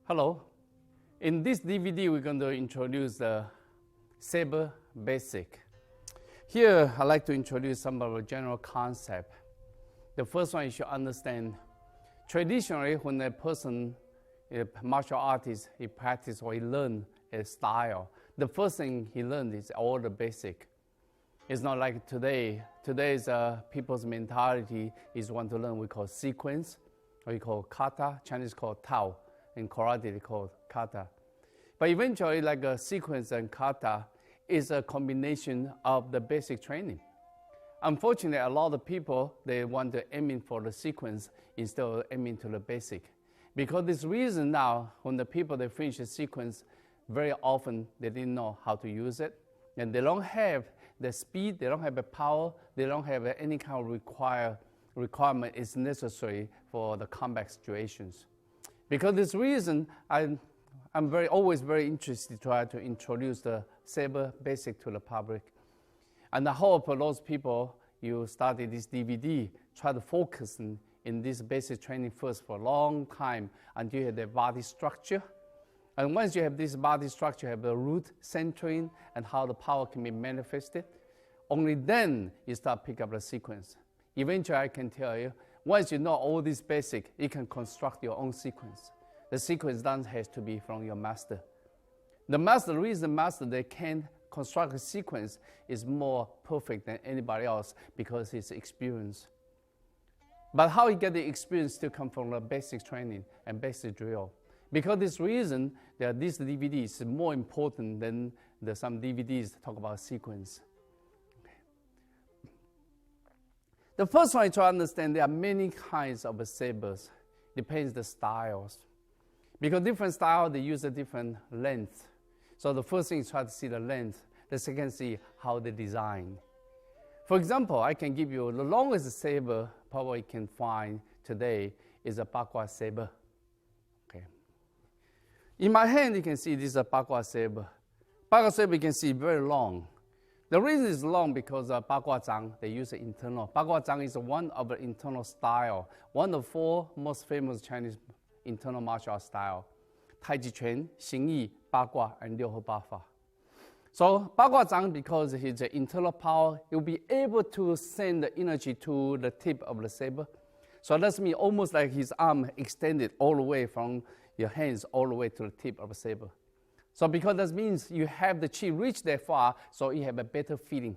Hello. In this DVD, we're going to introduce the Saber basic. Here, I'd like to introduce some of the general concepts. The first one you should understand. Traditionally, when a person, a martial artist, he practices or he learns a style, the first thing he learns is all the basic. It's not like today. Today's people's mentality is want to learn what we call sequence, or we call kata, Chinese call Tao. In karate, they call it kata. But eventually, like a sequence and kata is a combination of the basic training. Unfortunately, a lot of people, they want to aim in for the sequence instead of aiming to the basic. Because this reason now, when the people, they finish the sequence, very often they didn't know how to use it. And they don't have the speed, they don't have the power, they don't have any kind of requirement is necessary for the combat situations. Because this reason, I'm always very interested to try to introduce the Saber basic to the public. And I hope for those people, you started this DVD, try to focus in this basic training first for a long time until you have the body structure. And once you have this body structure, you have the root centering and how the power can be manifested. Only then you start pick up the sequence. Eventually, I can tell you, once you know all this basic, you can construct your own sequence. The sequence then has to be from your master. The reason the master, they can construct a sequence is more perfect than anybody else because his experience. But how he get the experience still come from the basic training and basic drill. Because this reason, this DVD is more important than some DVDs that talk about sequence. The first one to understand, there are many kinds of sabers. Depends the styles. Because different styles, they use a different length. So the first thing is try to see the length. The second, see how they design. For example, I can give you the longest saber probably you can find today is a Bagua saber. Okay. In my hand, you can see this is a Bagua saber. Bagua saber, you can see very long. The reason it's long because Bagua Zhang, they use the internal. Bagua Zhang is one of the internal style, one of the 4 most famous Chinese internal martial art style. Tai Chi Chuan, Xing Yi, Bagua, and Liu He Ba Fa. So Bagua Zhang, because his internal power, he'll be able to send the energy to the tip of the saber. So that's mean almost like his arm extended all the way from your hands all the way to the tip of the saber. So because that means you have the chi reach that far, so you have a better feeling.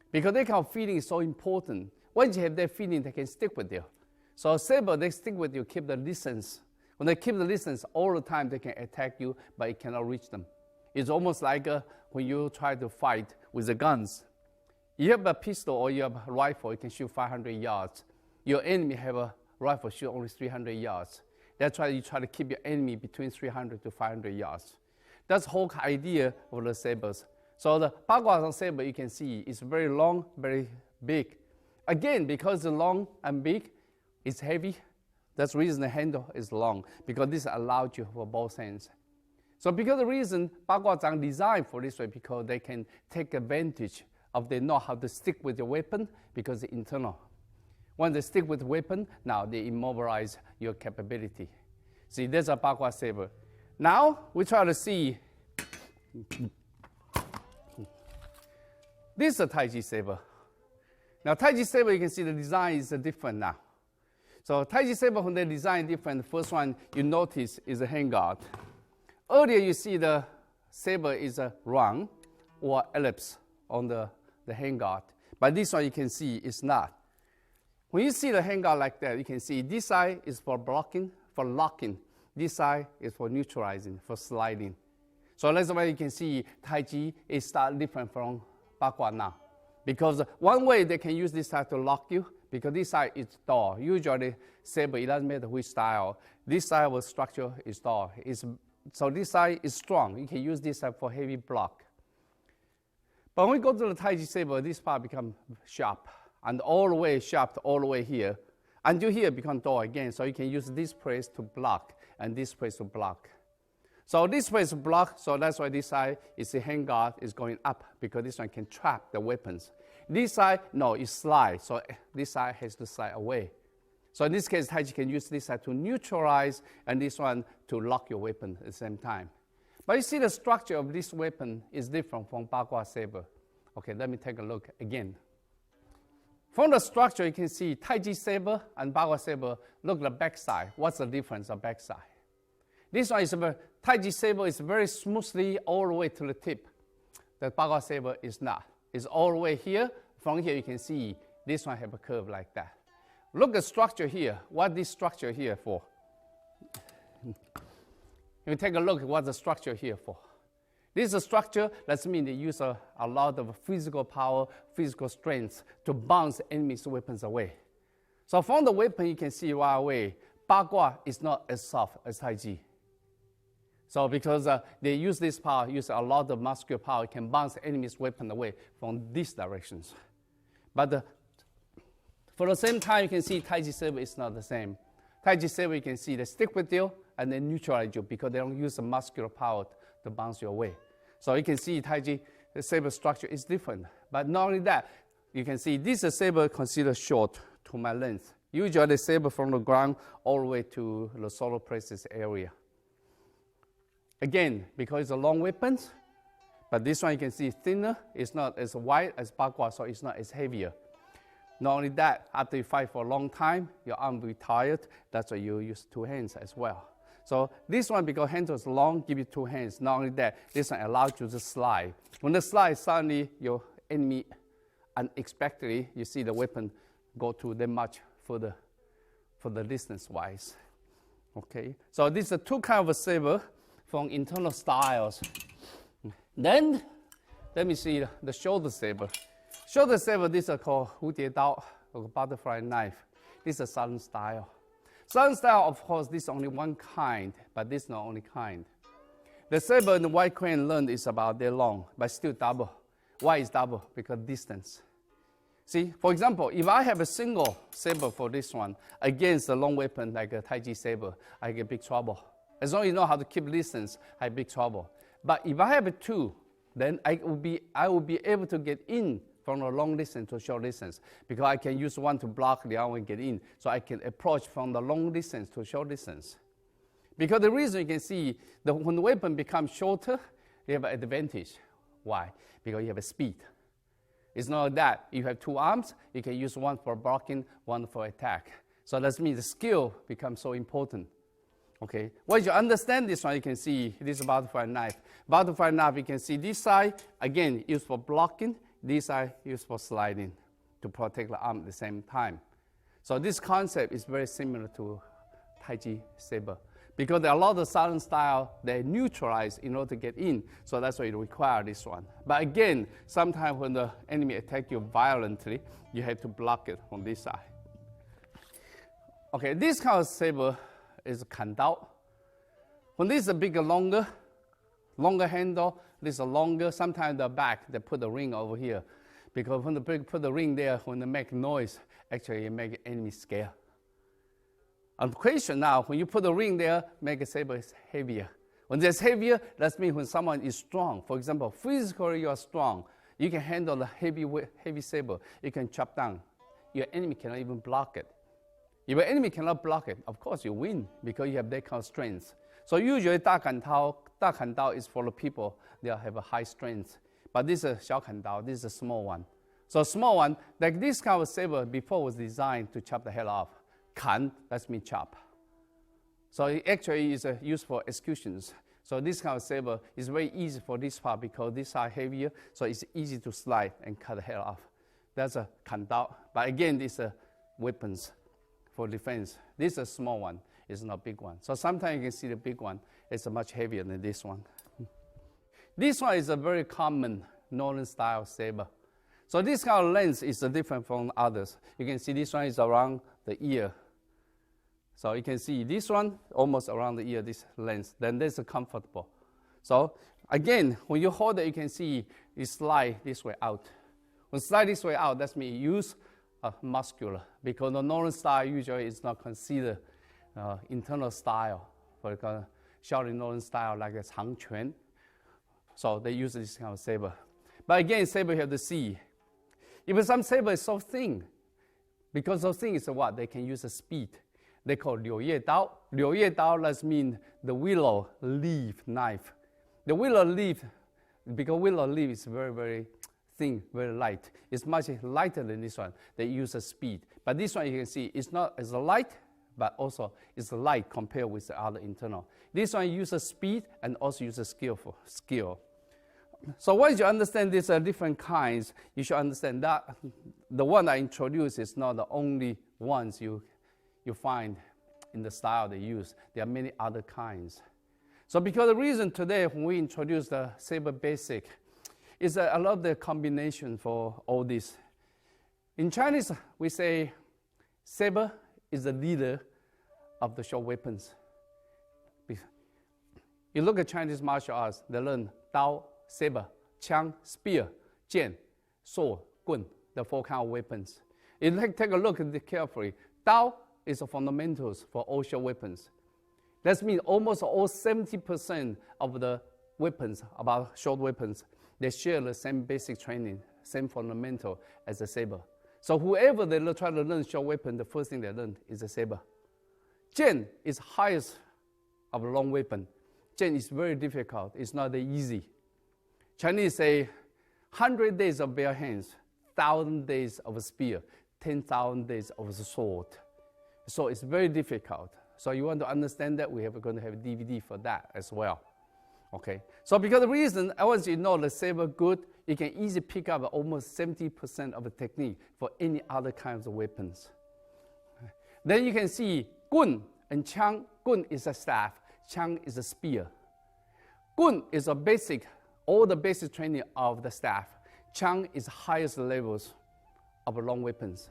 Because that kind of feeling is so important. Once you have that feeling, they can stick with you. So saber, they stick with you, keep the distance. When they keep the distance all the time, they can attack you, but it cannot reach them. It's almost like when you try to fight with the guns. You have a pistol or you have a rifle, you can shoot 500 yards. Your enemy have a rifle, shoot only 300 yards. That's why you try to keep your enemy between 300 to 500 yards. That's the whole idea of the sabers. So the Bagua saber, you can see, is very long, very big. Again, because it's long and big, it's heavy. That's the reason the handle is long, because this allows you for both hands. So because the reason Bagua Zhang designed for this way, because they can take advantage of they know how to stick with your weapon because it's internal. When they stick with the weapon, now they immobilize your capability. See, there's a Bagua Saber. Now we try to see. This is a Taiji Saber. Now Taiji Saber, you can see the design is different now. So Taiji Saber, when they design different, the first one you notice is a handguard. Earlier you see the saber is a round or ellipse on the handguard. But this one you can see is not. When you see the handguard like that, you can see this side is for blocking, for locking. This side is for neutralizing, for sliding. So that's why you can see Taiji is start different from Bagua now. Because one way they can use this side to lock you, because this side is door. Usually saber, it doesn't matter which style. This side of structure is door. So this side is strong. You can use this side for heavy block. But when we go to the Taiji Saber, this part becomes sharp. And all the way sharp, all the way here. Until here become door again. So you can use this place to block and this place to block. So this place to block, so that's why this side is the handguard is going up because this one can trap the weapons. This side, no, it slides. So this side has to slide away. So in this case, Taiji can use this side to neutralize and this one to lock your weapon at the same time. But you see the structure of this weapon is different from Bagua Saber. Okay, let me take a look again. From the structure, you can see Taiji Saber and Bagua Saber look at the back side. What's the difference of back side? This one is Taiji Saber is very smoothly all the way to the tip. The Bagua Saber is not. It's all the way here. From here, you can see this one have a curve like that. Look at the structure here. What this structure here for? You take a look at what the structure here for. This is a structure, that means they use a lot of physical power, physical strength to bounce enemy's weapons away. So from the weapon, you can see right away, Bagua is not as soft as Taiji. So because they use this power, use a lot of muscular power, it can bounce enemy's weapon away from these directions. But for the same time, you can see Taiji Saber is not the same. Taiji Saber, you can see they stick with you and they neutralize you because they don't use the muscular power to bounce you away. So you can see Taiji Saber structure is different. But not only that, you can see this saber considered short to my length. Usually the saber from the ground all the way to the solar plexus area. Again, because it's a long weapon, but this one you can see thinner. It's not as wide as Bagua, so it's not as heavier. Not only that, after you fight for a long time, your arm will be tired. That's why you use two hands as well. So this one, because hands is long, give you two hands. Not only that, this one allows you to slide. When the slide, suddenly your enemy, unexpectedly, you see the weapon go to that much further for the distance-wise. Okay, so these are two kinds of saber from internal styles. Then, let me see the shoulder saber. Shoulder saber, these are called 蝴蝶刀 or butterfly knife. This is a southern style. Southern style, of course, this is only one kind, but this is not only kind. The saber in the white crane learned is about that long, but still double. Why is double? Because distance. See, for example, if I have a single saber for this one against a long weapon like a Taiji Saber, I get big trouble. As long as you know how to keep distance, I have big trouble. But if I have two, then I will be able to get in from a long distance to short distance because I can use one to block, the other one get in. So I can approach from the long distance to short distance. Because the reason you can see, when the weapon becomes shorter, you have an advantage. Why? Because you have a speed. It's not that. You have two arms, you can use one for blocking, one for attack. So that means the skill becomes so important. Okay, once you understand this one, you can see this is butterfly knife. Butterfly knife, you can see this side, again, used for blocking, this side used for sliding to protect the arm at the same time. So this concept is very similar to Taiji Saber. Because there are a lot of southern style, they neutralize in order to get in. So that's why you require this one. But again, sometimes when the enemy attacks you violently, you have to block it on this side. Okay, this kind of saber is kan dao. When this is a bigger, longer handle, this is a longer, sometimes the back, they put the ring over here. Because when they put the ring there, when they make noise, actually it makes the enemy scared. And the question now, when you put the ring there, make a saber is heavier. When it's heavier, that means when someone is strong. For example, physically you are strong, You can handle the heavy saber. You can chop down. Your enemy cannot even block it. If your enemy cannot block it, of course you win because you have that kind of strength. So usually 大砍刀 is for the people that have a high strength. But this is a 小砍刀, this is a small one. So a small one, like this kind of saber before was designed to chop the head off. 砍, that's mean chop. So it actually is used for executions. So this kind of saber is very easy for this part because these are heavier, so it's easy to slide and cut the head off. That's a 砍刀. But again, these are weapons for defense. This is a small one, it's not a big one. So sometimes you can see the big one, it's much heavier than this one. This one is a very common northern style saber. So this kind of length is different from others. You can see this one is around the ear. So you can see this one almost around the ear, this length. Then this is comfortable. So again, when you hold it, you can see it slide this way out. When slide this way out, that means use muscular, because the northern style usually is not considered internal style. For example, Shaolin northern style like a Changquan. So they use this kind of saber. But again, saber you have to see. Even some saber is so thin, because so thin is what? They can use a speed. They call 柳叶刀. 柳叶刀 does mean the willow leaf knife. The willow leaf, because willow leaf is very, very thin, very light. It's much lighter than this one. They use a speed. But this one you can see it's not as light, but also it's light compared with the other internal. This one uses speed and also uses skill. So once you understand these different kinds, you should understand that the one I introduced is not the only ones you find in the style they use. There are many other kinds. So because the reason today when we introduce the Saber Basic is I love the combination for all this. In Chinese, we say Saber is the leader of the short weapons. You look at Chinese martial arts, they learn Dao, Saber, 枪, spear, 剑, sword, 棍, the four kind of weapons. You take a look at it carefully. Dao is the fundamentals for all short weapons. That means almost all 70% of the weapons, about short weapons, they share the same basic training, same fundamental as the saber. So whoever they try to learn short weapon, the first thing they learn is the saber. 剑 is highest of a long weapon. 剑 is very difficult. It's not that easy. Chinese say 100 days of bare hands, 1,000 days of a spear, 10,000 days of a sword. So it's very difficult. So you want to understand that, we are going to have a DVD for that as well. Okay. So because the reason, once you know the saber good, you can easily pick up almost 70% of the technique for any other kinds of weapons. Then you can see 棍 and 枪. 棍 is a staff, 枪 is a spear. 棍 is a basic, all the basic training of the staff. 枪 is highest levels of long weapons.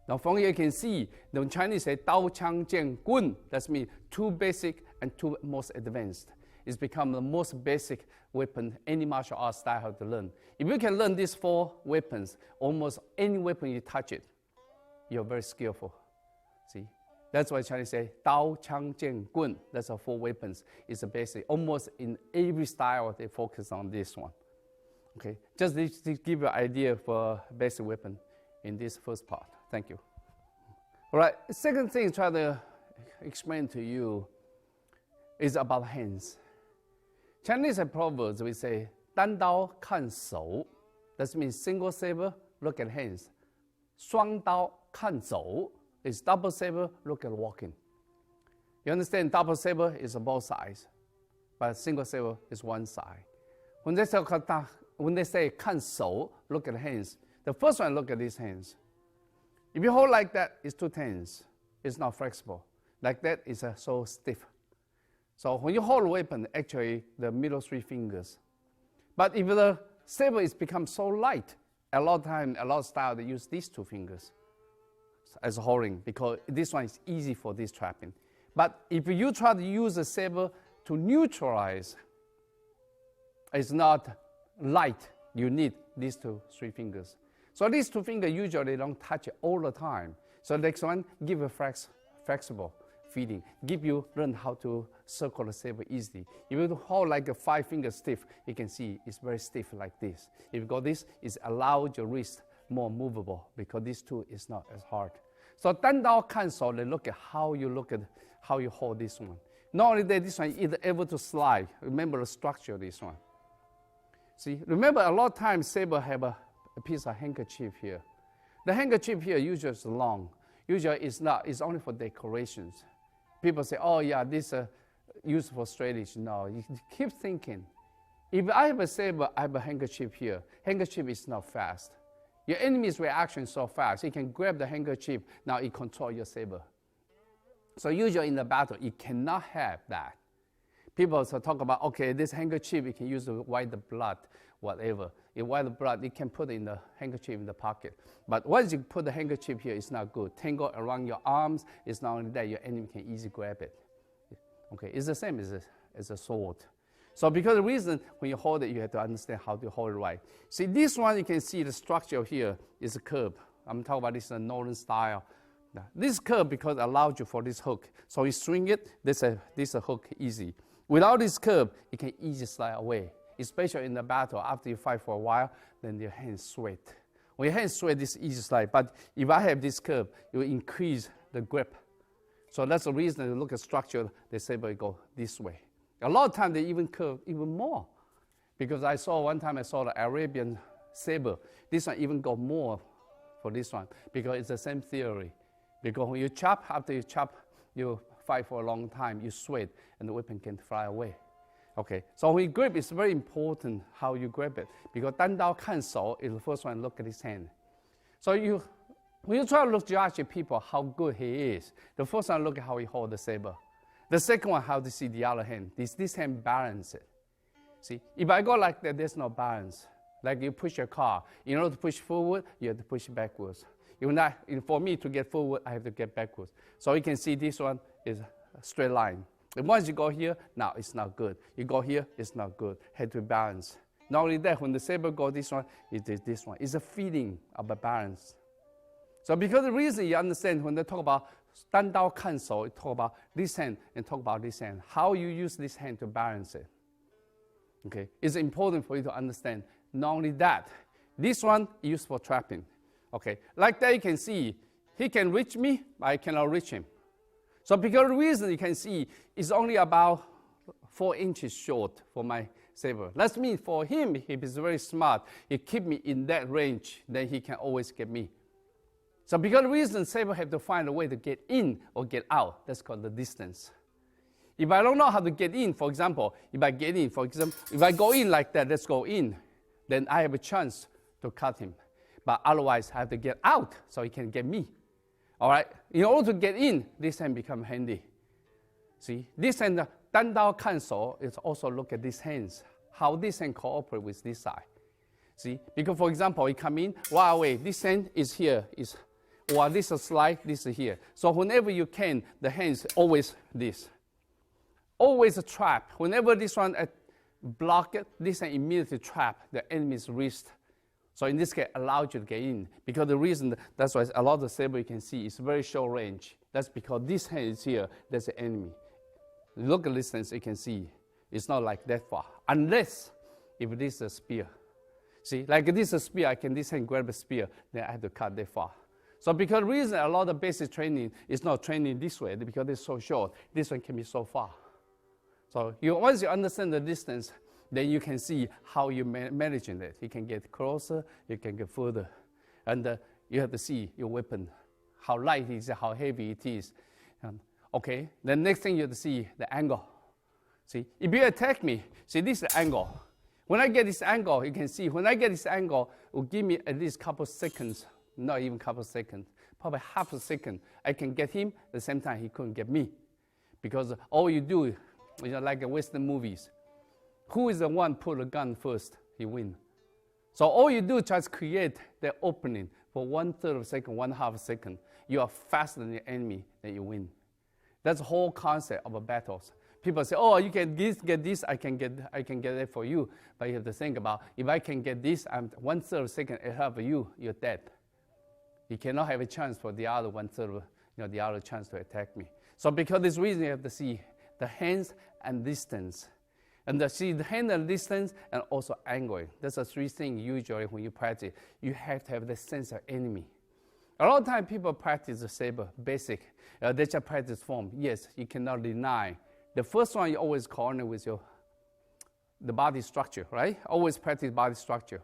Now from here you can see, the Chinese say 刀枪剑棍, that means two basic and two most advanced. It's become the most basic weapon any martial arts style have to learn. If you can learn these four weapons, almost any weapon you touch it, you're very skillful. See? That's why Chinese say 刀枪剑棍. That's the four weapons. It's a basic. Almost in every style they focus on this one. Okay, just to give you an idea for basic weapon in this first part. Thank you. All right, second thing try to explain to you is about hands. Chinese proverbs, we say 单刀看手. That means single saber, look at hands. 双刀看走 is double saber, look at walking. You understand, double saber is both sides, but single saber is one side. When they say 看手, look at hands. The first one, look at these hands. If you hold like that, it's too tense. It's not flexible. Like that, it's so stiff. So when you hold a weapon, actually, the middle three fingers. But if the saber is become so light, a lot of time, a lot of style, they use these two fingers as holding, because this one is easy for this trapping. But if you try to use a saber to neutralize, it's not light. You need these three fingers. So these two fingers usually don't touch it all the time. So next one, give a flexible. feeling. Give you learn how to circle the saber easily. If you hold like a 5-finger stiff, you can see it's very stiff like this. If you go this, it allows your wrist more movable because this tool is not as hard. So 单刀看手, they look at how you hold this one. Not only that, this one is able to slide. Remember the structure of this one. See, remember a lot of times saber have a piece of handkerchief here. The handkerchief here usually is long. Usually it's not, it's only for decorations. People say, oh yeah, this is used for strategy. No, you keep thinking. If I have a saber, I have a handkerchief here. Handkerchief is not fast. Your enemy's reaction is so fast. He can grab the handkerchief, now he controls your saber. So usually in the battle, you cannot have that. People talk about, okay, this handkerchief, you can use to wipe the blood, whatever. You wipe the blood, you can put it in the handkerchief in the pocket. But once you put the handkerchief here, it's not good. Tangle around your arms, it's not only that, your enemy can easily grab it. Okay, it's the same as a sword. So because the reason when you hold it, you have to understand how to hold it right. See, this one, you can see the structure here is a curve. I'm talking about this Northern style. Now, this curve because it allows you for this hook. So you swing it, this is a hook easy. Without this curve, it can easily slide away. Especially in the battle, after you fight for a while, then your hands sweat. When your hands sweat, it's easy slide. But if I have this curve, it will increase the grip. So that's the reason you look at structure, the saber go this way. A lot of times they even curve even more. Because one time I saw the Arabian saber. This one even go more for this one. Because it's the same theory. Because when you chop, after you chop, you fight for a long time, you sweat, and the weapon can fly away. Okay, so when you grip, it's very important how you grab it. Because 单刀看手 is the first one, look at his hand. So when you try to judge people how good he is, the first one, look at how he hold the saber. The second one, how to see the other hand. This hand balance it. See, if I go like that, there's no balance. Like you push your car. In order to push forward, you have to push backwards. For me to get forward, I have to get backwards. So you can see this one is a straight line. And once you go here, now it's not good. You go here, it's not good. Have to balance. Not only that, when the saber goes this one, it is this one. It's a feeling of a balance. So because the reason you understand when they talk about 单刀看手, you talk about this hand and talk about this hand. How you use this hand to balance it. Okay, it's important for you to understand. Not only that, this one is used for trapping. Okay, like that you can see, he can reach me, but I cannot reach him. So because the reason you can see is only about 4 inches short for my saber. That means for him, if he's very smart, he keep me in that range, then he can always get me. So because the reason saber have to find a way to get in or get out, that's called the distance. If I don't know how to get in, for example, if I go in like that, let's go in, then I have a chance to cut him. But otherwise, I have to get out so he can get me. All right? In order to get in, this hand becomes handy. See, this hand, 单刀看手, is also look at these hands, how this hand cooperate with this side. See, because for example, you come in, wow, wait, this hand is here, or this is slide, this is here. So whenever you can, the hands always this. Always a trap. Whenever this one block it, this hand immediately trap the enemy's wrist. So in this case, allows you to get in. Because the reason, that's why a lot of the saber you can see is very short range. That's because this hand is here, that's the enemy. Look at distance, you can see, it's not like that far. Unless, if this is a spear. See, like this is a spear, this hand grab a spear, then I have to cut that far. So because the reason a lot of basic training is not training this way, because it's so short, this one can be so far. So once you understand the distance, then you can see how you're managing it. You can get closer, you can get further. And you have to see your weapon, how light it is, how heavy it is. Okay, the next thing you have to see the angle. See, if you attack me, see this is the angle. When I get this angle, you can see, when I get this angle, it will give me at least a couple seconds, not even a couple seconds, probably half a second. I can get him, at the same time he couldn't get me. Because all you do, like in Western movies, who is the one pull the gun first, he win. So all you do is just create the opening for 1/3 of a second, 1/2 a second. You are faster than your enemy, then you win. That's the whole concept of a battles. People say, oh, you can get this, I can get it for you. But you have to think about, if I can get this, I'm 1/3 of a second ahead of you, you're dead. You cannot have a chance for the other 1/3, the other chance to attack me. So because this reason, you have to see the hands and distance. And see the hand and distance and also angle. That's the three things usually when you practice. You have to have the sense of enemy. A lot of times people practice the Saber, basic. They just practice form. Yes, you cannot deny. The first one you always coordinate with the body structure, right? Always practice body structure.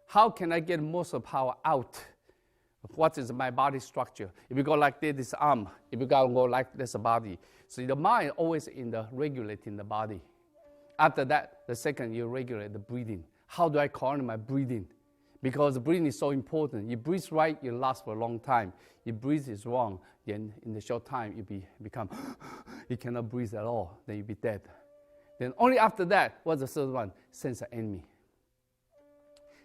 How can I get most of power out? What is my body structure? If you go like this arm. If you go like this body. So the mind always in the regulating the body. After that, the second, you regulate the breathing. How do I coordinate my breathing? Because the breathing is so important. You breathe right, you last for a long time. You breathe is wrong, then in the short time, you become, you cannot breathe at all, then you be dead. Then only after that, what's the third one? Sense of enemy.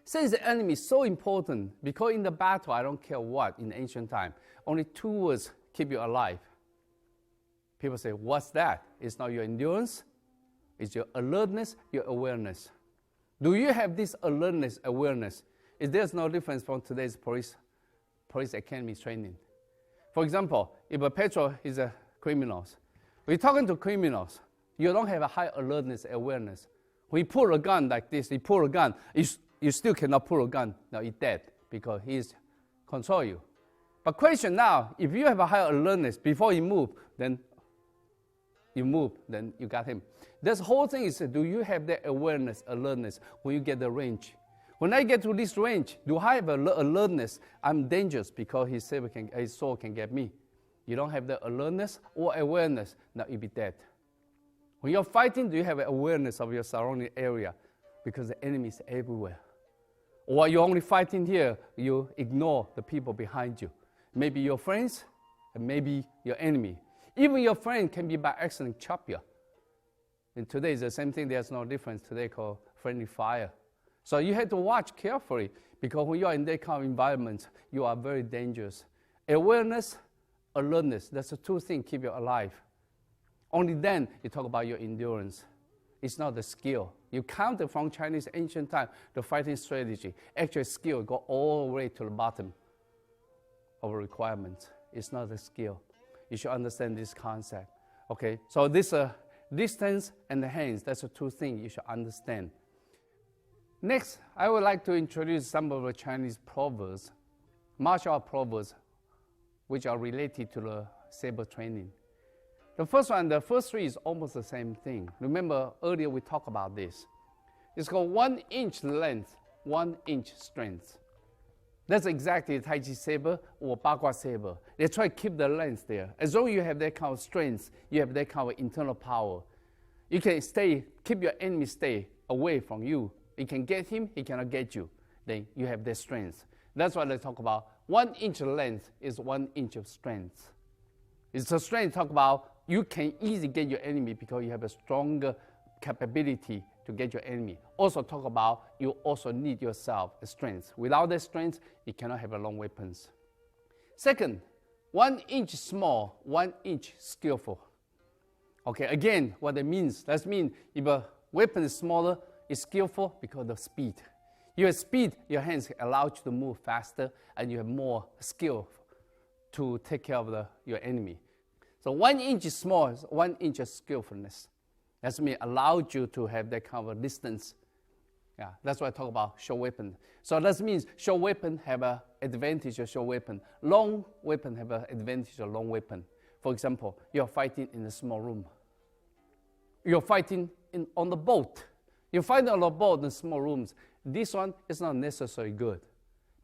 Sense of enemy is so important because in the battle, I don't care what, in ancient time, only two words keep you alive. People say, what's that? It's not your endurance. It's your alertness, your awareness. Do you have this alertness, awareness? There's no difference from today's police academy training. For example, if a patrol is a criminals, when you're talking to criminals, you don't have a high alertness, awareness. When you pull a gun like this, you pull a gun, you still cannot pull a gun. Now you're dead because he's control you. But question now, if you have a high alertness before you move, then you got him. This whole thing is, do you have that awareness, alertness when you get the range? When I get to this range, do I have alertness? I'm dangerous because his sword can get me. You don't have the alertness or awareness, now you'll be dead. When you're fighting, do you have awareness of your surrounding area? Because the enemy is everywhere. Or you're only fighting here, you ignore the people behind you. Maybe your friends, and maybe your enemy. Even your friend can be by accident chop you. And today is the same thing. There's no difference today called friendly fire. So you have to watch carefully because when you are in that kind of environment, you are very dangerous. Awareness, alertness, that's the two things keep you alive. Only then you talk about your endurance. It's not the skill. You count it from Chinese ancient time, the fighting strategy. Actually, skill go all the way to the bottom of requirements. It's not the skill. You should understand this concept. Okay, so this distance and the hands, that's the two things you should understand. Next, I would like to introduce some of the Chinese proverbs, martial art proverbs, which are related to the Saber training. The first one, the first three is almost the same thing. Remember, earlier we talked about this. It's called 1 inch length, 1 inch strength. That's exactly Tai Chi Saber or Bagua Saber. They try to keep the length there. As long as you have that kind of strength, you have that kind of internal power. You can keep your enemy stay away from you. You can get him, he cannot get you. Then you have that strength. That's why they talk about 1 inch length is 1 inch of strength. It's a strength talk about you can easily get your enemy because you have a stronger capability to get your enemy. Also talk about you also need yourself a strength. Without that strength, you cannot have a long weapons. Second, 1 inch small, 1 inch skillful. Okay, again, what that means, that means if a weapon is smaller, it's skillful because of the speed. You have speed, your hands allow you to move faster, and you have more skill to take care of your enemy. So 1 inch is small, 1 inch of skillfulness. That means allows you to have that kind of distance. Yeah, that's why I talk about short weapon. So that means short weapon have an advantage of short weapon. Long weapon have an advantage of long weapon. For example, you're fighting in a small room. You're fighting on the boat. You're fighting on the boat in small rooms. This one is not necessarily good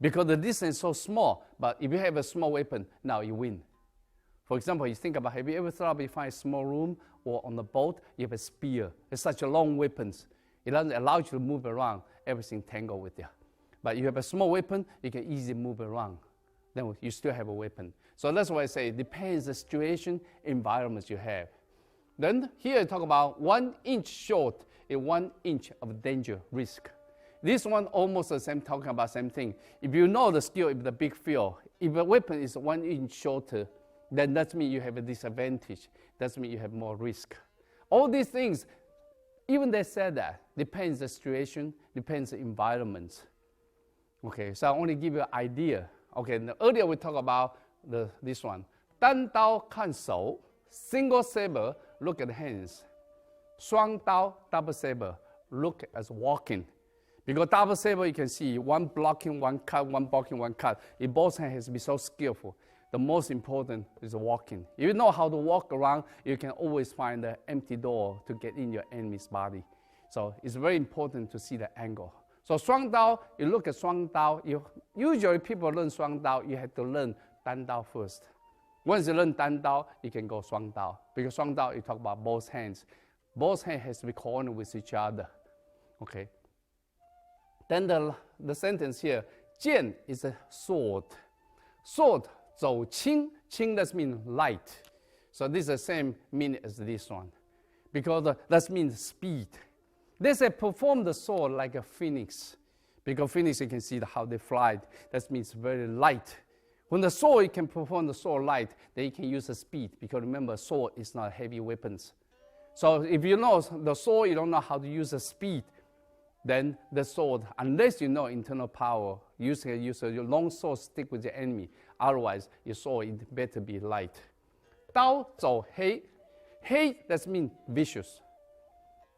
because the distance is so small. But if you have a small weapon, now you win. For example, you think about, have you ever thought if you find a small room or on the boat, you have a spear. It's such a long weapon. It doesn't allow you to move around, everything tangled with you. But you have a small weapon, you can easily move around. Then you still have a weapon. So that's why I say it depends the situation, environment you have. Then here I talk about 1 inch short is 1 inch of danger, risk. This one almost the same, talking about same thing. If you know the skill, if the big field, if a weapon is 1 inch shorter, then that means you have a disadvantage. That means you have more risk. All these things, even they said that, depends the situation, depends the environment. Okay, so I only give you an idea. Okay, earlier we talked about this one. 单刀看手, single saber, look at the hands. 双刀, double saber, look as walking. Because double saber, you can see one blocking, one cut, one blocking, one cut. In both hands has to be so skillful. The most important is walking. If you know how to walk around, you can always find the empty door to get in your enemy's body. So it's very important to see the angle. So 双刀, you look at 双刀, usually people learn 双刀, you have to learn 单刀 first. Once you learn 单刀, you can go 双刀. Because 双刀, you talk about both hands. Both hands has to be coordinated with each other. Okay. Then the sentence here, 剑 is a sword. Sword, 走轻, 轻 does mean light. So this is the same meaning as this one. Because that means speed. They say perform the sword like a phoenix. Because phoenix, you can see how they fly. That means very light. When the sword, you can perform the sword light, then you can use the speed. Because remember, sword is not heavy weapons. So if you know the sword, you don't know how to use the speed, then the sword, unless you know internal power, use your long sword stick with the enemy. Otherwise, your sword it better be light. 刀走黑, 黑 that means vicious.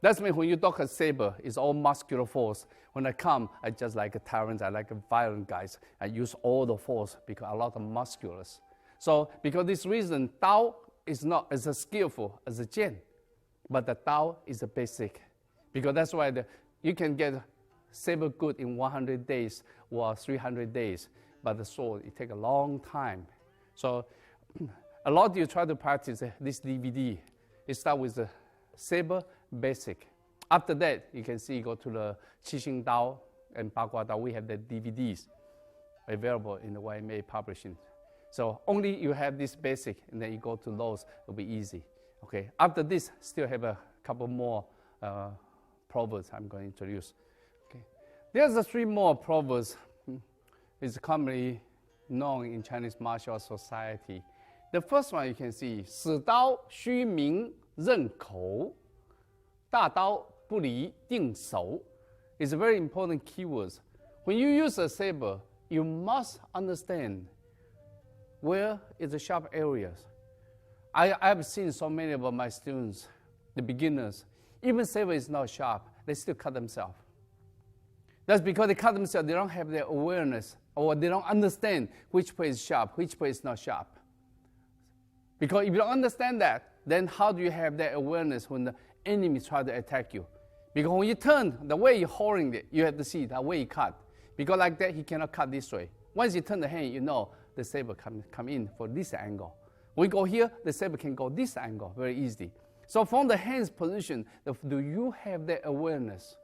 That means when you talk a saber, it's all muscular force. When I come, I just like a tyrant, I like a violent guys. I use all the force because a lot of musculars. So because this reason, 刀 is not as skillful as a 剑, but the 刀is a basic. Because that's why you can get saber good in 100 days or 300 days, but the sword, it takes a long time. So a lot of you try to practice this DVD. It starts with the saber basic. After that, you can see, go to the Qixing Dao and Bagua Dao. We have the DVDs available in the YMA publishing. So only you have this basic, and then you go to those, it'll be easy. Okay. After this, still have a couple more proverbs I'm going to introduce. Okay. There's 3 more proverbs. It's commonly known in Chinese martial arts society. The first one you can see, 死刀须明刃口, 大刀不离定手. It's a very important keywords. When you use a saber, you must understand where is the sharp areas. I've seen so many of my students, the beginners, even saber is not sharp, they still cut themselves. That's because they cut themselves, they don't have their awareness, or they don't understand which place is sharp, which place is not sharp. Because if you don't understand that, then how do you have that awareness when the enemy tries to attack you? Because when you turn, the way you're holding it, you have to see the way you cut. Because like that, he cannot cut this way. Once you turn the hand, you know the saber come in for this angle. We go here, the saber can go this angle very easily. So from the hand's position, do you have that awareness?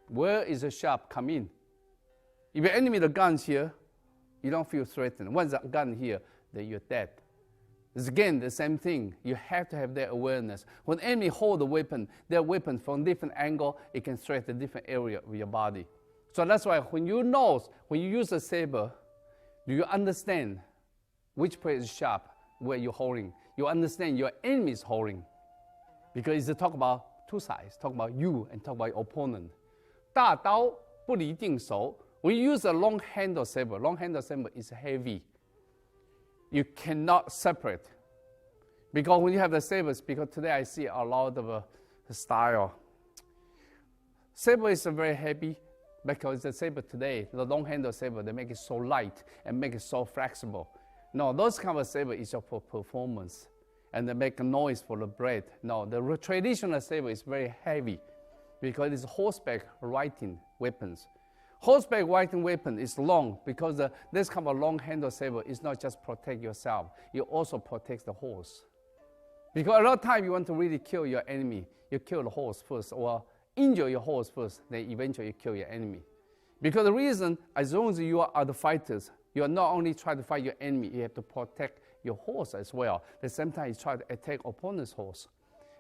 Where is the sharp come in? If your enemy, the gun's here, you don't feel threatened. Once the gun here, then you're dead. It's again the same thing. You have to have that awareness. When enemy hold the weapon, their weapon from different angle, it can threaten a different area of your body. So that's why when you use a saber, do you understand which place is sharp, where you're holding? You understand your enemy is holding. Because it's talk about 2 sides, talk about you and talk about your opponent. 大刀不离定手. When you use a long handle saber is heavy. You cannot separate. Because when you have the sabers, because today I see a lot of style. Saber is very heavy because the saber today, the long handle saber, they make it so light and make it so flexible. No, those kind of saber is for performance and they make a noise for the blade. No, the traditional saber is very heavy because it's horseback riding weapons. Horseback riding weapon is long because this kind of long handle saber is not just protect yourself, it also protects the horse. Because a lot of time you want to really kill your enemy, you kill the horse first or injure your horse first, then eventually you kill your enemy. Because the reason, as long as you are the fighters, you are not only trying to fight your enemy, you have to protect your horse as well. At the same time, you try to attack opponent's horse.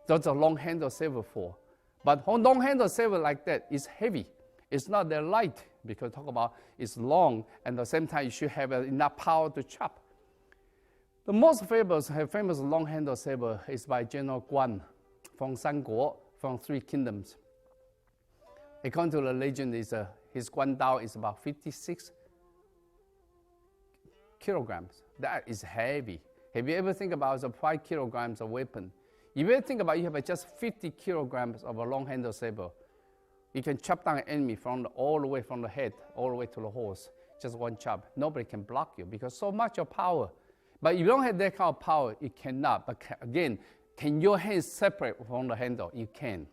That's a long handle saber for. But long handle saber like that is heavy. It's not that light because talk about it's long and at the same time you should have enough power to chop. The most famous long handle saber is by General Guan from Sanguo, from 3 kingdoms. According to the legend, his Guan Dao is about 56 kilograms. That is heavy. Have you ever think about the 5 kilograms of weapon? If you ever think about you have just 50 kilograms of a long handle saber, you can chop down an enemy all the way from the head, all the way to the horse. Just one chop. Nobody can block you because so much of power. But if you don't have that kind of power, you cannot. But again, can your hands separate from the handle? You can.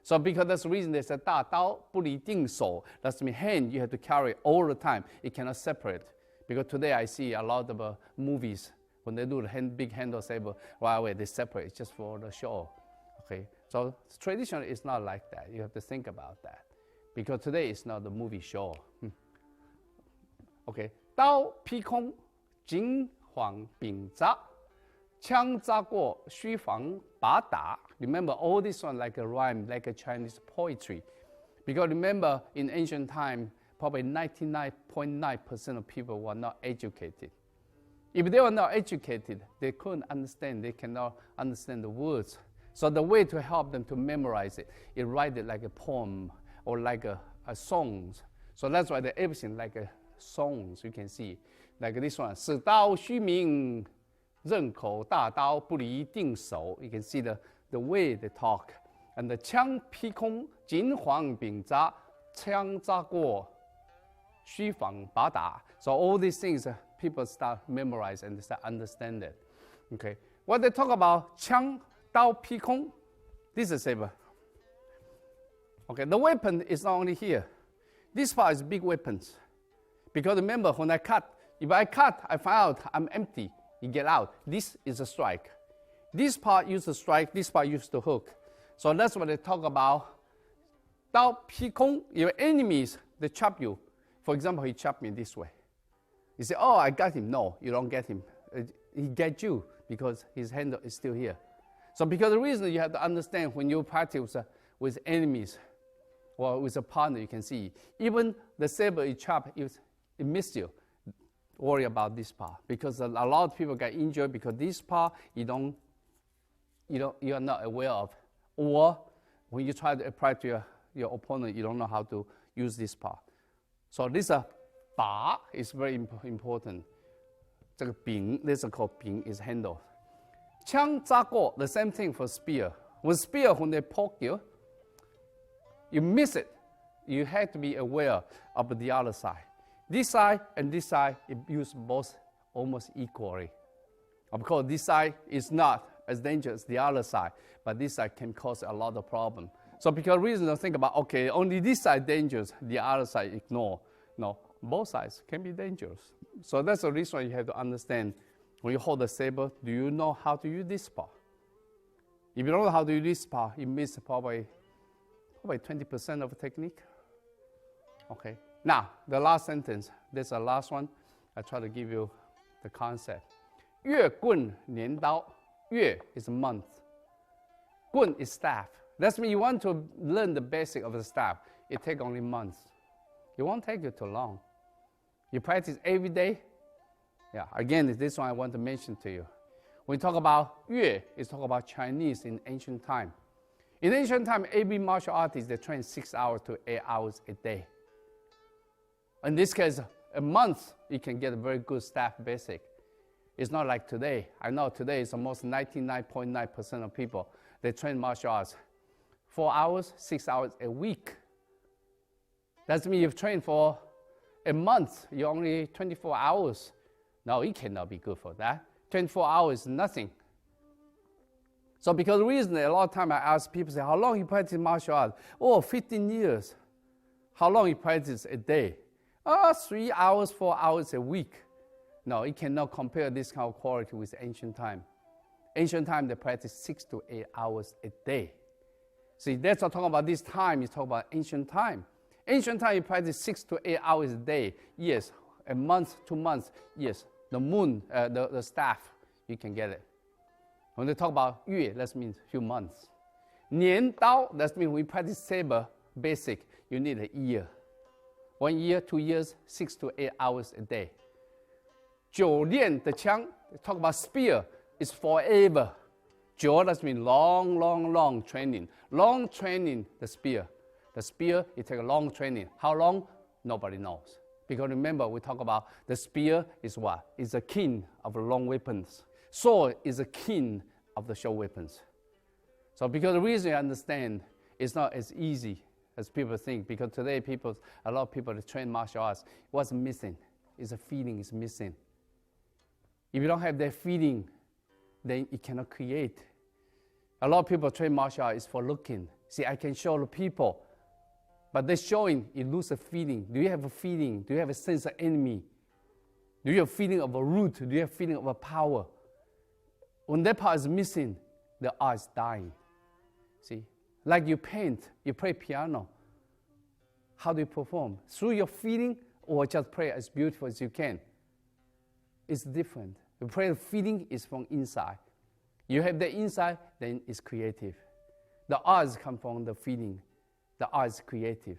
So because that's the reason they said 大刀不离定手. That's mean hand you have to carry all the time. It cannot separate. Because today I see a lot of movies when they do the big handle saber, right away they separate. It's just for the show. Okay. So tradition is not like that. You have to think about that. Because today it's not the movie show. Okay. 刀劈空金黄柄扎 枪扎过虚防把打 Remember, all this one like a rhyme, like a Chinese poetry. Because remember, in ancient time, probably 99.9% of people were not educated. If they were not educated, they couldn't understand, they cannot understand the words. So the way to help them to memorize it, you write it like a poem or like a song. So that's why everything like a songs, you can see. Like this one, 使刀须明 刃口大刀不离定手 You can see the way they talk. And the 枪劈空金黄柄扎枪扎过虚防把打 So all these things people start memorize and they start understand it. Okay. What they talk about 枪刀劈空 This is saber. Okay, the weapon is not only here. This part is big weapons. Because remember, when I cut, if I cut, I find out I'm empty. You get out. This is a strike. This part used to strike, this part used to hook. So that's what they talk about. 刀劈空 Your enemies, they chop you. For example, he chopped me this way. You say, oh, I got him. No, you don't get him. He gets you because his handle is still here. So because the reason you have to understand when you practice with enemies or with a partner, you can see, even the saber you chop, it missed you. Worry about this part because a lot of people get injured because this part you are not aware of, or when you try to apply to your opponent, you don't know how to use this part. So this 把 is very important. 这个柄 this is called 柄 is handle. 枪扎过 the same thing for spear. With spear, when they poke you, you miss it. You have to be aware of the other side. This side and this side, it use both almost equally. Of course, this side is not as dangerous as the other side, but this side can cause a lot of problem. So because reason to think about, okay, only this side dangerous, the other side ignore. No, both sides can be dangerous. So that's the reason why you have to understand when you hold a saber, do you know how to use this part? If you don't know how to use this part, you miss probably 20% of the technique. Okay. Now, the last sentence, this is the last one. I try to give you the concept. 月棍镰刀 月 is a month. 棍 is staff. That means you want to learn the basic of the staff. It takes only months. It won't take you too long. You practice every day. Yeah, again, this one I want to mention to you. When we talk about 月, it's talk about Chinese in ancient time. In ancient time, every martial artist, they train 6 hours to 8 hours a day. In this case, a month, you can get a very good staff basic. It's not like today. I know today is almost 99.9% of people, they train martial arts 4 hours, 6 hours a week. That means you've trained for a month, you're only 24 hours. No, it cannot be good for that. 24 hours is nothing. So because the reason, a lot of time I ask people, say, how long you practice martial arts? Oh, 15 years. How long you practice a day? 3 hours, 4 hours a week. No, you cannot compare this kind of quality with ancient time. Ancient time, they practice 6 to 8 hours a day. See, that's not talking about this time, you talk about ancient time. Ancient time, you practice 6 to 8 hours a day. Yes, a month, 2 months, yes. The moon, the staff, you can get it. When they talk about 月, that means few months. 镰刀, that means we practice saber basic, you need a year. 1 year, 2 years, 6 to 8 hours a day. 九炼的枪, talk about spear, is forever. 九, that means long training. Long training, the spear. The spear, it takes a long training. How long? Nobody knows. Because remember, we talk about the spear is what? It's the king of long weapons. Sword is the king of the show weapons. So because the reason you understand it's not as easy as people think, because today a lot of people that train martial arts, what's missing is a feeling is missing. If you don't have that feeling, then you cannot create. A lot of people train martial arts is for looking. See, I can show the people, but they're showing, you lose a feeling. Do you have a feeling? Do you have a sense of enemy? Do you have a feeling of a root? Do you have a feeling of a power? When that part is missing, the art is dying. See, like you paint, you play piano. How do you perform? Through your feeling or just play as beautiful as you can? It's different. You play the feeling is from inside. You have the inside, then it's creative. The arts come from the feeling. The art is creative.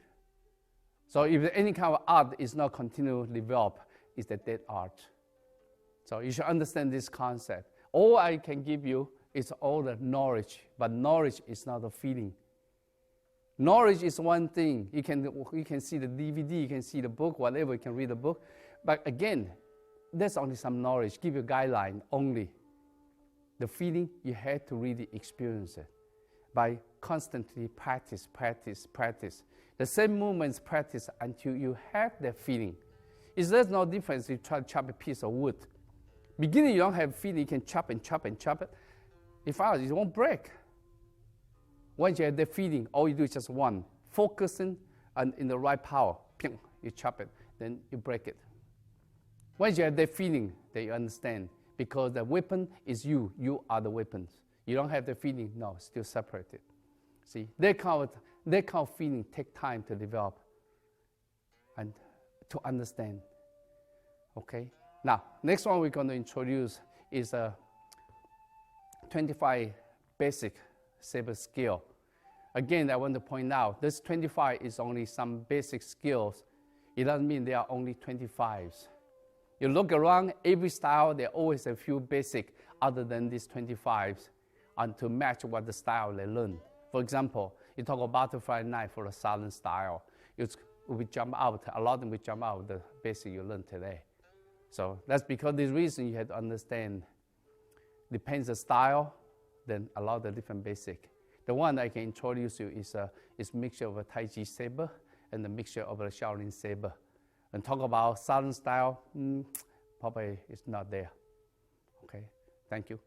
So if any kind of art is not continually developed, it's the dead art. So you should understand this concept. All I can give you is all the knowledge, but knowledge is not a feeling. Knowledge is one thing. You can see the DVD, you can see the book, whatever, you can read the book. But again, that's only some knowledge. Give you a guideline only. The feeling, you have to really experience it by constantly practice. The same movements practice until you have that feeling. There's no difference if you try to chop a piece of wood. Beginning, you don't have feeling, you can chop it. If it won't break. Once you have that feeling, all you do is just one. Focusing and in the right power, you chop it, then you break it. Once you have that feeling, then you understand. Because the weapon is you. You are the weapons. You don't have the feeling, no, still separated. See, that kind of feeling take time to develop and to understand. Okay? Now, next one we're going to introduce is a 25 basic saber skill. Again, I want to point out, this 25 is only some basic skills. It doesn't mean there are only 25s. You look around, every style, there are always a few basic other than these 25s, and to match what the style they learn. For example, you talk about butterfly knife for the southern style. We jump out, a lot of them will jump out the basic you learned today. So that's because this reason you have to understand. Depends the style, then a lot of different basic. The one I can introduce you is mixture of a Tai Chi saber and the mixture of a Shaolin saber. And talk about southern style, probably it's not there. Okay, thank you.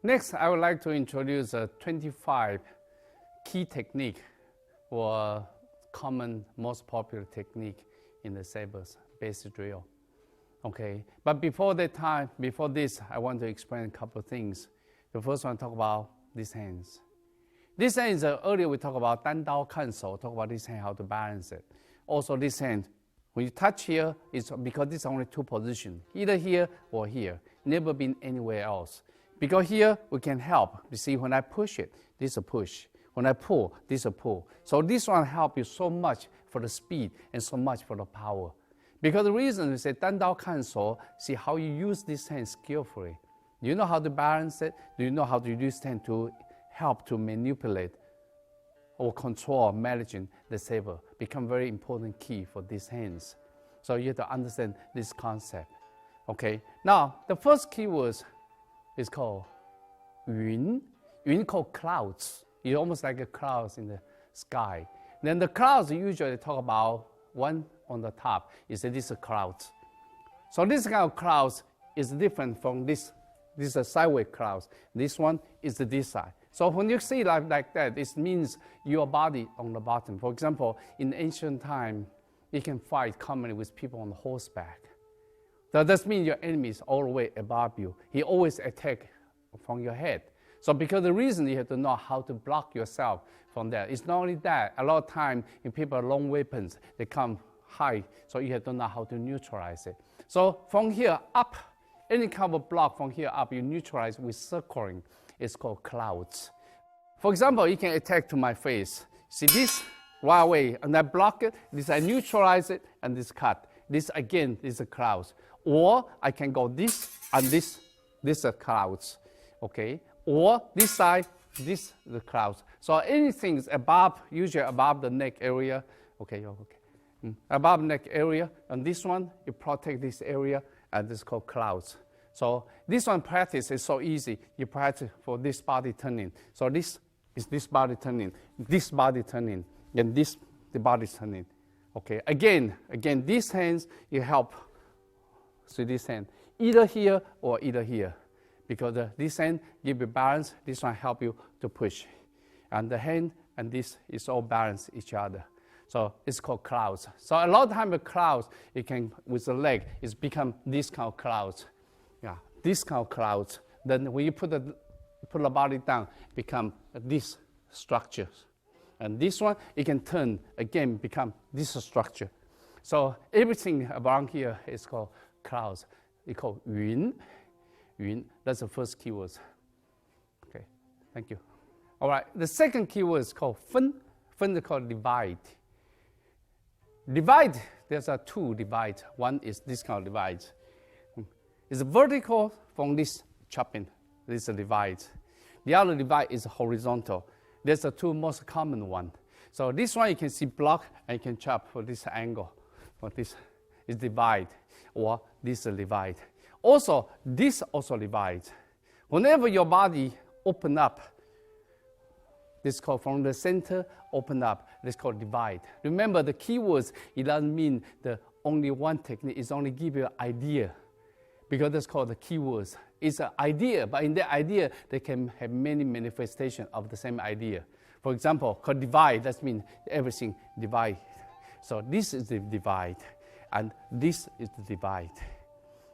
Next, I would like to introduce a 25 key technique or common, most popular technique in the sabers basic drill. Okay, but before this, I want to explain a couple of things. The first one, talk about these hands. This hand is earlier we talked about 单刀看手, talk about this hand, how to balance it. Also this hand, when you touch here, it's because this is only two positions, either here or here, never been anywhere else. Because here we can help. You see, when I push it, this is a push. When I pull, this is a pull. So this one helps you so much for the speed and so much for the power. Because the reason we say 单刀看手, see how you use this hand skillfully. Do you know how to balance it? Do you know how to use this hand to help to manipulate or control, managing the saber? Become very important key for these hands. So you have to understand this concept. Okay. Now the first keyword is called 云. 云 called clouds. It's almost like a clouds in the sky. Then the clouds usually talk about one on the top. You say this is clouds. So this kind of clouds is different from this. This is a sideways clouds. This one is this side. So when you see like that, it means your body on the bottom. For example, in ancient time, you can fight commonly with people on horseback. So that means your enemy is all the way above you. He always attacks from your head. So because the reason you have to know how to block yourself from that. It's not only that, a lot of time in people long weapons, they come high, so you have to know how to neutralize it. So from here up, any kind of block from here up, you neutralize with circling. It's called clouds. For example, you can attack to my face. See this right away, and I block it, this I neutralize it, and this cut. This again is a clouds. Or I can go this and this are clouds. Okay? Or this side, this the clouds. So anything above, usually above the neck area, okay. above neck area, and this one, you protect this area, and this is called clouds. So this one practice is so easy. You practice for this body turning. So this is this body turning, and this, the body turning. Okay, again, these hands, you help. So this hand, either here or either here. Because this hand give you balance, this one help you to push. And the hand and this is all balance each other. So it's called clouds. So a lot of time with clouds, you can, with the leg, it's become this kind of clouds. Yeah, this kind of clouds. Then when you put the body down, become this structure. And this one, it can turn, again, become this structure. So everything around here is called clouds. It's called 云. Yun, that's the first keyword. Okay, thank you. All right, the second keyword is called 分. 分 is called divide. Divide, there's two divides. One is this kind of divide. It's vertical from this chopping. This is a divide. The other divide is horizontal. There's the two most common one. So this one you can see block and you can chop for this angle. For this is divide, or this is divide. Also, this also divides. Whenever your body open up, this is called from the center, open up, this is called divide. Remember the keywords, it doesn't mean the only one technique, it's only give you an idea. Because that's called the keywords. It's an idea, but in that idea, they can have many manifestations of the same idea. For example, called divide, that means everything divide. So this is the divide, and this is the divide.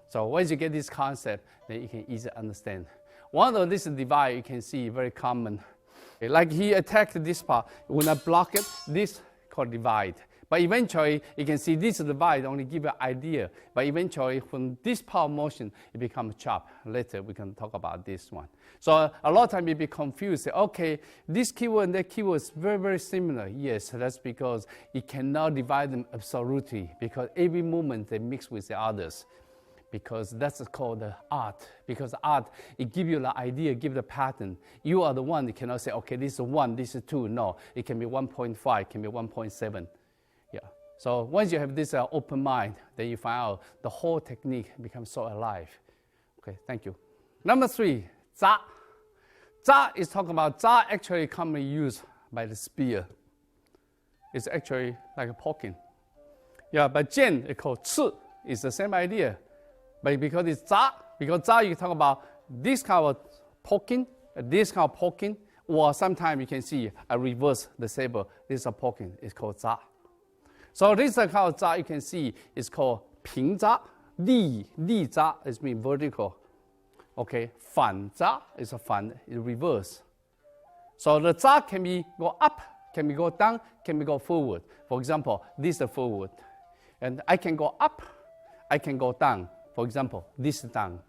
So once you get this concept, then you can easily understand. One of this divide you can see very common. Like he attacked this part. When I block it, this called divide. But eventually, you can see this divide only give you an idea. But eventually, from this power motion, it becomes chop. Later, we can talk about this one. So a lot of times you be confused. Okay, this keyword and that keyword is very, very similar. Yes, that's because you cannot divide them absolutely, because every movement they mix with the others. Because that's called the art. Because art, it gives you the idea, give the pattern. You are the one that cannot say, okay, this is 1, this is 2. No, it can be 1.5, it can be 1.7. Yeah. So once you have this open mind, then you find out the whole technique becomes so alive. Okay, thank you. Number 3, 扎. 扎 is talking about, 扎 actually commonly used by the spear. It's actually like a poking. Yeah, but 剑 it's called 刺. It's the same idea. But because it's 扎, because 扎 you talk about this kind of poking, this kind of poking, or sometimes you can see a reverse the saber. This is a poking. It's called 扎. So this kind of 扎 you can see is called 平扎. 立扎 is mean vertical. Okay, 反扎 is a 反, is reverse. So the 扎 can be go up, can be go down, can be go forward. For example, this is forward. And I can go up, I can go down. For example, this is down.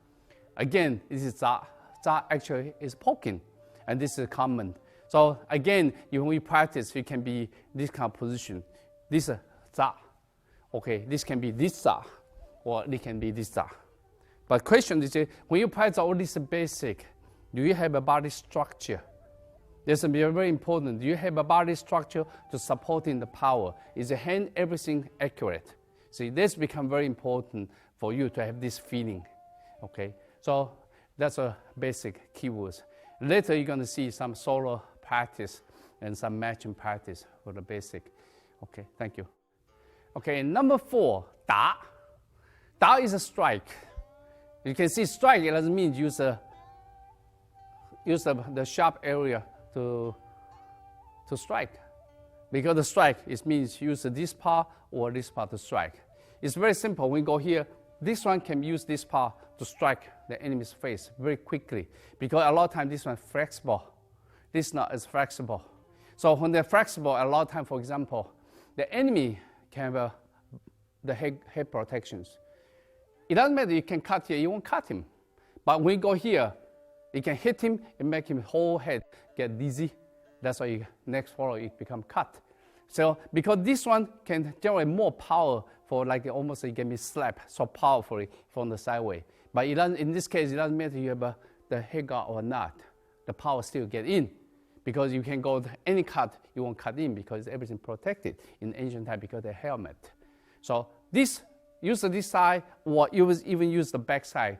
Again, this is 扎. 扎 actually is poking, and this is common. So again, when we practice, it can be this kind of position. This is 扎. Okay, this can be this 扎, or it can be this 扎. But question is, when you practice all this basic, do you have a body structure? This is very important. Do you have a body structure to supporting the power? Is the hand everything accurate? See, this becomes very important for you to have this feeling. Okay, so that's a basic keywords. Later, you're going to see some solo practice and some matching practice for the basic. Okay, thank you. Okay, number 4, 打. 打 is a strike. You can see strike, it doesn't mean use the sharp area to strike. Because the strike, it means use this part or this part to strike. It's very simple. When we go here, this one can use this part to strike the enemy's face very quickly. Because a lot of times this one is flexible. This not as flexible. So when they're flexible, a lot of time, for example, the enemy can have the head protections. It doesn't matter, you can cut here, you won't cut him. But when you go here, you can hit him and make him whole head get dizzy. That's why you next follow it become cut. So because this one can generate more power for like almost it can be slapped so powerfully from the sideway. But it doesn't, in this case, it doesn't matter you have the head guard or not. The power still get in. because you can go any cut you won't cut in because everything protected in ancient time because of the helmet. So this use this side, or you even use the back side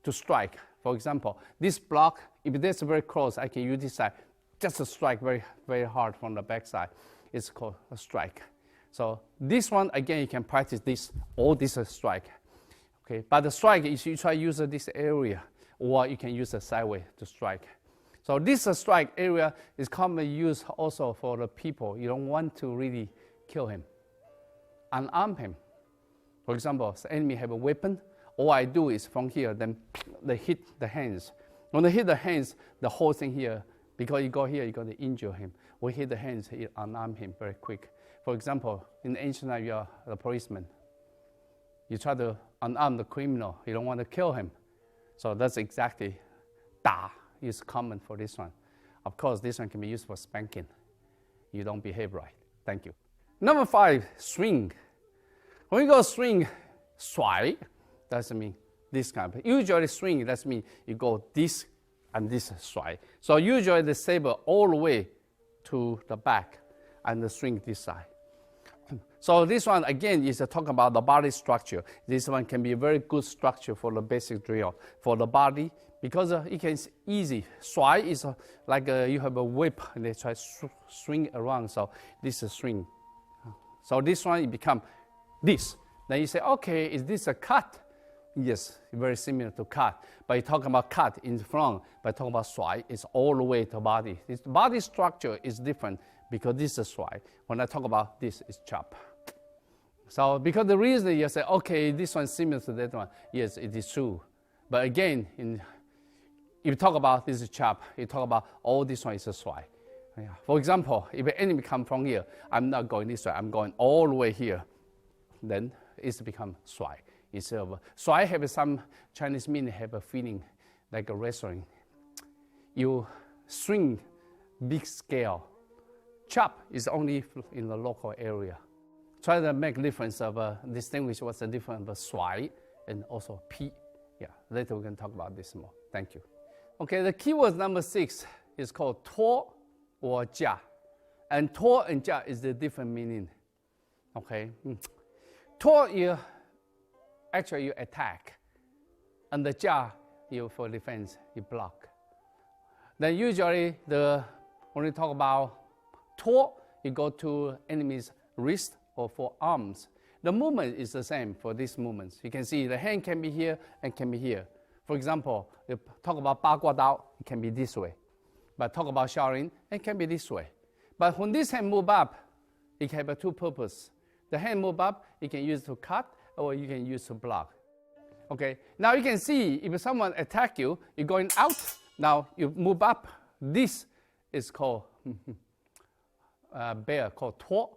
to strike. For example, this block, if that's very close, I can use this side just to strike very, very hard from the back side. It's called a strike. So this one, again, you can practice this, or this is a strike. Okay, but the strike is you try to use this area, or you can use a sideway to strike. So this strike area is commonly used also for the people. You don't want to really kill him, unarm him. For example, the enemy have a weapon. All I do is from here, then they hit the hands. When they hit the hands, the whole thing here, because you go here, you're going to injure him. We hit the hands, you unarm him very quick. For example, in the ancient time, you are the policeman. You try to unarm the criminal. You don't want to kill him. So that's exactly da is common for this one. Of course, this one can be used for spanking. You don't behave right. Thank you. Number 5, swing. When you go swing, 甩, doesn't mean this kind. But usually swing, that means you go this and this 甩. So usually the saber all the way to the back and the swing this side. So this one, again, is talking about the body structure. This one can be a very good structure for the basic drill. For the body, because it can easy. 甩 is like you have a whip and they try to swing around. So this is swing. So this one, it become this. Then you say, okay, is this a cut? Yes, very similar to cut. But you talk about cut in front, but talk about 甩, it's all the way to body. This body structure is different because this is 甩. When I talk about this, is chop. So because the reason you say, okay, this one is similar to that one, yes, it is true. But again, if you talk about this is chop, you talk about, oh, this one is a 甩. Yeah. For example, if an enemy come from here, I'm not going this way, I'm going all the way here. Then it's become 甩. Instead of 甩 have some Chinese meaning, have a feeling like a wrestling. You swing big scale. Chop is only in the local area. Try to make difference of distinguish what's the difference of 甩 and also P. Yeah, later we can talk about this more. Thank you. Okay, the keyword number 6 is called 拖 or 架. And 拖 and 架 is the different meaning. Okay, 拖 you actually you attack, and the 架 you for defense, you block. Then usually when you talk about 拖, you go to enemy's wrist or forearms. The movement is the same for these movements. You can see the hand can be here and can be here. For example, you talk about 八卦刀, it can be this way. But talk about Shaolin, it can be this way. But when this hand move up, it can have two purposes. The hand move up, you can use to cut or you can use to block. Okay, now you can see if someone attack you, you're going out, now you move up. This is called bear, called 拖.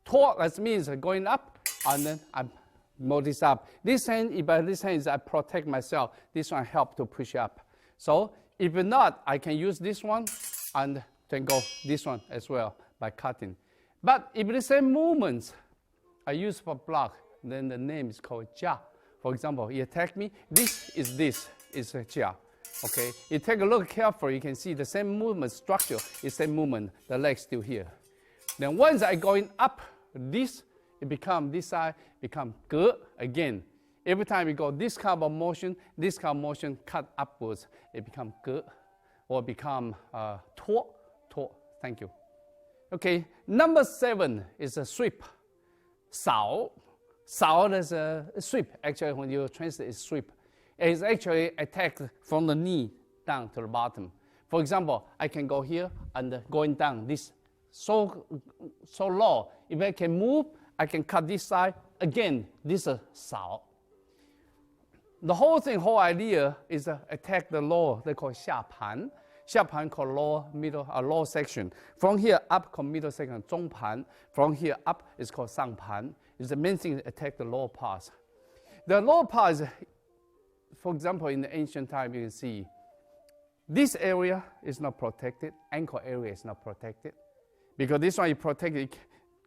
拖, that means going up, and then I move this up. This hand, if this hand is I protect myself, this one help to push up. So if not, I can use this one and then go this one as well by cutting. But if the same movements I use for block, then the name is called 架. For example, you attack me, this is a 架. Okay, you take a look carefully, you can see the same movement structure is same movement, the leg still here. Then once I going up, this side become 格 again. Every time you go this kind of motion, cut upwards, it become 格 or become 拖. Thank you. Okay, number 7 is a sweep. 扫 is a sweep. Actually, when you translate, it's sweep. It's actually attacked from the knee down to the bottom. For example, I can go here and going down this so low. If I can move, I can cut this side. Again, this is 扫. The whole idea is attack the lower. They call 下盘. 下盘 called lower section. From here up called middle section, 中盘. From here up is called 上盘. It's the main thing to attack the lower parts. The lower parts, for example, in the ancient time, you can see this area is not protected. Ankle area is not protected. Because this one you protect it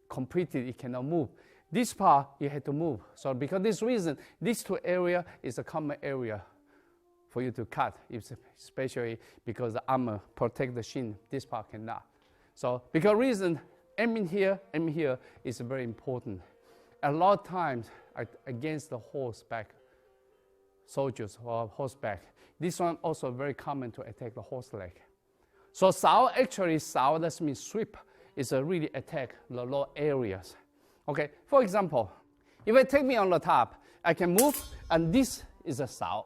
completely, it cannot move. This part you have to move. So because this reason, these two areas is a common area for you to cut, especially because the armor protect the shin. This part cannot. So because reason, aiming here is very important. A lot of times against the horseback soldiers or horseback, this one also very common to attack the horse leg. So sao, actually sao, that means sweep, is a really attack the low areas. Okay, for example, if I take me on the top, I can move, and this is a sao.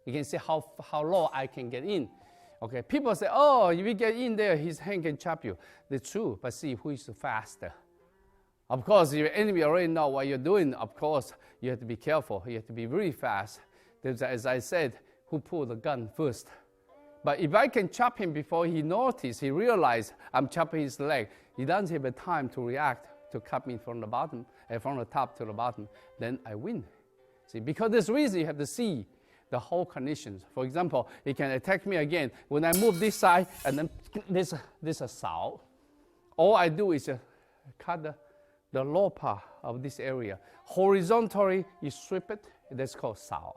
You can see how low I can get in. Okay, people say, oh, if you get in there, his hand can chop you. That's true, but see who is faster. Of course, if your enemy already know what you're doing, of course, you have to be careful. You have to be really fast. As I said, who pulled the gun first? But if I can chop him before he noticed, he realized I'm chopping his leg, he doesn't have the time to react to cut me from the bottom, from the top to the bottom, then I win. See, because this reason you have to see the whole conditions. For example, he can attack me again. When I move this side, and then this a sao. All I do is cut the lower part of this area. Horizontally, you sweep it, that's called sao.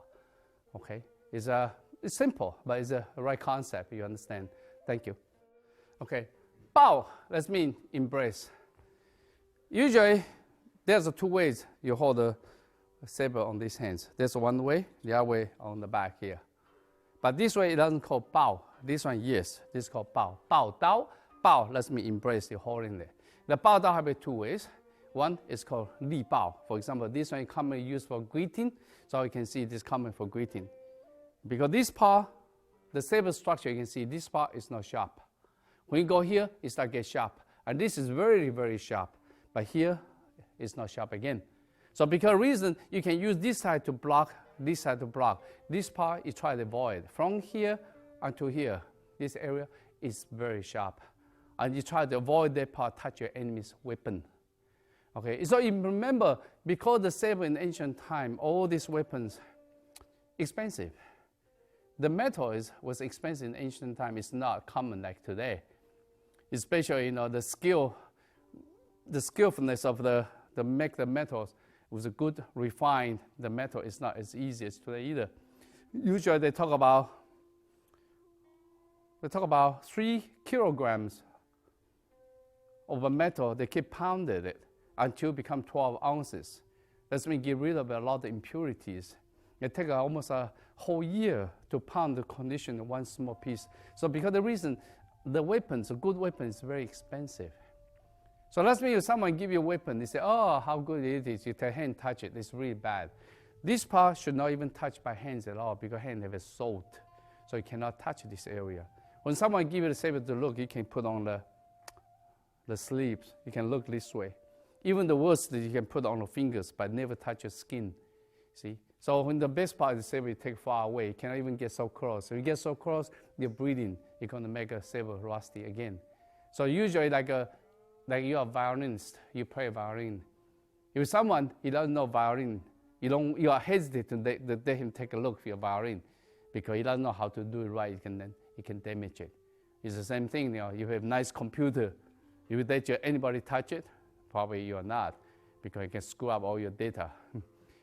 Okay, it's simple, but it's a right concept, you understand. Thank you. Okay, bao, that means embrace. Usually, there's two ways you hold the saber on these hands. There's one way, the other way on the back here. But this way, it doesn't call bao. This one, yes, this is called bao. Bao dao, bao, let me embrace, you're holding there. The bao dao have two ways. One is called li bao. For example, this one is commonly used for greeting, so you can see this common for greeting. Because this part, the saber structure, you can see this part is not sharp. When you go here, it starts to get sharp. And this is very, very sharp. But here, it's not sharp again. So because reason, you can use this side to block, this side to block. This part, you try to avoid. From here until here, this area is very sharp. And you try to avoid that part, touch your enemy's weapon. Okay, so you remember, because the saber in ancient time, all these weapons, expensive. The metal was expensive in ancient time. It's not common like today. Especially, the skillfulness of the make the metals was a good refined. The metal is not as easy as today either. Usually they talk about 3 kilograms of a metal. They keep pounding it until it becomes 12 ounces. That's mean get rid of a lot of impurities. It takes almost a whole year to pound the condition in one small piece. So because the reason, the weapons, a good weapon is very expensive. So let's say if someone give you a weapon, they say, oh, how good it is. You take hand, touch it, it's really bad. This part should not even touch by hands at all because hand have a salt. So you cannot touch this area. When someone give you the saber to look, you can put on the sleeves. You can look this way. Even the worst that you can put on the fingers, but never touch your skin. See? So when the best part of the saber, you take far away. You cannot even get so close. If you get so close, you're breathing. You're going to make a saber rusty again. So usually like you're a violinist, you play violin. If someone, he doesn't know violin, you are hesitant to let him take a look for your violin because he doesn't know how to do it right, he can damage it. It's the same thing, you have a nice computer. If you let anybody touch it, probably you are not because it can screw up all your data.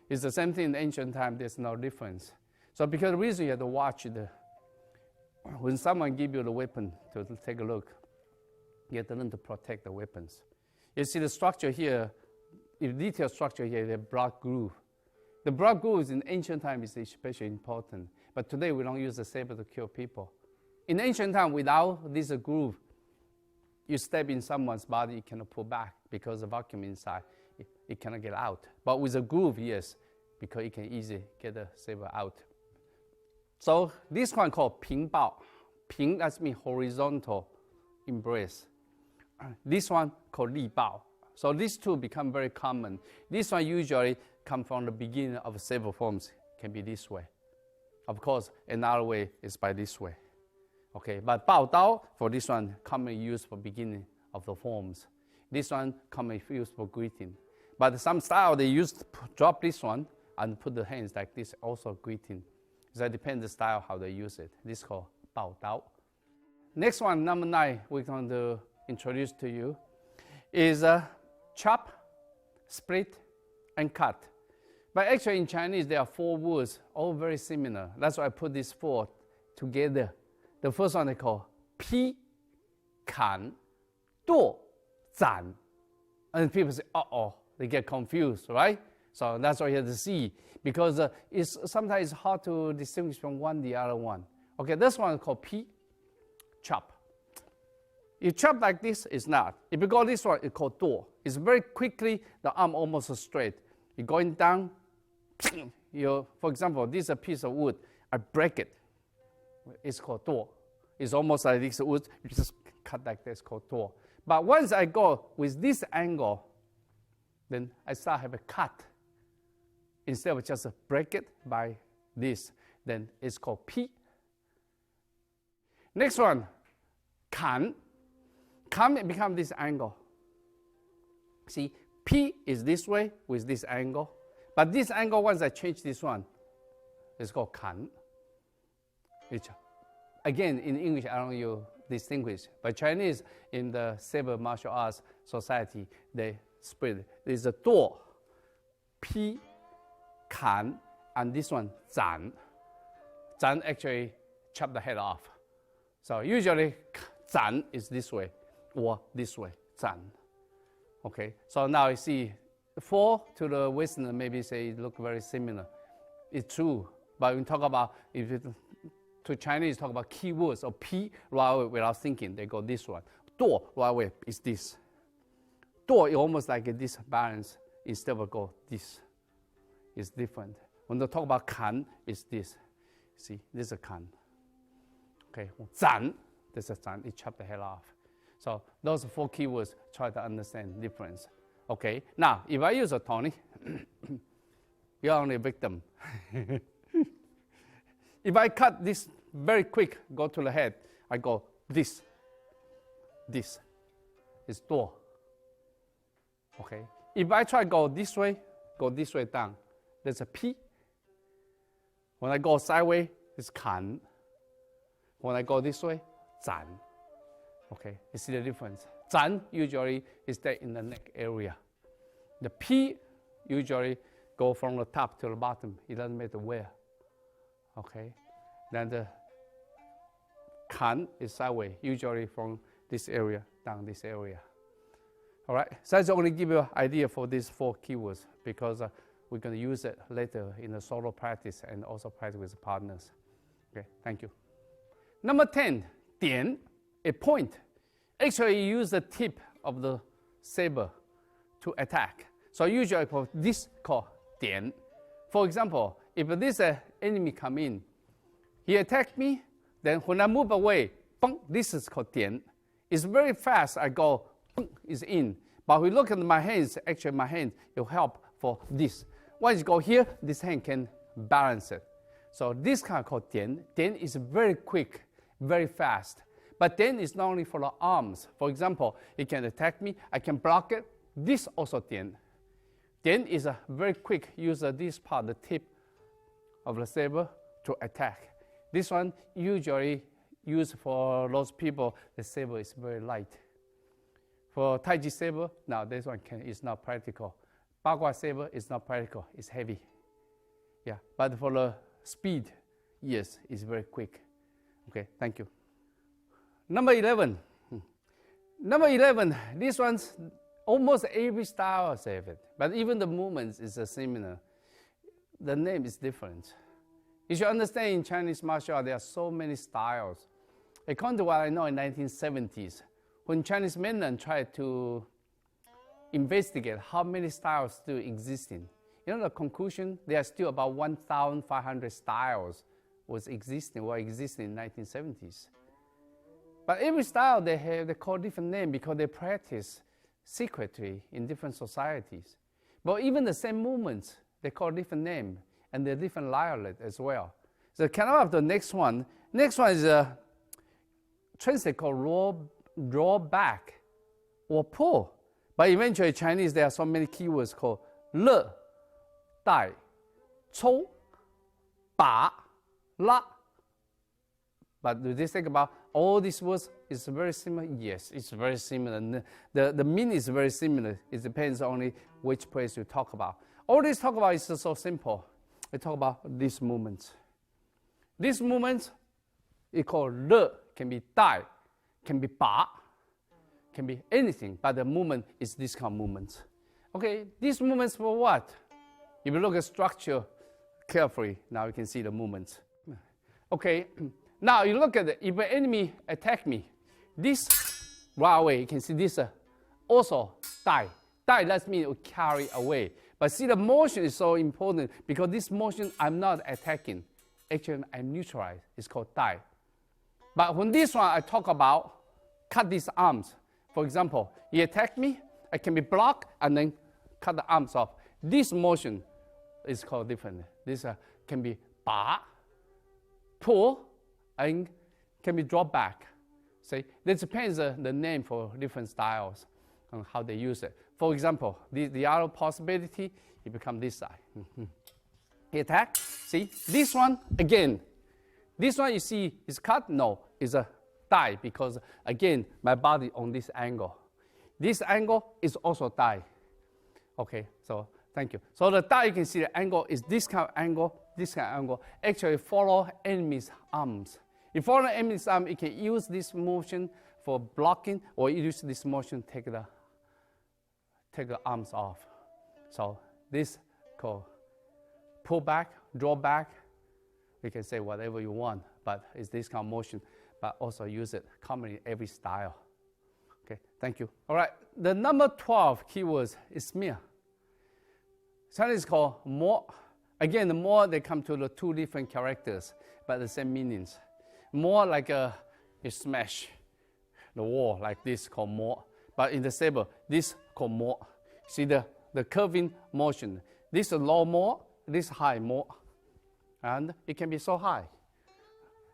It's the same thing in ancient time, there's no difference. So because the reason you have to watch when someone gives you the weapon to take a look, you have to learn to protect the weapons. You see the structure here, the detailed structure here, the broad groove. The broad grooves in ancient time is especially important. But today we don't use the saber to kill people. In ancient time, without this groove, you step in someone's body, you cannot pull back because the vacuum inside, it cannot get out. But with a groove, yes, because it can easily get the saber out. So this one called ping bao. Ping, that means horizontal embrace. This one called li bao. So these two become very common. This one usually come from the beginning of saber forms, can be this way. Of course, another way is by this way. Okay, but bao dao for this one commonly used for beginning of the forms. This one commonly used for greeting. But some style they used to drop this one and put the hands like this, also greeting. So it depends the style how they use it. This is called bao dao. Next one, number 9, we're going to introduce to you is chop, split, and cut. But actually in Chinese, there are 4 words, all very similar. That's why I put these 4 together. The first one they call pi, kan, duo, zan. And people say, uh-oh, they get confused, right? So that's why you have to see, because sometimes it's hard to distinguish from one the other one. Okay, this one is called pi, chop. You chop like this, it's not. If you go this one, it's called duo. It's very quickly, the arm almost straight. You're going down, for example, this is a piece of wood, I break it. It's called duo. It's almost like this wood, you just cut like this, called duo. But once I go with this angle, then I start have a cut. Instead of just break it by this, then it's called pi. Next one, kan. Kan become this angle. See, pi is this way with this angle. But this angle, once I change this one, it's called kan. Which, again, in English, I don't know you distinguish. But Chinese, in the Saber martial arts society, they split. There's a duo, pi, kan, and this one, zan. Zan actually chop the head off. So usually, zan is this way, or this way, zan. Okay, so now you see, 4 to the Westerner maybe say it look very similar. It's true, but when we talk about, to Chinese, talk about keywords or P right away without thinking, they go this one. Duo right away is this. Duo is almost like this balance instead of go this. It's different. When they talk about kan, it's this. See, this is a kan. Okay, zan, this is zan, it chop the head off. So those 4 keywords, try to understand the difference. Okay, now if I use a Tony, you're only a victim. If I cut this very quick, go to the head, I go this. This is duo. Okay, if I try to go this way down, there's a pi. When I go sideways, it's kan. When I go this way, zan. Okay, you see the difference? Zan usually is there in the neck area. The pi usually go from the top to the bottom. It doesn't matter where. Okay, then the kan is sideways, usually from this area down this area. All right, so I only give you an idea for these 4 keywords because we're going to use it later in the solo practice and also practice with partners. Okay, thank you. Number 10, 点, a point. Actually, you use the tip of the saber to attack. So usually for this called 点. For example, if this enemy come in, he attacked me, then when I move away, bang, this is called 点. It's very fast, I go, bang, is in. But we look at my hands, actually my hand will help for this. Once you go here, this hand can balance it. So this kind of called 点. 点 is very quick, very fast. But 点 is not only for the arms. For example, it can attack me, I can block it. This also 点. 点 is a very quick use of this part, the tip of the saber to attack. This one usually used for those people, the saber is very light. For Tai Chi saber, now this one is not practical. Bagua saber is not practical, it's heavy. Yeah, but for the speed, yes, it's very quick. Okay, thank you. Number 11. Number 11, this one's almost every style of saber, but even the movements is similar. The name is different. You should understand in Chinese martial art, there are so many styles. According to what I know in 1970s, when Chinese mainland tried to investigate how many styles still existing, you know the conclusion, there are still about 1,500 styles were existing in 1970s. But every style they call different name because they practice secretly in different societies. But even the same movements, they call different name and they're different dialect as well. So kind of the next one. Next one is a translate called roll back or pull. But eventually Chinese, there are so many keywords called le, dai, chou, ba, la. But do you think about all these words is very similar? Yes, it's very similar. The meaning is very similar. It depends only which place you talk about. All this talk about is so simple. We talk about these movements. These movements, we call le, can be dai, can be ba, can be anything, but the movement is this kind of movements. Okay, these movements for what? If you look at structure carefully, now you can see the movements. Okay, now you look at it, if an enemy attack me, this right away, you can see this also die. Die, that means it will carry away. But see, the motion is so important because this motion I'm not attacking. Actually, I'm neutralized. It's called die. But when this one I talk about, cut these arms. For example, he attacked me, I can be blocked and then cut the arms off. This motion is called different. This can be ba, pull, and can be drop back. See, that depends the name for different styles and how they use it. For example, the other possibility, it becomes this side. He attack. See, this one again. This one you see is cut. No, it's a die because again my body on this angle. This angle is also die. Okay, so thank you. So the die, you can see the angle is this kind of angle, this kind of angle. Actually, follow enemy's arms. If follow enemy's arm, you can use this motion for blocking, or use this motion take the arms off. So this called pull back, draw back. You can say whatever you want, but it's this kind of motion. But also use it commonly in every style. Okay, thank you. All right, the number 12 keywords is smear. Something is called mo. Again, the mo, they come to the two different characters, but the same meanings. More like you smash the wall like this, called mo. But in the saber, this called mo. See the curving motion. This is low mo, this high mo. And it can be so high.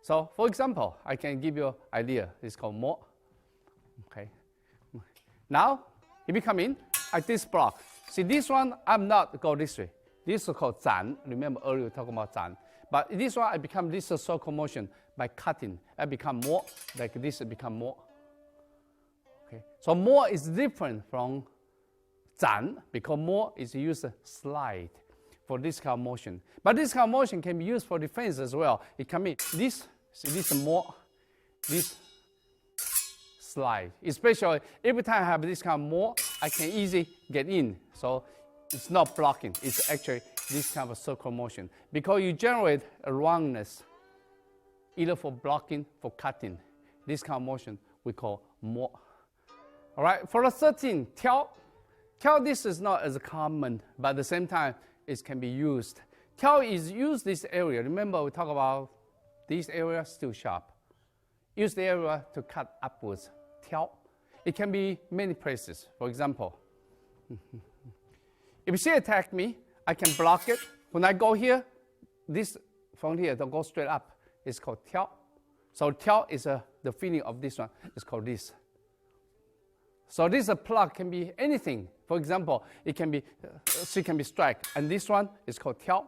So for example, I can give you an idea. It's called mo. Okay. Now, if you come in, at this block. See this one, I'm not go this way. This is called zan. Remember earlier we talked about zan. But this one, I become this circle motion by cutting. I become more, like this become more. Okay. So more is different from zan because more is used slide for this kind of motion. But this kind of motion can be used for defense as well. It can be this, see this more, this slide. Especially every time I have this kind of more, I can easily get in. So it's not blocking, it's actually this kind of circle motion. Because you generate a roundness, either for blocking, for cutting. This kind of motion we call mo. All right, for the 13, tiao. Tiao, this is not as common, but at the same time, it can be used. Tiao is use this area. Remember we talk about this area still sharp. Use the area to cut upwards. Tiao. It can be many places. For example, if she attack me, I can block it. When I go here, this from here to go straight up is called tiao. So tiao is the feeling of this one. It's called this. So this plug can be anything. For example, it can be she can be strike, and this one is called tiao.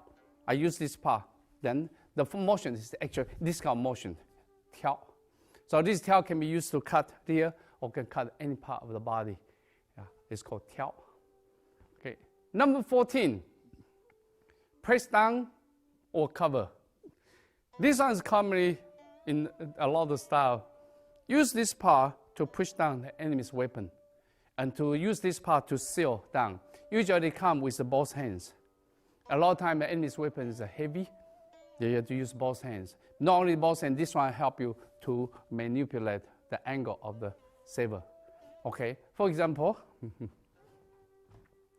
I use this part. Then the motion is actually this kind of motion, tiao. So this tiao can be used to cut here or can cut any part of the body. Yeah, it's called tiao. Okay. Number 14, press down or cover. This one is commonly in a lot of style. Use this part to push down the enemy's weapon and to use this part to seal down. Usually they come with both hands. A lot of time the enemy's weapon is heavy. You have to use both hands. Not only both hands, this one help you to manipulate the angle of the saber. Okay, for example,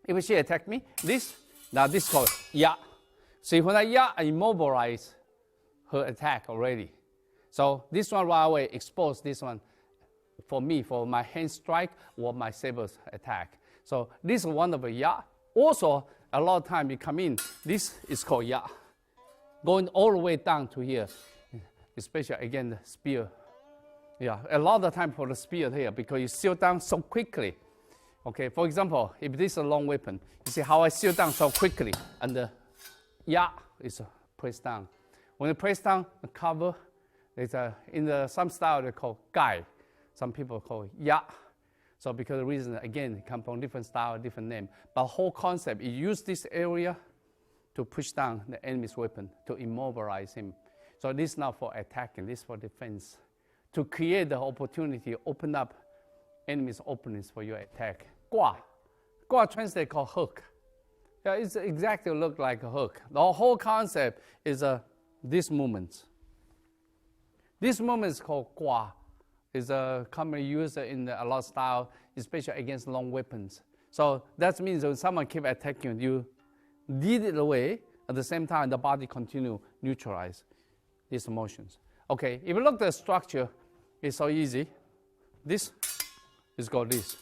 if she attack me, this is called ya. See, when I ya, I immobilize her attack already. So this one right away expose this one for me, for my hand strike or my saber's attack. So this is one of the ya. Also, a lot of time you come in, this is called ya. Going all the way down to here, especially again the spear. Yeah, a lot of time for the spear here because you seal down so quickly. Okay, for example, if this is a long weapon, you see how I seal down so quickly, and the ya is pressed down. When you press down, the cover, in some style they call gai. Some people call ya. So because the reason, again, it comes from different style, different name. But whole concept, you use this area to push down the enemy's weapon, to immobilize him. So this is not for attacking, this is for defense. To create the opportunity, open up enemy's openings for your attack. Gua. Gua translated called hook. Yeah, it's exactly look like a hook. The whole concept is this movement. This movement is called gua. It's commonly used in a lot of style, especially against long weapons. So that means when someone keep attacking you, lead it away, at the same time the body continue neutralize these motions. Okay, if you look at the structure, it's so easy. This is called this.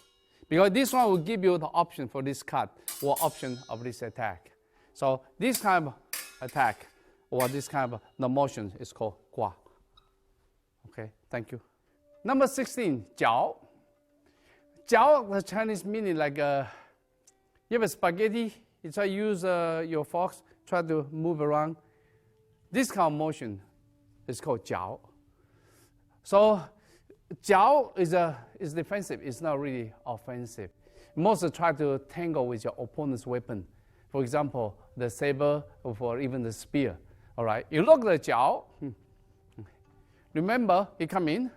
Because this one will give you the option for this cut or option of this attack. So this kind of attack or this kind of the motion is called gua. Okay, thank you. Number 16, jiao. Jiao, the Chinese meaning like you have a spaghetti, you try to use your forks, try to move around. This kind of motion is called jiao. So jiao is defensive, it's not really offensive. Most try to tangle with your opponent's weapon. For example, the saber or even the spear. All right, you look at the jiao. Remember, you come in,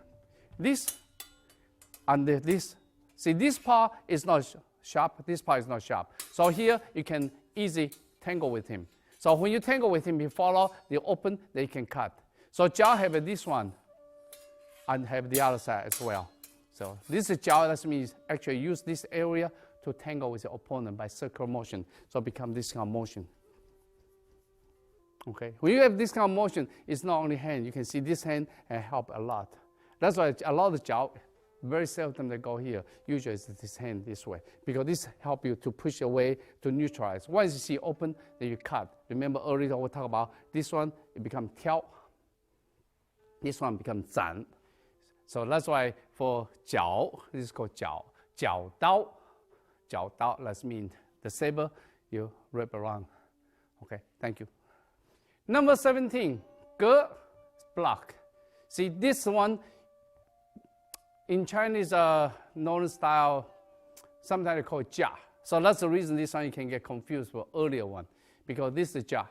this and this. See, this part is not sharp, this part is not sharp. So here, you can easily tangle with him. So when you tangle with him, you follow the open, then you can cut. So jiao have this one, and have the other side as well. So this is jiao, that means actually use this area to tangle with your opponent by circular motion. So become this kind of motion. Okay, when you have this kind of motion, it's not only hand. You can see this hand and help a lot. That's why a lot of jiao, very seldom they go here. Usually it's this hand this way. Because this help you to push away, to neutralize. Once you see open, then you cut. Remember earlier we talked about this one, it becomes tiao. This one becomes zan. So that's why for jiao, this is called jiao. Jiao dao. Jiao dao, that means the saber, you wrap around. Okay, thank you. Number 17, ge, block. See, this one, in Chinese known style, sometimes they call it jia. So that's the reason this one you can get confused with earlier one, because this is jia.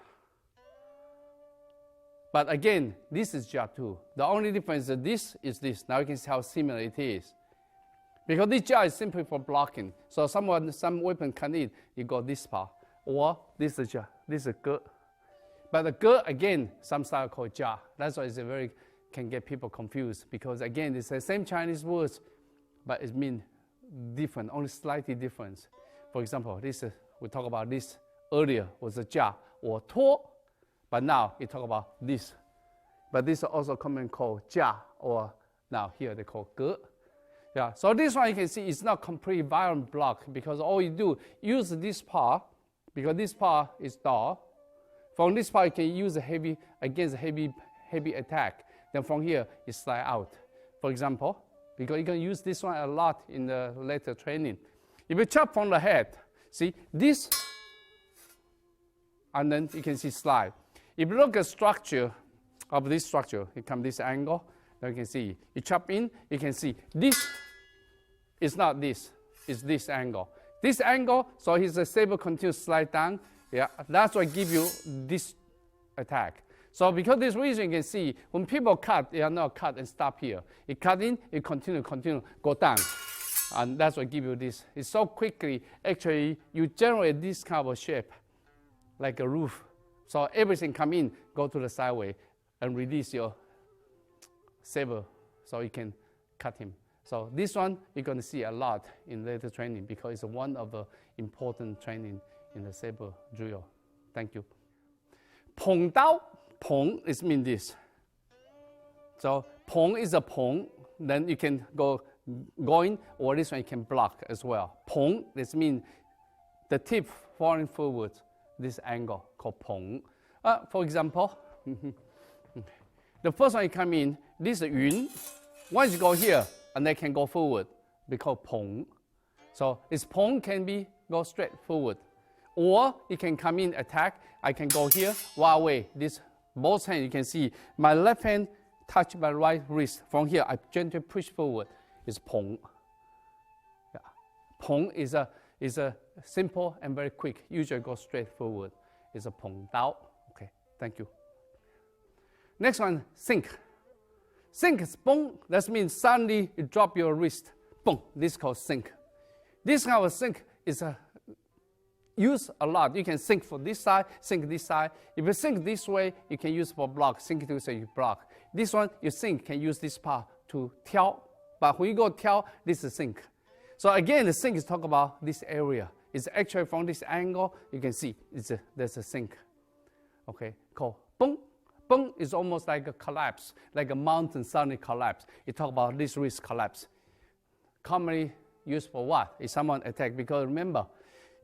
But again, this is jia too. The only difference is this is this. Now you can see how similar it is. Because this jia is simply for blocking. So some weapon come in, you got this part. Or this is jia, this is ge. But the ge, again, some style called jia. That's why it's can get people confused. Because again, it's the same Chinese words, but it means different, only slightly different. For example, this we talked about this earlier was a jia or tuo. But now you talk about this. But this is also commonly called jia, or now here they call ge. Yeah, so this one you can see it's not complete violent block, because all you do, use this part, because this part is dull. From this part you can use against a heavy attack. Then from here you slide out. For example, because you can use this one a lot in the later training. If you chop from the head, see this, and then you can see slide. If you look at structure of this structure, it comes this angle, then you can see, you chop in, you can see this is not this, it's this angle. This angle, so his saber continues to slide down, yeah, that's what gives you this attack. So because this reason, you can see, when people cut, they are not cut and stop here. You cut in, you continue, go down. And that's what gives you this. It's so quickly, actually, you generate this kind of shape, like a roof. So everything come in, go to the sideway, and release your saber, so you can cut him. So this one, you're going to see a lot in later training, because it's one of the important training in the saber drill. Thank you. Pong dao, pong is mean this. So pong is a pong, then you can go in, or this one you can block as well. Pong, this means the tip falling forward, this angle called pong. For example, the first one you come in, this is yun. Once you go here, and they can go forward, because pong. So this pong can be go straight forward. Or you can come in, attack. I can go here, while away. This both hands, you can see my left hand touch my right wrist. From here, I gently push forward. It's pong. Pong is a simple and very quick. Usually go straight forward. It's a pong dao. Okay, thank you. Next one, sink. Sink is bong. That means suddenly you drop your wrist. Boom. This is called sink. This kind of sink is used a lot. You can sink for this side, sink this side. If you sink this way, you can use for block. Sink this way, you block. This one, you sink, can use this part to tiao. But when you go tiao, this is sink. So again, the sink is talk about this area. It's actually from this angle, you can see there's a sink. Okay, called bong. Bong is almost like a collapse, like a mountain suddenly collapse. You talk about this wrist collapse. Commonly used for what? If someone attack, because remember,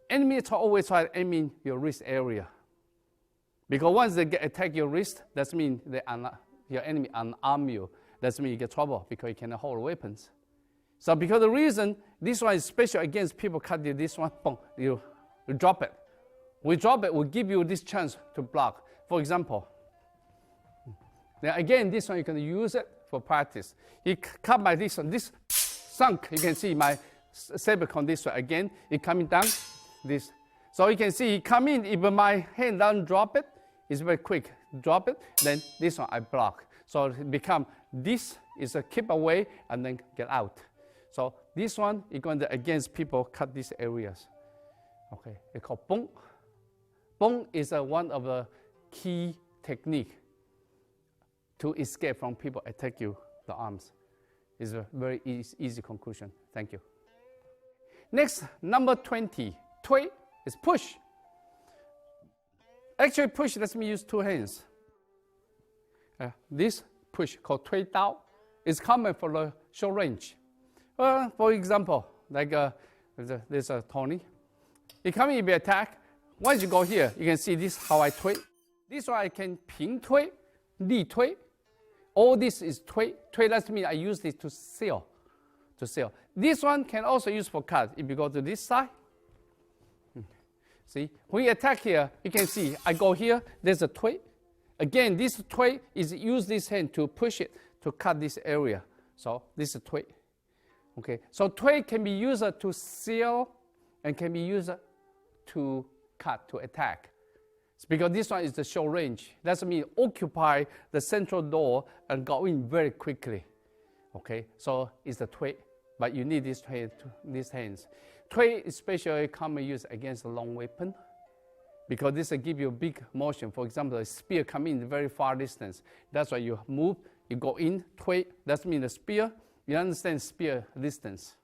enemy always try to aim in your wrist area. Because once they attack your wrist, that means your enemy unarm you. That means you get trouble because you cannot hold weapons. So because the reason, this one is special against people cut you, this one, boom, you drop it. We drop it, we give you this chance to block. For example, now again, this one you can use it for practice. You cut by this one, this sunk, you can see my saber come this way. Again, it coming down, this. So you can see it come in, if my hand doesn't drop it, it's very quick. Drop it, then this one I block. So it become, this is a keep away and then get out. So this one, you're going to, against people, cut these areas. Okay, it's called bong. Bong is one of the key technique to escape from people attack you, the arms. It's a very easy conclusion. Thank you. Next, number 20, tui is push. Actually, push lets me use two hands. This push, called tui dao, is common for the short range. For example, like there's a Tony. He come in, be attack. Once you go here, you can see this how I tui. This one I can ping tui, li tui. All this is tui. Tui lets me I use this to seal. This one can also use for cut. If you go to this side, see, when you attack here, you can see I go here, there's a tui. Again, this tui is use this hand to push it to cut this area. So this is tui. Okay, so tui can be used to seal and can be used to cut, to attack. It's because this one is the short range. That means occupy the central door and go in very quickly. Okay, so it's the tui, but you need these hands. Tui is especially commonly used against a long weapon because this will give you a big motion. For example, a spear come in very far distance. That's why you move, you go in, tui. That means the spear. You understand spear distance.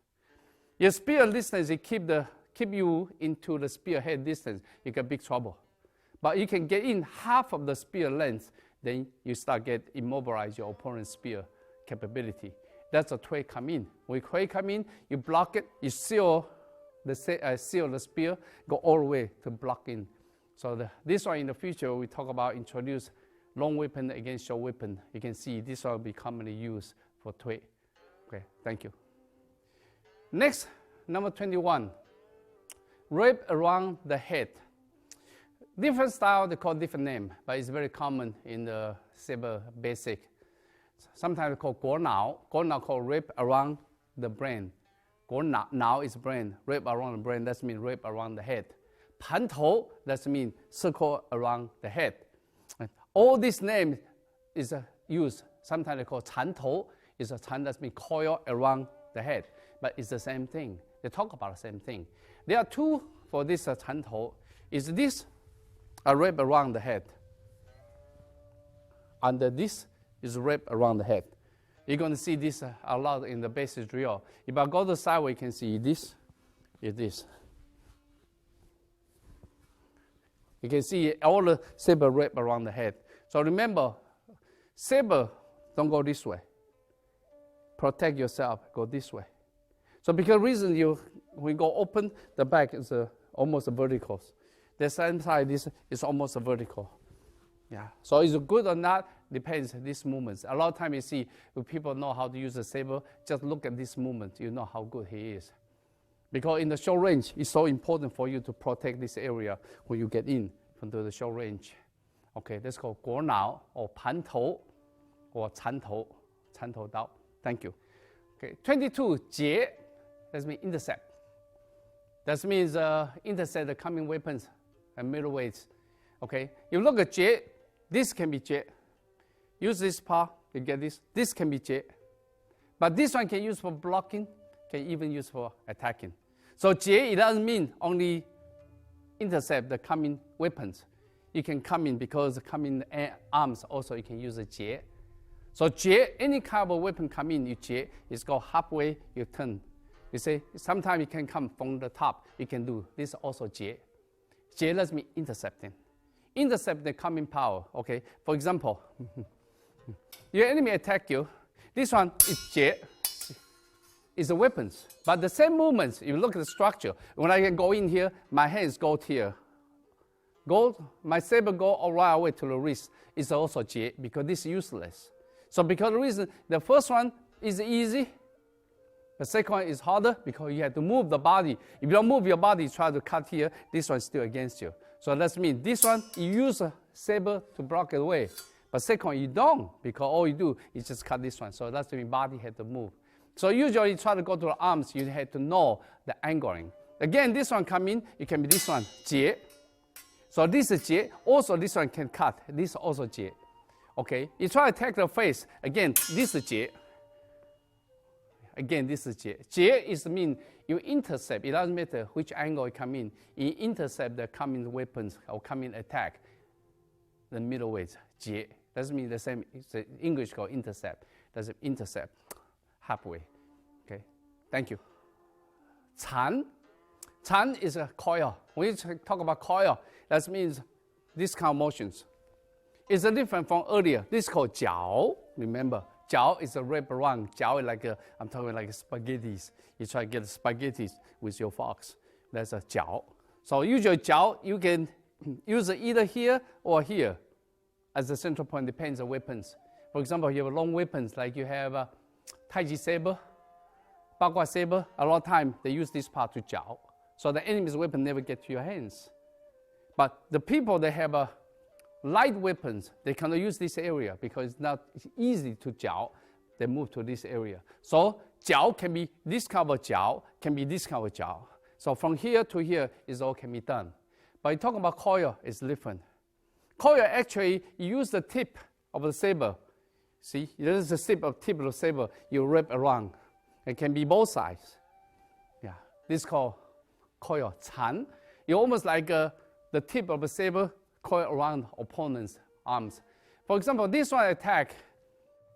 Your spear distance, it keep you into the spearhead distance. You get big trouble. But you can get in half of the spear length, then you start get immobilize your opponent's spear capability. That's a tui come in. When tui come in, you block it, you seal the spear, go all the way to block in. So this one in the future, we talk about introduce long weapon against short weapon. You can see this one will be commonly used for tui. Okay, thank you. Next, number 21, wrap around the head. Different style, they call different name, but it's very common in the Saber basic. Sometimes called guo nao. Guo nao called wrap around the brain. Guo nao is brain. Wrap around the brain, that means wrap around the head. Pan tou, that means circle around the head. All these names is used. Sometimes they call chan tou. Is a chan that means coil around the head, but it's the same thing. They talk about the same thing. There are two for this chan tou. Is this a wrap around the head? And this is wrap around the head. You're going to see this a lot in the basic drill. If I go to the side, we can see this is this. You can see all the saber wrap around the head. So remember, saber don't go this way. Protect yourself, go this way. So because reason we go open, the back is almost a vertical. The same side is almost a vertical. Yeah. So is it good or not? Depends these movements. A lot of time you see when people know how to use the saber, just look at this movement, you know how good he is. Because in the short range, it's so important for you to protect this area when you get in into the short range. Okay, let's go guo nao or pan tou or chan tou dao. Thank you. Okay, 22, jie, that means intercept. That means intercept the coming weapons and middleweights. Okay, you look at J, this can be J. Use this part, you get this. This can be J. But this one can use for blocking, can even use for attacking. So J, it doesn't mean only intercept the coming weapons. You can come in because the coming arms also you can use a J. So J, any kind of weapon come in, you J, it's go halfway, you turn. You see, sometimes it can come from the top, you can do this also J. J lets me intercepting. Intercept the coming power, okay? For example, your enemy attack you, this one is J, is the weapons. But the same movements, if you look at the structure, when I go in here, my hands go here. My saber go all right away to the wrist. It's also J because this is useless. So because the reason, the first one is easy, the second one is harder because you have to move the body. If you don't move your body, try to cut here, this one is still against you. So that means this one, you use a saber to block it away. But second one, you don't because all you do is just cut this one. So that's mean body had to move. So usually you try to go to the arms, you have to know the angling. Again, this one come in, it can be this one, J. So this is J. Also, this one can cut. This is also J. Okay, you try to attack the face. Again, this is J. Again, this is J. J is mean you intercept. It doesn't matter which angle you come in. You intercept the coming weapons or coming attack. The middleweight, J. Doesn't mean the same. It's English called intercept. Does it intercept halfway? Okay, thank you. 缠. 缠 is a coil. When you talk about coil, that means this kind of motions. It's different from earlier. This is called 绞. Remember, 绞 is a wrap around. 绞 is like I'm talking like spaghettis. You try to get spaghettis with your forks. That's a 绞. So usually 绞 you can use it either here or here as the central point. Depends on weapons. For example, you have long weapons like you have a Taiji saber, Bagua saber. A lot of time they use this part to 绞. So the enemy's weapon never get to your hands. But the people that have a light weapons, they cannot use this area because it's not easy to 绞. They move to this area. So 绞 can be this kind of 绞, can be this kind of 绞. So from here to here is all can be done. But you talk about coil, it's different. Coil actually you use the tip of the saber. See, this is the tip of the saber. You wrap around. It can be both sides. Yeah, this is called coil 缠. You almost like the tip of the saber coil around opponent's arms. For example, this one attack,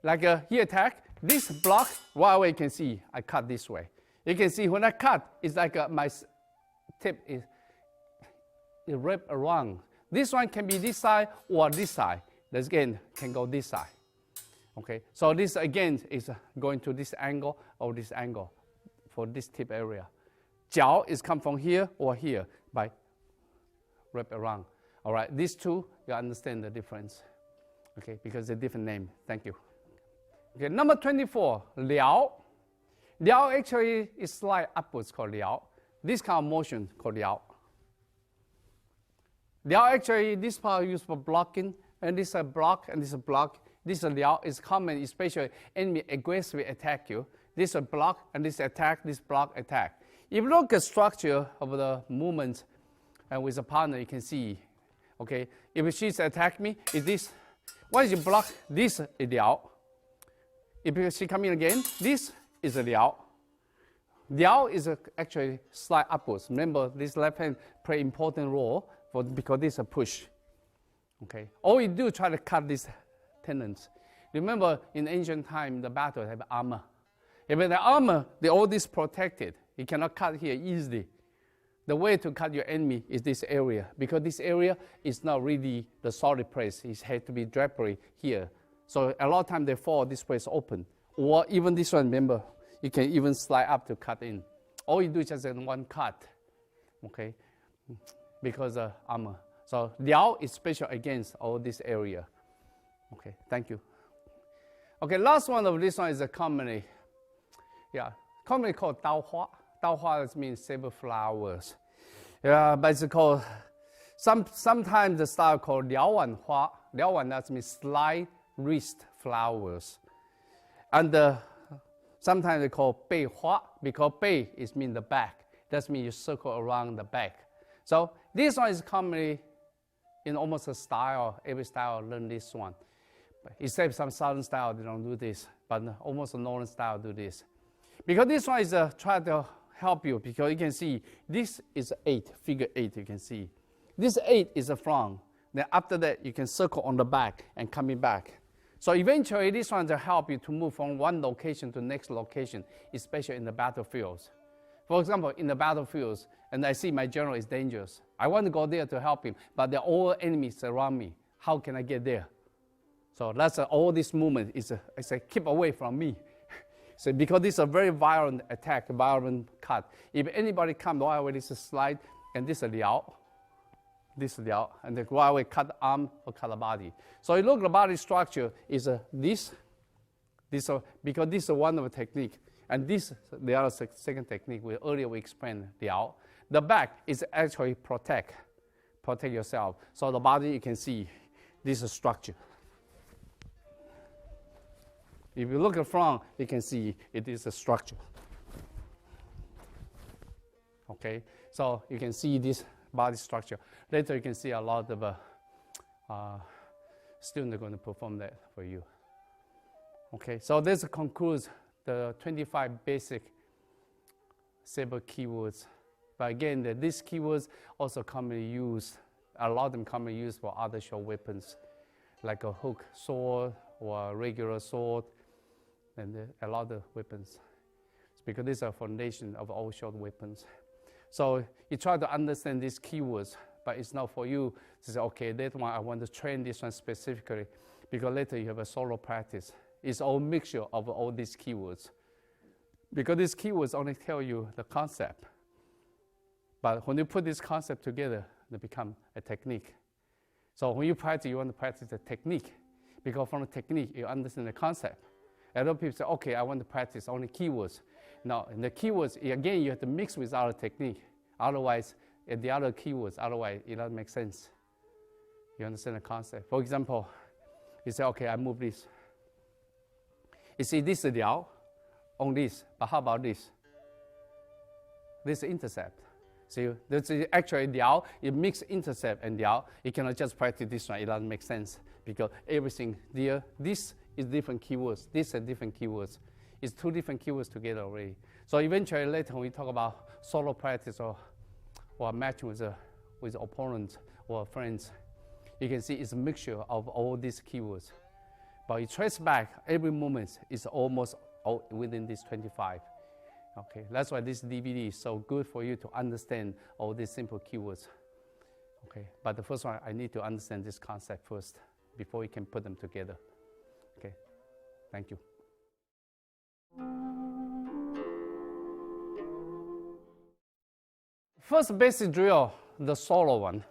like he attack, this block, right away you can see, I cut this way. You can see when I cut, it's like my tip is wrapped around. This one can be this side or this side. This again can go this side. Okay, so this again is going to this angle or this angle for this tip area. 绞 is come from here or here by wrap around. All right, these two, you understand the difference. Okay, because it's a different name. Thank you. Okay, number 24, 撩. 撩 actually is slide upwards called 撩. This kind of motion called 撩. 撩 actually, this part used for blocking, and this is a block, and this is a block. This 撩 is common, especially enemy aggressively attack you. This is a block, and this attack, this block attack. If you look at structure of the movement and with a partner, you can see, okay, if she's attack me, is this, once you block, this is 撩. If she come in again, this is a 撩. 撩is actually slide upwards. Remember, this left hand play important role because this is a push. Okay, all you do try to cut these tendons. Remember, in ancient time, the battle have armor. If the armor, all this protected. You cannot cut here easily. The way to cut your enemy is this area, because this area is not really the solid place. It has to be drapery here. So a lot of times they fall, this place open. Or even this one, remember, you can even slide up to cut in. All you do is just in one cut, okay, because of armor. So 撩 is special against all this area. Okay, thank you. Okay, last one of this one is a commonly called 刀花. 刀花 means saber flowers. Yeah, but it's called, sometimes the style called 辽碗花. 辽碗 that means slide wrist flowers. And sometimes they call 背花 because 背 is mean the back. That means you circle around the back. So this one is commonly in almost a style, every style learn this one. Except some southern style, they don't do this, but almost a northern style do this. Because this one is try to help you, because you can see this is 8, figure 8, you can see. This 8 is the front. Then after that, you can circle on the back and coming back. So eventually, this one will help you to move from one location to the next location, especially in the battlefields. For example, in the battlefields, and I see my general is dangerous. I want to go there to help him, but there are all enemies around me. How can I get there? So that's all this movement is keep away from me. So because this is a very violent attack, violent cut. If anybody comes right away, this is slide, and this is liao. This is liao, and then right away cut the arm or cut the body. So you look at the body structure is this, because this is one of the technique. And this, the other second technique, earlier we explained liao. The back is actually protect yourself. So the body, you can see, this is structure. If you look at front, you can see it is a structure. Okay, so you can see this body structure. Later you can see a lot of students are going to perform that for you. Okay, so this concludes the 25 basic Saber keywords. But again, these keywords also commonly used, a lot of them commonly used for other short weapons, like a hook sword or a regular sword, and a lot of weapons. It's because these are foundation of all short weapons. So you try to understand these keywords, but it's not for you to say, okay, that one I want to train this one specifically, because later you have a solo practice. It's all mixture of all these keywords. Because these keywords only tell you the concept. But when you put this concept together, they become a technique. So when you practice, you want to practice the technique, because from the technique, you understand the concept. A lot of people say, okay, I want to practice only keywords. Now, in the keywords, again, you have to mix with other technique. Otherwise, the other keywords, otherwise, it doesn't make sense. You understand the concept. For example, you say, okay, I move this. You see, this is liao on this, but how about this? This is intercept. See, this is actually liao, you mix intercept and liao. You cannot just practice this one, it doesn't make sense, because everything there, this is different keywords, these are different keywords. It's two different keywords together already. So eventually later when we talk about solo practice or matching with opponents or friends, you can see it's a mixture of all these keywords. But you trace back, every movement is almost all within these 25. Okay, that's why this DVD is so good for you to understand all these simple keywords. Okay, but the first one, I need to understand this concept first before you can put them together. Okay, thank you. First basic drill, the solo one,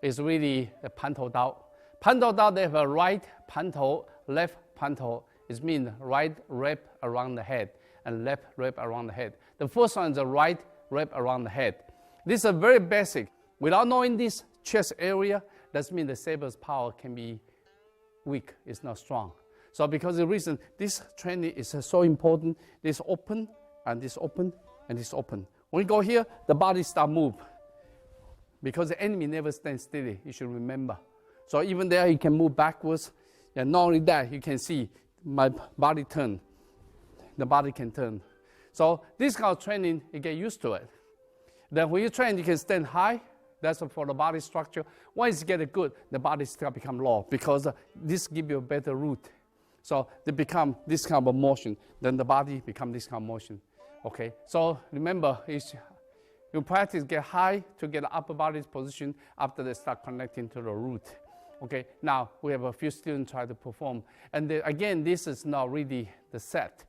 is really the pantou dao. Pantou dao, they have a right pantou, left pantou. It means right wrap around the head and left wrap around the head. The first one is the right wrap around the head. This is very basic. Without knowing this chest area, that means the saber's power can be weak, it's not strong. So because of the reason, this training is so important, this open, and this open, and this open. When you go here, the body start move. Because the enemy never stands steady, you should remember. So even there, you can move backwards. And not only that, you can see my body turn. The body can turn. So this kind of training, you get used to it. Then when you train, you can stand high. That's for the body structure. Once you get it good, the body still become low, because this gives you a better root. So they become this kind of motion. Then the body become this kind of motion. Okay, so remember, you practice get high to get the upper body's position after they start connecting to the root. Okay, now we have a few students try to perform. And again, this is not really the set.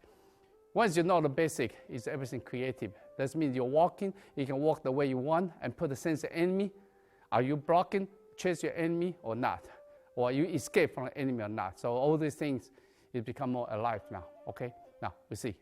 Once you know the basic, it's everything creative. That means you're walking, you can walk the way you want and put a sense of enemy. Are you blocking, chase your enemy or not? Or you escape from the enemy or not? So all these things, it become more alive now. Okay, now we see.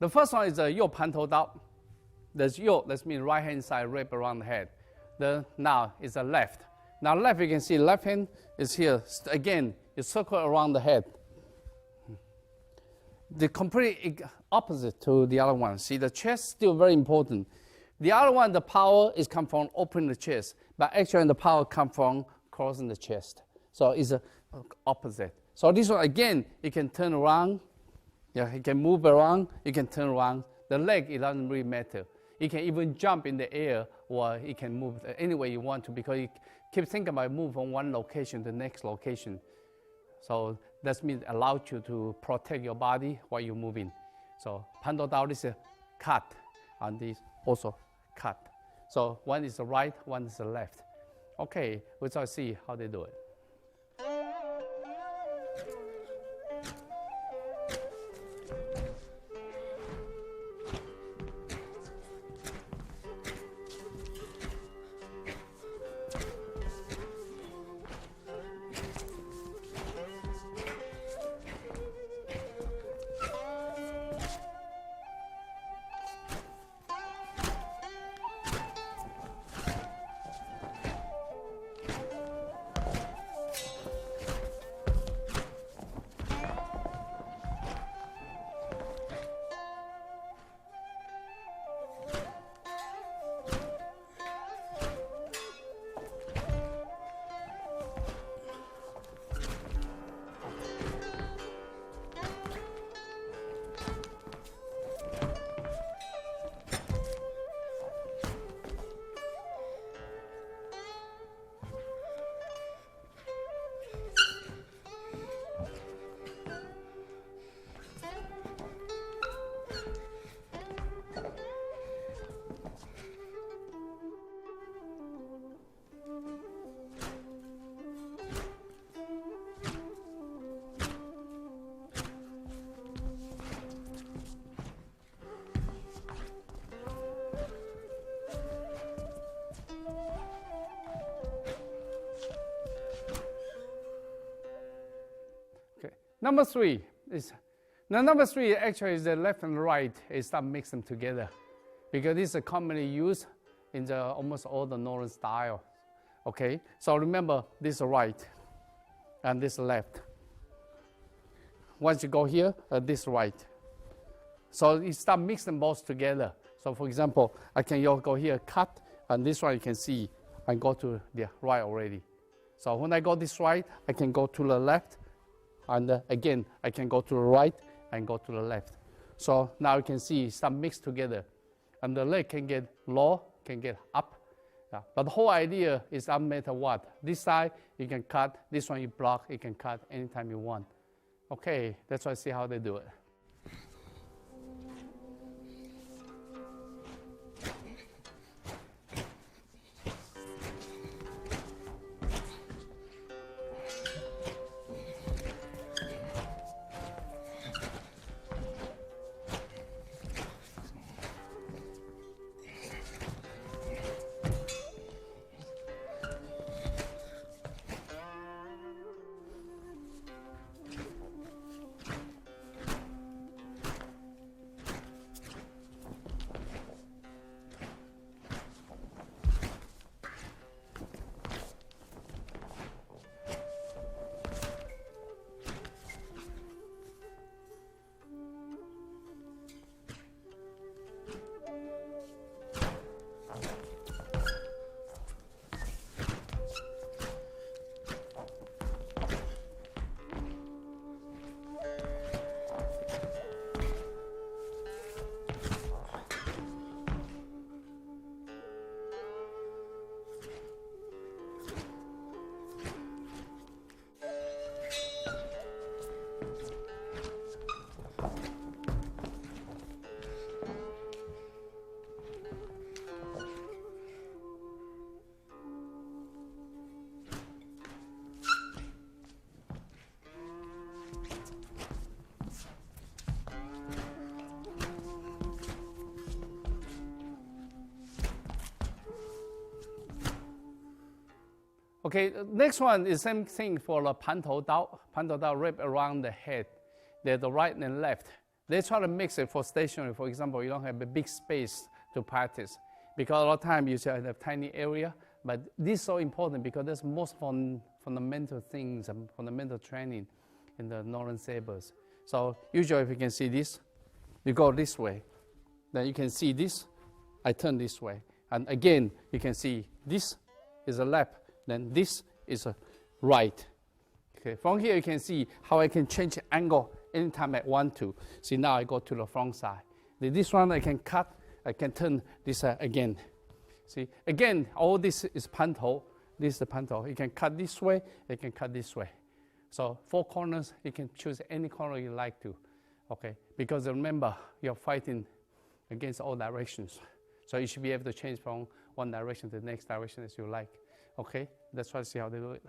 The first one is the 右盘头刀. There's 右, that means right hand side wrap around the head. Now is the left. Now left, you can see left hand is here. Again, you circle around the head. The complete opposite to the other one. See, the chest still very important. The other one, the power is come from opening the chest, but actually the power come from crossing the chest. So it's a opposite. So this one, again, you can turn around. Yeah, you can move around, you can turn around. The leg, it doesn't really matter. You can even jump in the air, or you can move any way you want to, because you keep thinking about move from one location to the next location. So that means allows you to protect your body while you're moving. So 盘头刀 is a cut, and this also cut. So one is the right, one is the left. Okay, we shall see how they do it. Number three actually is the left and right. Is start mix them together, because this is commonly used in the almost all the northern style. Okay, so remember this is right and this left. Once you go here, this right. So you start mixing them both together. So for example, I can go here, cut, and this one you can see I go to the right already. So when I go this right, I can go to the left. And again, I can go to the right and go to the left. So now you can see some mixed together. And the leg can get low, can get up. Yeah. But the whole idea is no matter what. This side, you can cut. This one you block, you can cut anytime you want. Okay, that's why I see how they do it. Okay, next one is same thing for the 盘头刀. 盘头刀wrap around the head. There's the right and left. They try to mix it for stationary. For example, you don't have a big space to practice because a lot of time you have a tiny area. But this is so important because that's most fundamental things and fundamental training in the Northern Sabers. So usually if you can see this, you go this way. Then you can see this, I turn this way. And again, you can see this is a left, then this is a right. Okay, from here you can see how I can change angle anytime I want to. See, now I go to the front side. This one I can cut, I can turn this again. See, again, all this is panto. This is the panto. You can cut this way, you can cut this way. So 4 corners, you can choose any corner you like to. Okay, because remember, you're fighting against all directions. So you should be able to change from one direction to the next direction as you like. Okay, let's try to see how they do it.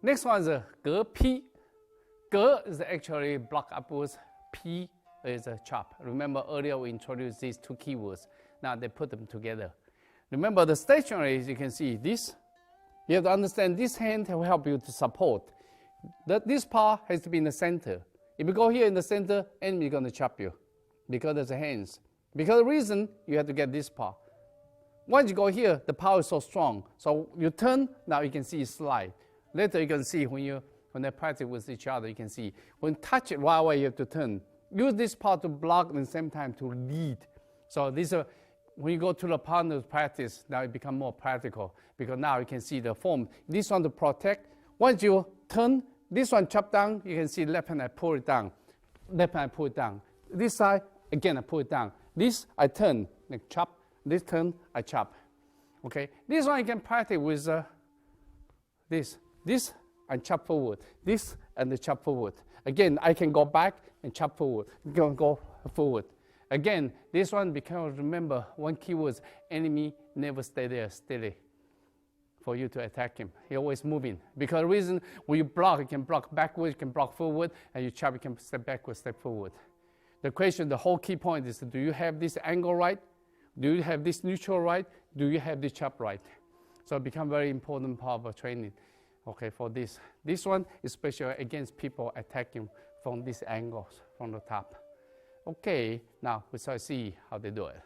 Next one is a ge pi. Ge is actually block upwards. Pi is a chop. Remember earlier we introduced these 2 keywords. Now they put them together. Remember the stationary, as you can see, this. You have to understand this hand will help you to support. This part has to be in the center. If you go here in the center, enemy is going to chop you because there's the hands. Because the reason you have to get this part. Once you go here, the power is so strong. So you turn, now you can see it slide. Later you can see when they practice with each other, you can see when touch it right away, you have to turn. Use this part to block and at the same time to lead. So these are, when you go to the partner practice, now it becomes more practical because now you can see the form. This one to protect. Once you turn, this one chop down, you can see left hand I pull it down. Left hand I pull it down. This side, again I pull it down. This I turn, like chop. This turn, I chop. Okay, this one you can practice with this and chop forward. This and the chop forward. Again, I can go back and chop forward. Go forward. Again, this one, because remember, one keyword is enemy never stay there steady for you to attack him. He's always moving. Because the reason when you block, you can block backwards, you can block forward, and you chop, you can step backwards, step forward. The question, the whole key point is, do you have this angle right? Do you have this neutral right? Do you have this chop right? So it becomes very important part of training. Okay, for this. This one, especially against people attacking from these angles, from the top. Okay, now we shall see how they do it.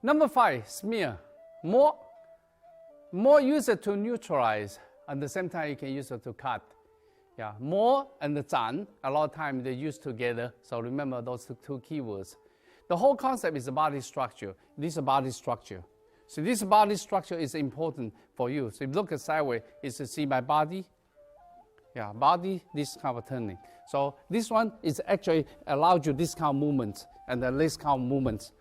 Number 5, smear. More use it to neutralize. At the same time, you can use it to cut. Yeah, more and the zan, a lot of times they use together. So remember those two keywords. The whole concept is the body structure. This is a body structure. So this body structure is important for you. So if you look at sideways, is to see my body. Yeah, body, this kind of turning. So this one is actually allows you this kind of movement and the this kind of movement.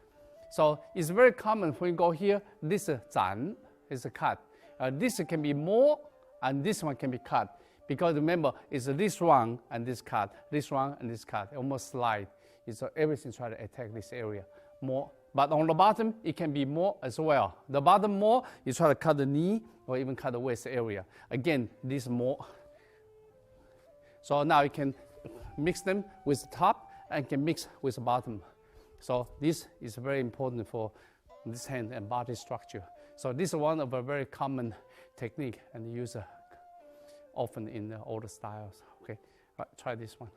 So it's very common when you go here, this zan is a cut. This can be more and this one can be cut. Because remember, it's this one and this cut, this one and this cut, almost slide. It's everything try to attack this area more. But on the bottom, it can be more as well. The bottom more, you try to cut the knee or even cut the waist area. Again, this more. So now you can mix them with the top and can mix with the bottom. So this is very important for this hand and body structure. So this is one of a very common technique and used often in the older styles. Okay, try this one.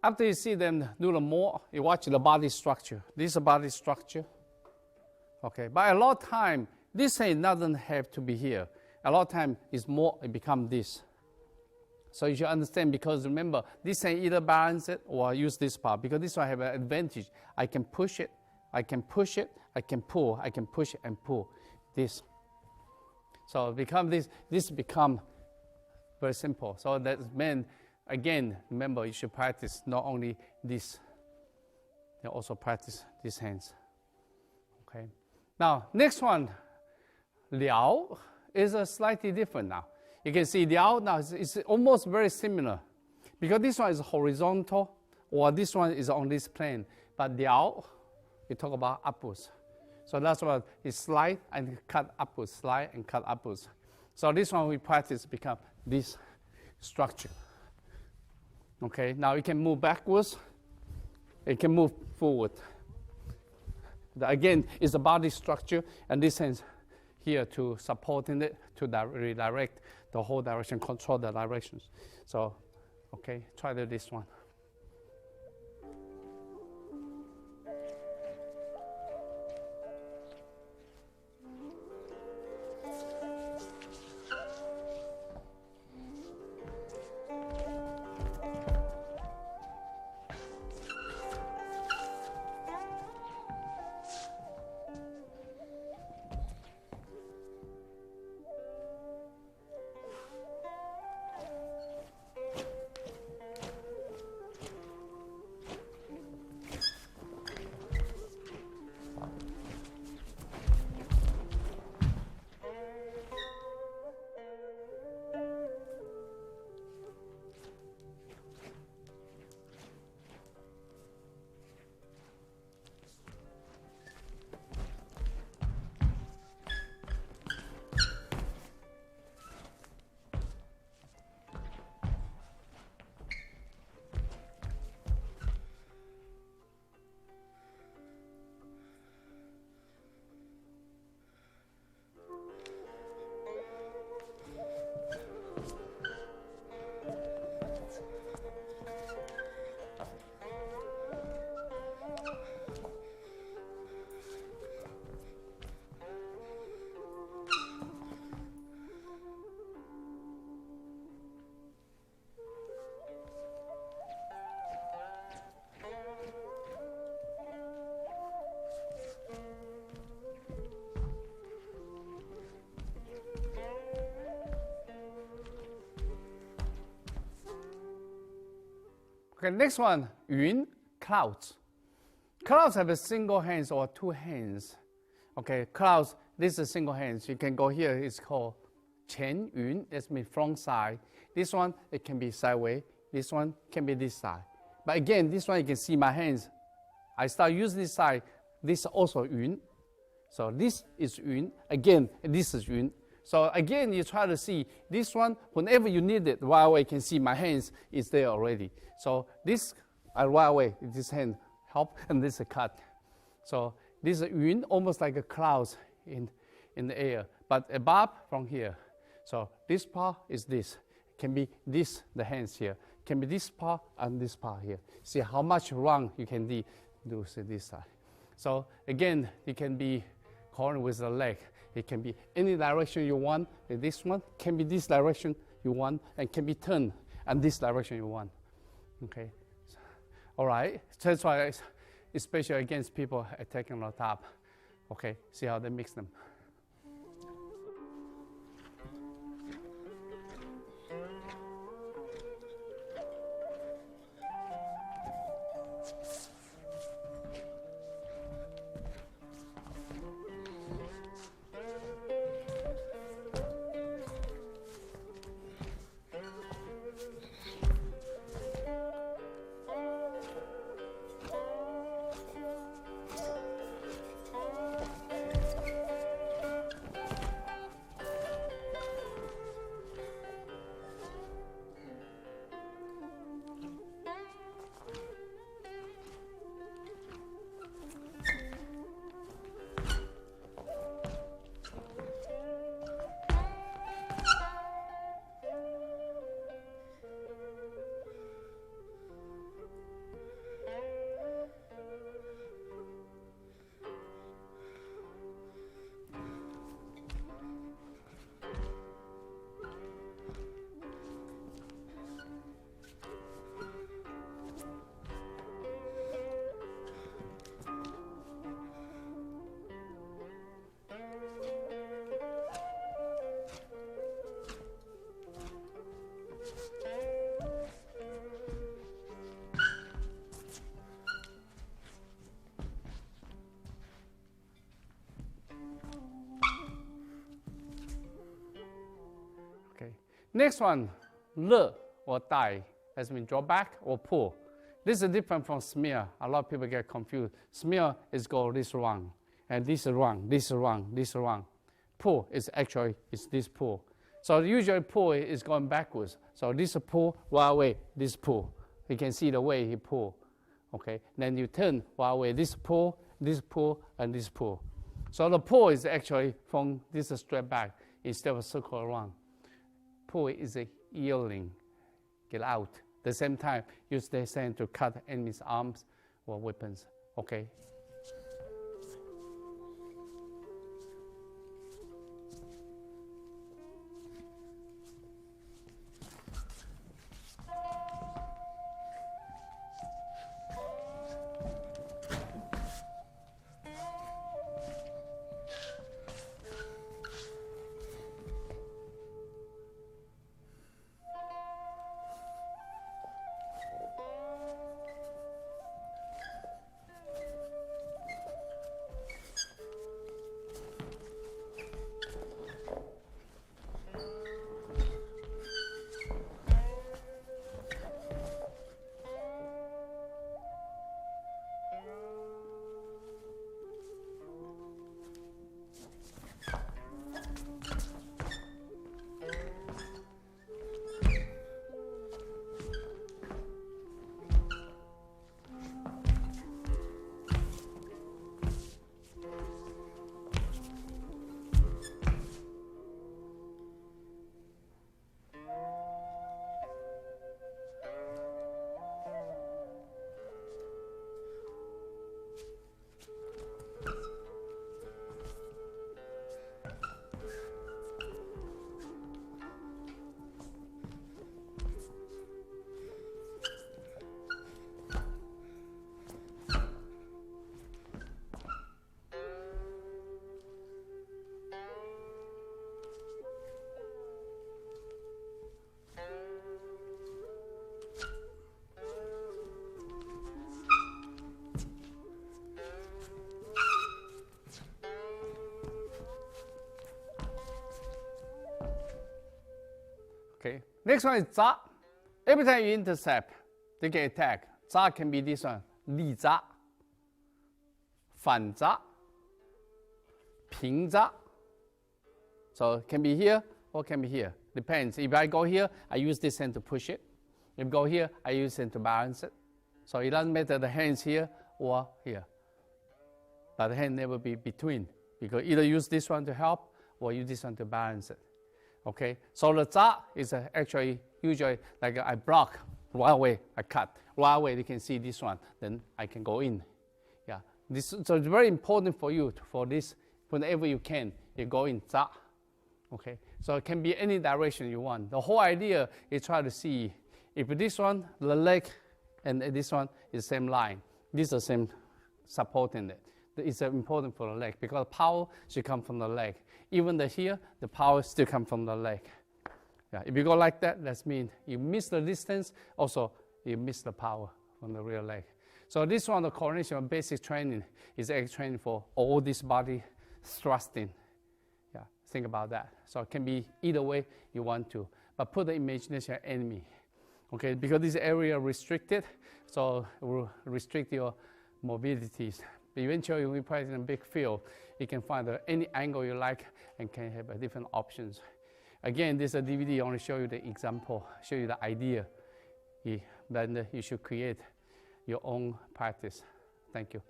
After you see them do the more, you watch the body structure. This is a body structure. Okay, but a lot of time, this thing doesn't have to be here. A lot of time it's more, it becomes this. So you should understand, because remember, this thing either balance it or use this part, because this one have an advantage. I can push it, I can push it, I can pull, I can push it and pull this. So become this become very simple. So that means, again, remember, you should practice not only this, you also practice these hands. Okay. Now, next one, liao, is a slightly different now. You can see liao now is almost very similar, because this one is horizontal, or this one is on this plane. But liao, we talk about upwards. So that's why it's slide and cut upwards, slide and cut upwards. So this one we practice become this structure. Okay, now you can move backwards, it can move forward. Again, it's a body structure, and this hands here to supporting it, to redirect the whole direction, control the directions. So, okay, try this one. Okay, next one, 云, clouds. Clouds have a single hands or two hands. Okay, clouds, this is a single hands. You can go here, it's called 前云, that means front side. This one, it can be sideways. This one can be this side. But again, this one, you can see my hands. I start using this side. This is also yun. So this is yun. Again, this is yun. So again, you try to see this one. Whenever you need it, right away, you can see my hands is there already. So this, right away, this hand help, and this is a cut. So this is yun, almost like a clouds in the air, but above from here. So this part is this. Can be this, the hands here. Can be this part and this part here. See how much wrong you can do this side. So again, it can be corner with the leg. It can be any direction you want. This one can be this direction you want, and can be turned and this direction you want. Okay. All right. So that's why, especially against people attacking on top. Okay. See how they mix them. Next one, le or die, has been draw back or pull. This is different from smear. A lot of people get confused. Smear is go this wrong, and this is wrong, this is wrong, this is wrong. Pull is actually is this pull. So usually pull is going backwards. So this pull, right away, this pull. You can see the way he pull. Okay, then you turn right away, this pull, and this pull. So the pull is actually from this straight back instead of circle around. Pull is a yielding, get out. At the same time, use the hand to cut enemy's arms or weapons. Okay. Okay. Next one is 扎. Every time you intercept, they get attacked. 扎 can be this one, 里扎, 反扎, 平扎. So it can be here or can be here. Depends. If I go here, I use this hand to push it. If I go here, I use it to balance it. So it doesn't matter the hands here or here. But the hand never be between, because either use this one to help or use this one to balance it. Okay, so the 扎 is actually usually like I block right away, I cut right away. You can see this one, then I can go in. Yeah, so it's very important for you for this. Whenever you can, you go in 扎. Okay, so it can be any direction you want. The whole idea is try to see if this one, the leg, and this one is the same line. This is the same supporting it. It's important for the leg because power should come from the leg. Even here, the power still comes from the leg. Yeah, if you go like that, that means you miss the distance. Also, you miss the power from the real leg. So this one, the coordination of basic training, is actually training for all this body thrusting. Yeah, think about that. So it can be either way you want to, but put the imagination enemy. Okay, because this area restricted, so it will restrict your mobilities. Eventually, when you practice in a big field, you can find any angle you like and can have different options. Again, this DVD only show you the example, show you the idea. Then you should create your own practice. Thank you.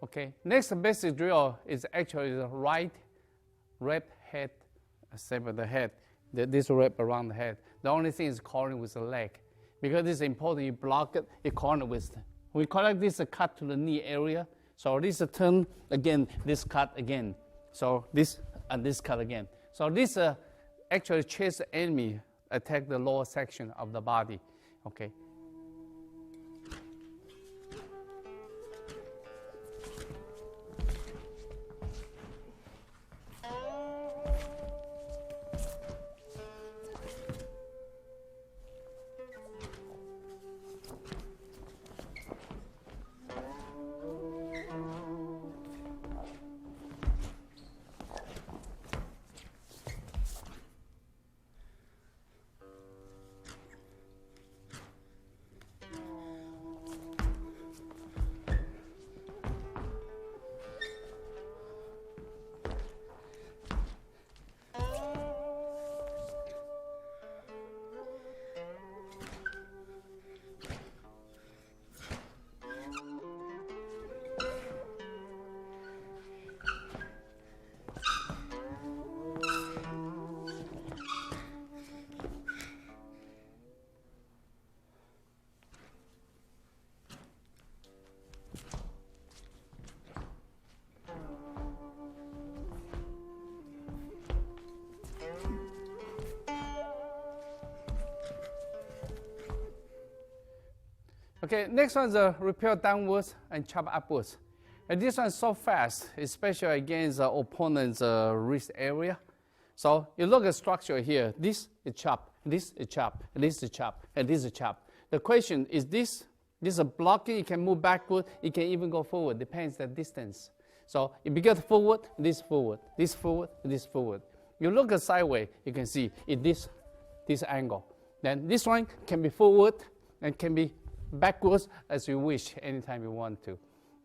Okay, next basic drill is actually the right wrap head, Saber the head, this wrap around the head. The only thing is corner with the leg. Because this is important, you block it, you corner with it. We connect this cut to the knee area. So this turn again, this cut again. So this and this cut again. So this actually chase the enemy, attack the lower section of the body. Okay. Okay, next one is a rappel downwards and chop upwards. And this one is so fast, especially against the opponent's wrist area. So you look at structure here. This is chop, this is chop, this is chop, and this is chop. The question is this is a blocking. It can move backward. It can even go forward. Depends the distance. So if you get forward, this forward, this forward, this forward. You look at sideways, you can see it this angle. Then this one can be forward and can be backwards as you wish, anytime you want to.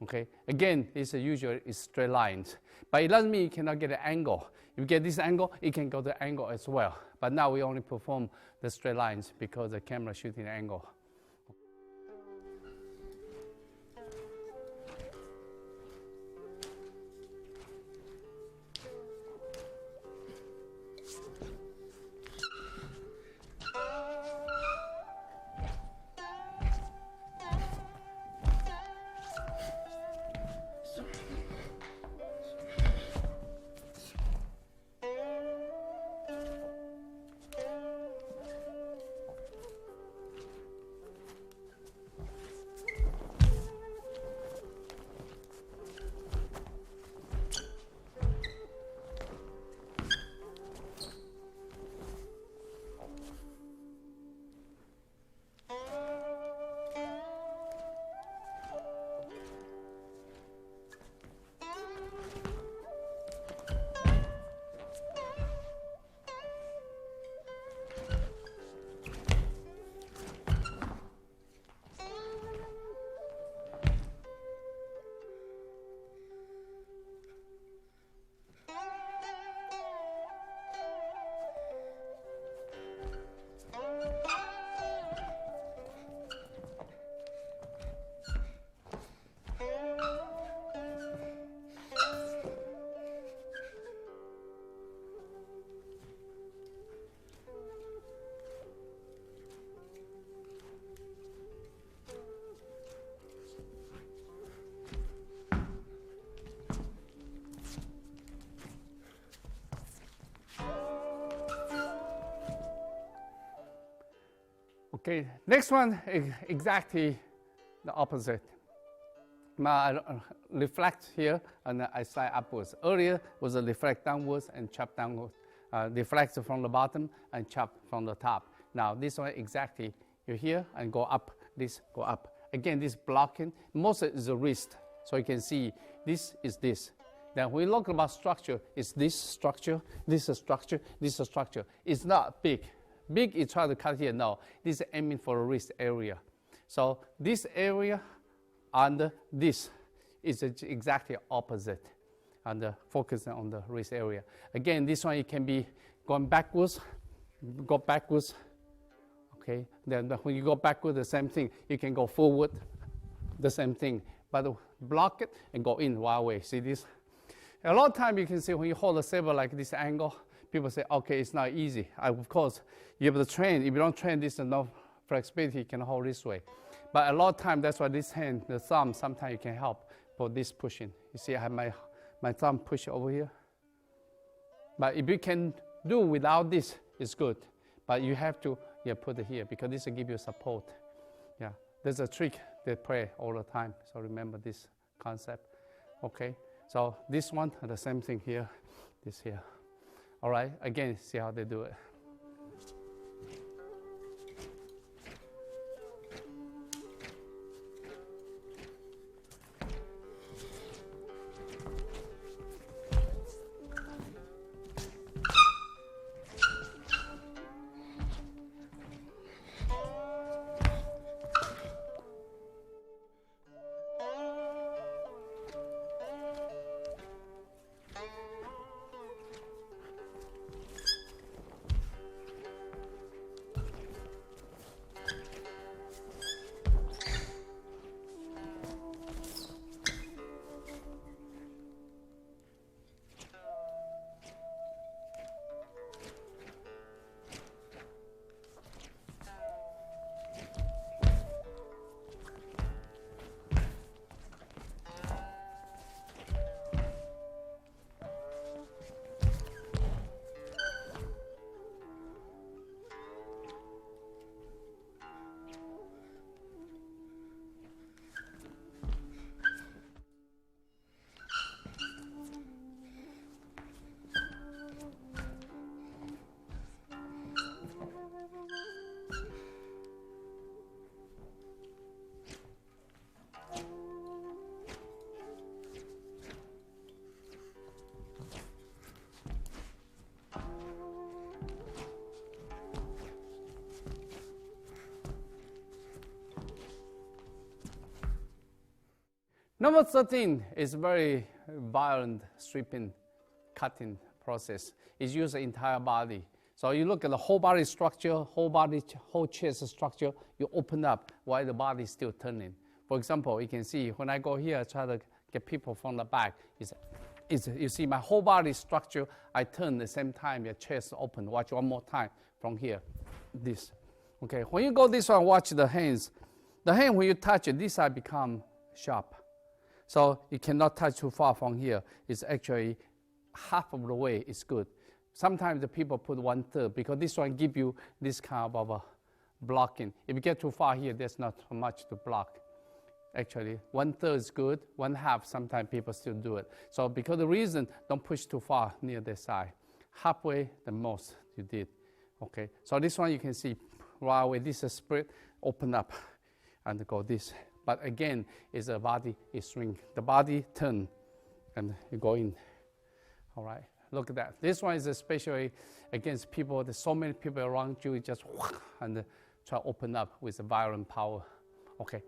Okay. Again, this usually is straight lines, but it doesn't mean you cannot get an angle. If you get this angle, it can go the angle as well. But now we only perform the straight lines because the camera shooting angle. Okay, next one is exactly the opposite. I reflect here and I slide upwards. Earlier was a reflect downwards and chop downwards. Reflect from the bottom and chop from the top. Now this one exactly, you here and go up, this go up. Again, this blocking, most is the wrist. So you can see this is this. Then when we look about structure, it's this structure, this is structure, this is structure. It's not big. Big is try to cut here. No, this is aiming for the wrist area. So this area and this is exactly opposite, and focusing on the wrist area. Again, this one it can be going backwards, go backwards. Okay, then when you go backward, the same thing. You can go forward, the same thing. But block it and go in one way. See this? A lot of time you can see when you hold a saber like this angle, people say, okay, it's not easy. Of course, you have to train. If you don't train this, no flexibility, you can hold this way. But a lot of time, that's why this hand, the thumb, sometimes you can help for this pushing. You see, I have my thumb push over here. But if you can do without this, it's good. But you have to put it here because this will give you support. Yeah, there's a trick they play all the time. So remember this concept. Okay, so this one, the same thing here, this here. All right, again, see how they do it. Number 13 is very violent stripping, cutting process. It's used the entire body. So you look at the whole body structure, whole chest structure, you open up while the body is still turning. For example, you can see when I go here, I try to get people from the back. You see my whole body structure, I turn the same time, your chest open. Watch one more time from here, this. Okay, when you go this one, watch the hands. The hand, when you touch it, this side become sharp. So you cannot touch too far from here. It's actually half of the way is good. Sometimes the people put 1/3 because this one give you this kind of blocking. If you get too far here, there's not much to block. Actually, 1/3 is good. 1/2, sometimes people still do it. So because the reason, don't push too far near the side. Halfway, the most you did. Okay, so this one you can see right away. This is split, open up, and go this. But again, is the body is swing. The body turn, and you go in. All right. Look at that. This one is especially against people. There's so many people around you. You just and try to open up with a violent power. Okay.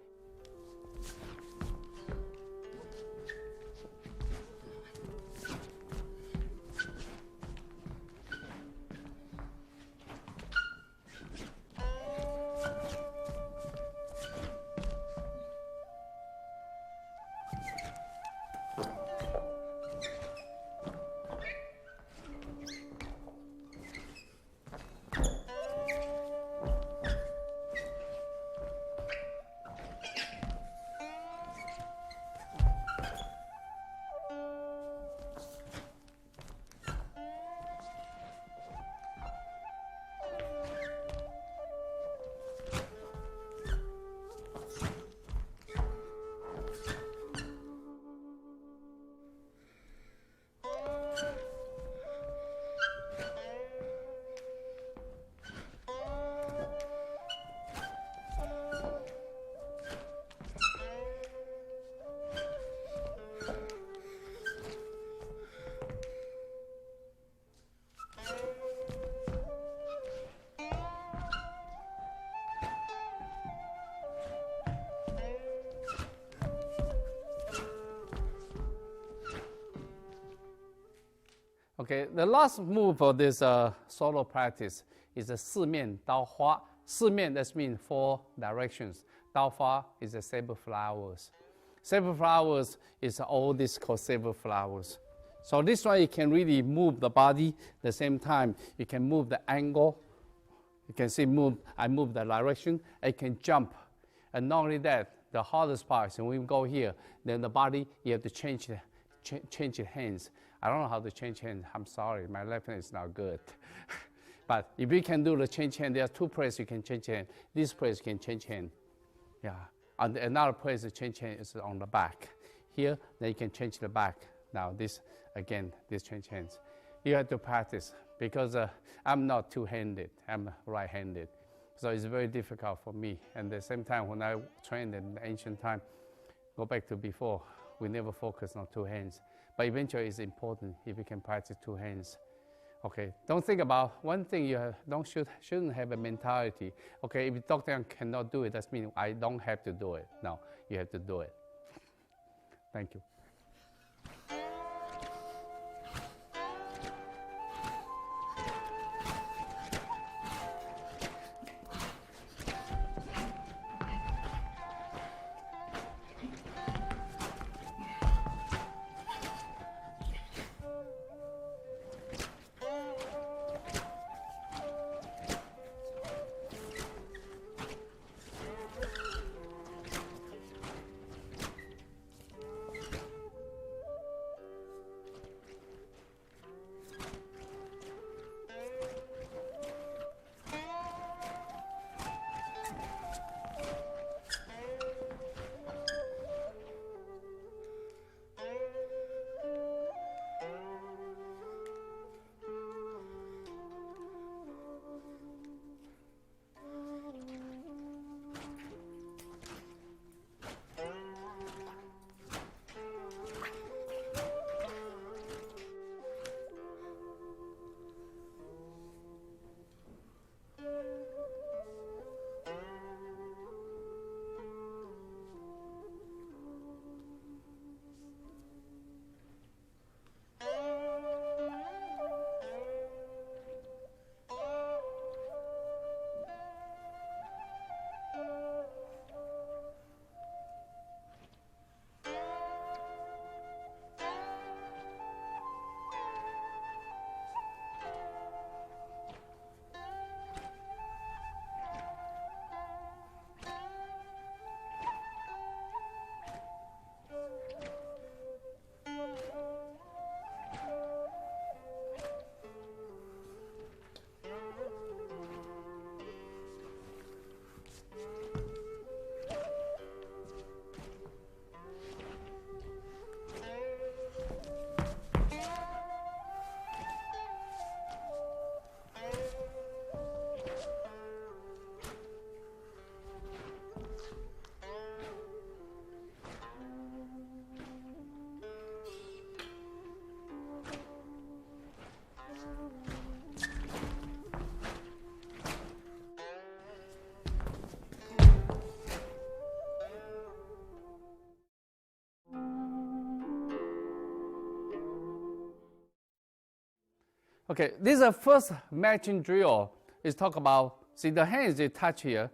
Okay, the last move for this solo practice is a 四面刀花. 四面, that means 4 directions. 刀花 is the saber flowers. Saber flowers is all this called saber flowers. So this one you can really move the body at the same time. You can move the angle. You can see I move the direction. I can jump. And not only that, the hardest part is when we go here, then the body, you have to change your hands. I don't know how to change hands. I'm sorry, my left hand is not good. But if you can do the change hand, there are 2 places you can change hand. This place you can change hand. Yeah. And another place to change hand is on the back. Here, then you can change the back. Now this, again, this change hands. You have to practice because I'm not two-handed. I'm right-handed. So it's very difficult for me. And at the same time, when I trained in the ancient time, go back to before, we never focused on 2 hands. But eventually it's important if you can practice 2 hands. Okay, don't think about one thing shouldn't have a mentality. Okay, if the doctor cannot do it, that means I don't have to do it. No, you have to do it. Thank you. Okay, this is the first matching drill. Is talk about, see the hands they touch here.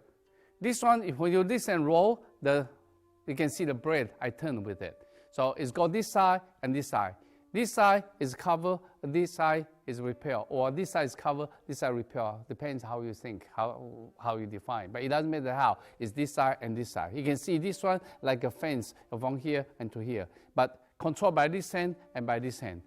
This one, if when you this and roll, you can see the blade I turn with it. So it's got this side and this side. This side is cover, this side is repair, or this side is cover, this side repair. Depends how you think, how you define. But it doesn't matter how. It's this side and this side. You can see this one like a fence from here and to here, but controlled by this hand and by this hand.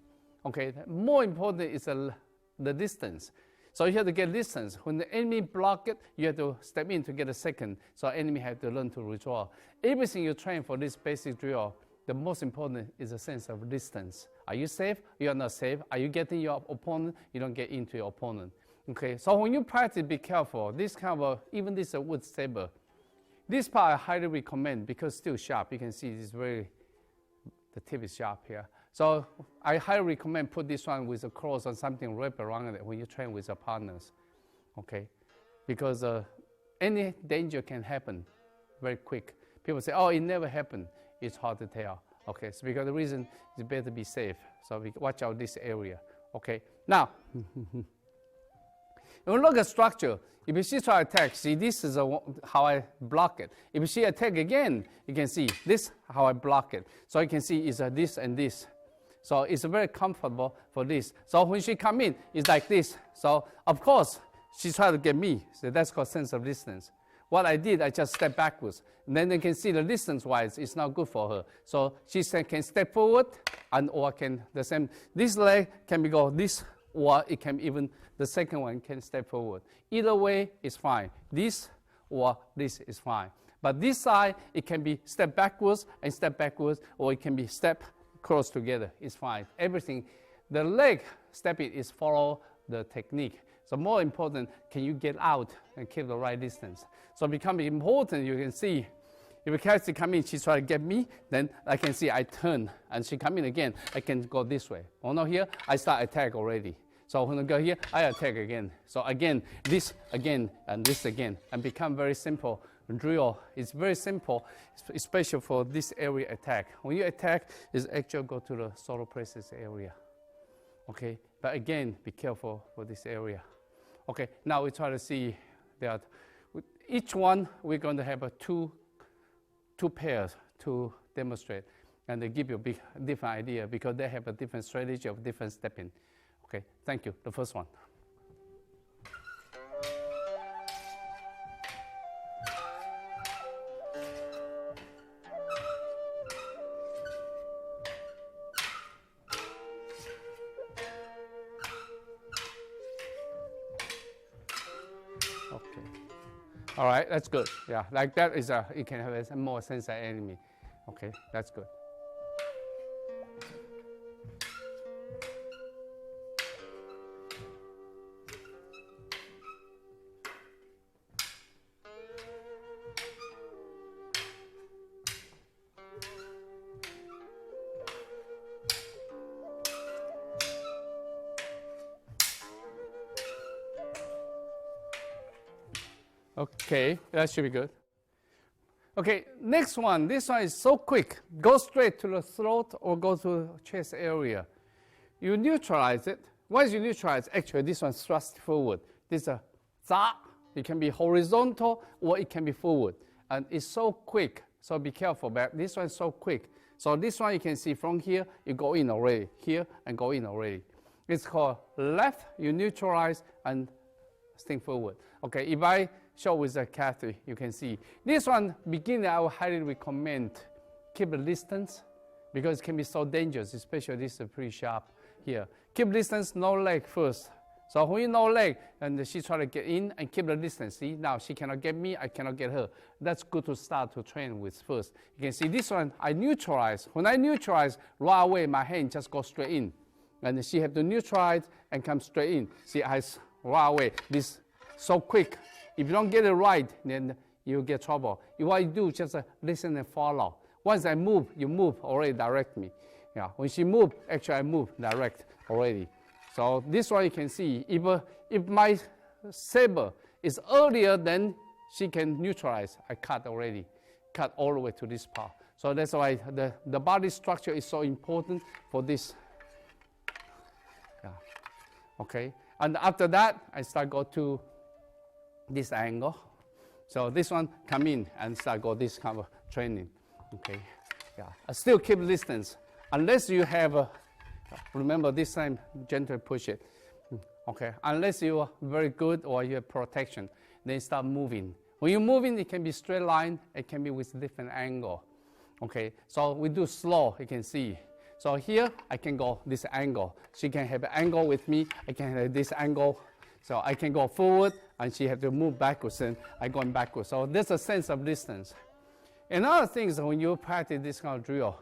Okay, more important is the distance. So you have to get distance. When the enemy block it, you have to step in to get a second. So enemy have to learn to withdraw. Everything you train for this basic drill, the most important is a sense of distance. Are you safe? You are not safe. Are you getting your opponent? You don't get into your opponent. Okay, so when you practice, be careful. This kind of, even this wood saber. This part I highly recommend because it's still sharp. You can see it's very, the tip is sharp here. So I highly recommend put this one with a cross or something wrapped around it when you train with your partners. Okay, because any danger can happen very quick. People say, oh, it never happened. It's hard to tell. Okay, so because the reason is better be safe. So we watch out this area. Okay, now, when we look at structure, if you see try attack, see this is how I block it. If you see attack again, you can see this how I block it. So you can see it's this and this. So it's very comfortable for this. So when she come in, it's like this. So of course, she tried to get me. So that's called sense of distance. What I did, I just step backwards. And then you can see the distance-wise, it's not good for her. So she can step forward, and or can the same. This leg can be go this, or it can even the second one can step forward. Either way is fine. This or this is fine. But this side, it can be step backwards and step backwards, or it can be step close together. It's fine. Everything, the leg stepping is follow the technique. So more important, can you get out and keep the right distance? So become important, you can see, if a character come in, she try to get me, then I can see I turn, and she come in again, I can go this way. Oh no, here, I start attack already. So when I go here, I attack again. So again, this again, and this again, and become very simple drill. It's very simple, especially for this area attack. When you attack, it's actually go to the solar plexus area. Okay, but again, be careful for this area. Okay, now we try to see that with each one we're going to have two pairs to demonstrate, and they give you a big different idea because they have a different strategy of different stepping. Okay, thank you. The first one. All right, that's good. Yeah, like that is you can have a more sense of enemy. Okay, that's good. Okay, that should be good. Okay, next one. This one is so quick. Go straight to the throat or go to chest area. You neutralize it. Once you neutralize, actually this one thrust forward. This is a za. It can be horizontal or it can be forward. And it's so quick, so be careful. But this one is so quick. So this one you can see from here, you go in already. Here and go in already. It's called left, you neutralize and sting forward. Okay, if I show with the catheter, you can see. This one, beginner, I would highly recommend keep a distance because it can be so dangerous, especially this is pretty sharp here. Keep distance, no leg first. So when you no leg, and she try to get in and keep the distance. See, now she cannot get me, I cannot get her. That's good to start to train with first. You can see this one, I neutralize. When I neutralize, right away my hand just goes straight in. And she have to neutralize and come straight in. See, I right away, this so quick. If you don't get it right, then you get trouble. What you do, just listen and follow. Once I move, you move already direct me. Yeah, when she move, actually I move direct already. So this one you can see, if my saber is earlier than she can neutralize, I cut already, cut all the way to this part. So that's why the body structure is so important for this. Yeah. Okay, and after that, I start go to this angle. So this one come in and start go this kind of training. Okay, yeah, I still keep distance unless you have a, remember this time, gently push it. Okay, unless you are very good or you have protection, then start moving. When you're moving, it can be straight line, it can be with different angle. Okay, so we do slow, you can see. So here, I can go this angle. She can have an angle with me, I can have this angle. So I can go forward, and she have to move backwards, and I going backwards. So there's a sense of distance. Another thing is when you practice this kind of drill,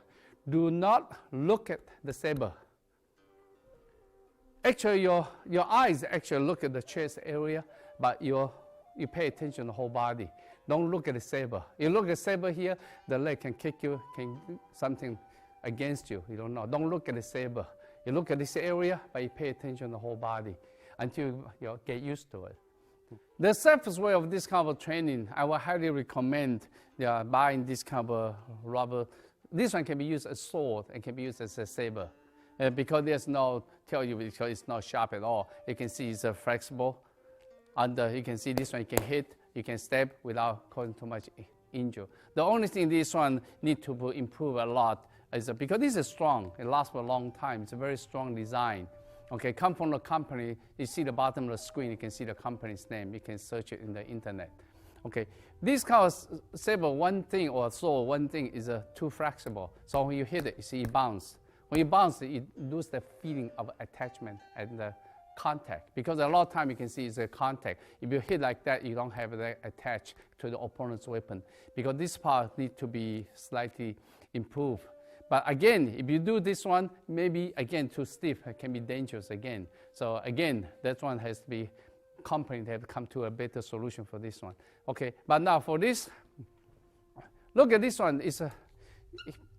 do not look at the saber. Actually, your eyes actually look at the chest area, but you pay attention to the whole body. Don't look at the saber. You look at the saber here, the leg can kick you, can something against you. You don't know. Don't look at the saber. You look at this area, but you pay attention to the whole body until you get used to it. The safest way of this kind of training, I would highly recommend buying this kind of rubber. This one can be used as a sword and can be used as a saber. Because there's no, because it's not sharp at all. You can see it's flexible. And you can see this one, you can hit, you can step without causing too much injury. The only thing this one need to improve a lot is because this is strong. It lasts for a long time. It's a very strong design. Okay, come from the company. You see the bottom of the screen. You can see the company's name. You can search it in the internet. Okay, this kind of saber, one thing, or sword, one thing is too flexible. So when you hit it, you see it bounce. When you bounce, you lose the feeling of attachment and the contact. Because a lot of time you can see it's a contact. If you hit like that, you don't have that attached to the opponent's weapon. Because this part needs to be slightly improved. But again, if you do this one, maybe again too stiff, it can be dangerous again. So again, that one has to be, company have to come to a better solution for this one. Okay, but now for this, look at this one.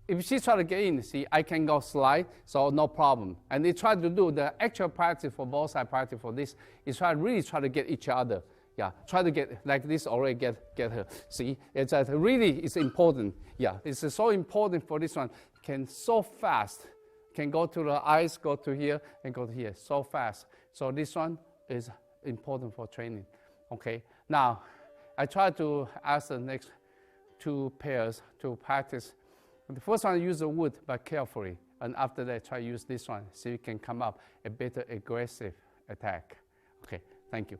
If she try to get in, see, I can go slide, so no problem. And they try to do the actual practice for both side practice for this is really try to get each other. Yeah, try to get like this already get her. See, it's really it's important. Yeah, it's so important for this one. Can so fast, can go to the eyes, go to here, and go to here so fast. So this one is important for training. Okay, now I try to ask the next two pairs to practice. The first one use the wood, but carefully, and after that try to use this one so you can come up a better aggressive attack. Okay, thank you.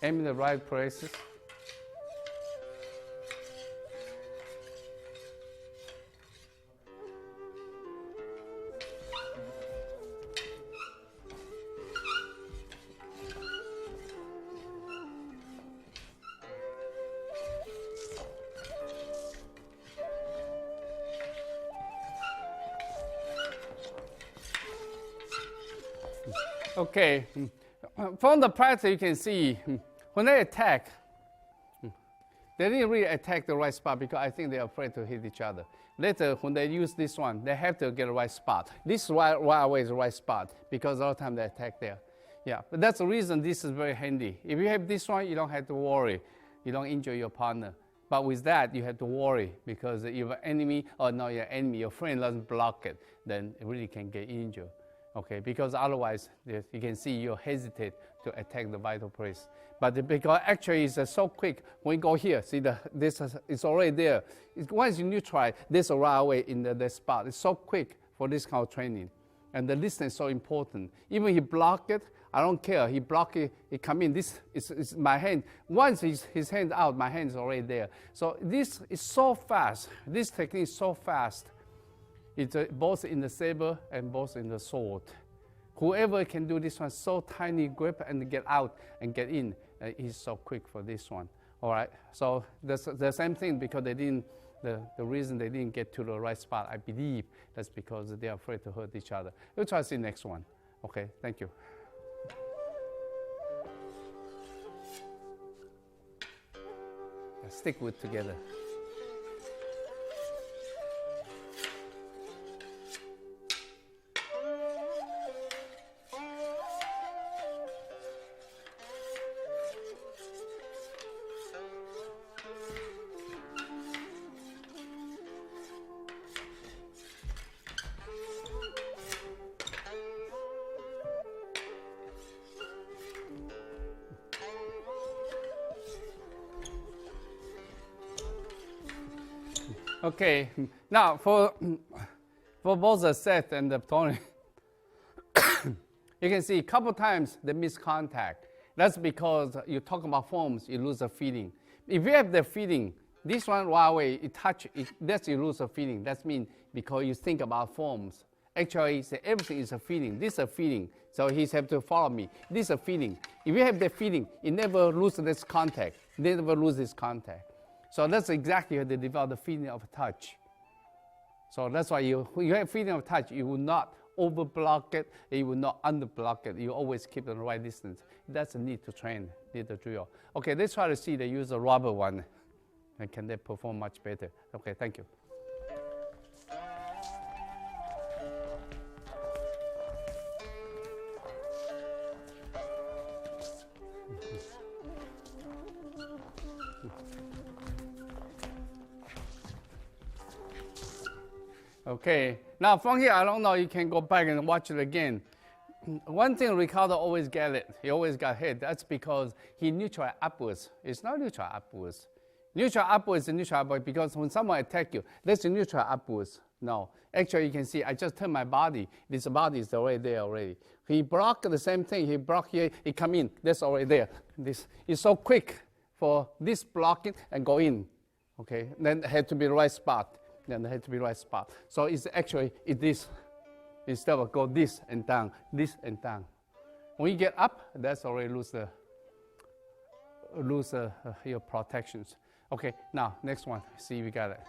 Aim in the right places. Okay, from the practice you can see when they attack, they didn't really attack the right spot because I think they're afraid to hit each other. Later, when they use this one, they have to get the right spot. This right away is the right spot because all the time they attack there. Yeah, but that's the reason this is very handy. If you have this one, you don't have to worry. You don't injure your partner. But with that, you have to worry because if your enemy, or not your enemy, your friend doesn't block it, then it really can get injured. Okay, because otherwise, you can see you hesitate to attack the vital place. But because actually it's so quick, when you go here, see it's already there. Once you neutralize, this right away in the spot. It's so quick for this kind of training. And the distance is so important. Even he block it, I don't care. He block it, he come in. This is my hand. Once his hand out, my hand is already there. So this is so fast. This technique is so fast. It's both in the saber and both in the sword. Whoever can do this one, so tiny grip and get out and get in, is so quick for this one. All right, so that's the same thing because they didn't, the reason they didn't get to the right spot, I believe that's because they're afraid to hurt each other. We'll try to see the next one. Okay, thank you. Stick with together. Okay, now for both the Seth and the Tony, you can see a couple times they miss contact. That's because you talk about forms, you lose the feeling. If you have the feeling, this one right away, you touch, that's you lose the feeling. That means because you think about forms. Actually, everything is a feeling. This is a feeling. So he have to follow me. This is a feeling. If you have the feeling, you never lose this contact. You never lose this contact. So that's exactly how they develop the feeling of touch. So that's why you have feeling of touch, you will not over block it, you will not under block it. You always keep it the right distance. That's a need to train, need to drill. Okay, let's try to see they use a rubber one. And can they perform much better? Okay, thank you. Okay, now from here, I don't know, you can go back and watch it again. One thing Ricardo always get it, he always got hit. That's because he neutral upwards. It's not neutral upwards. Neutral upwards is neutral upwards because when someone attack you, that's neutral upwards. No, actually you can see, I just turn my body. This body is already there already. He blocked the same thing, he blocked here, he come in, that's already there. This is so quick for this blocking and go in. Okay, then it had to be the right spot. Then it had to be the right spot. So it's actually, this. Instead of go this and down, this and down. When you get up, that's already lose your protections. Okay, now next one. See if we got it.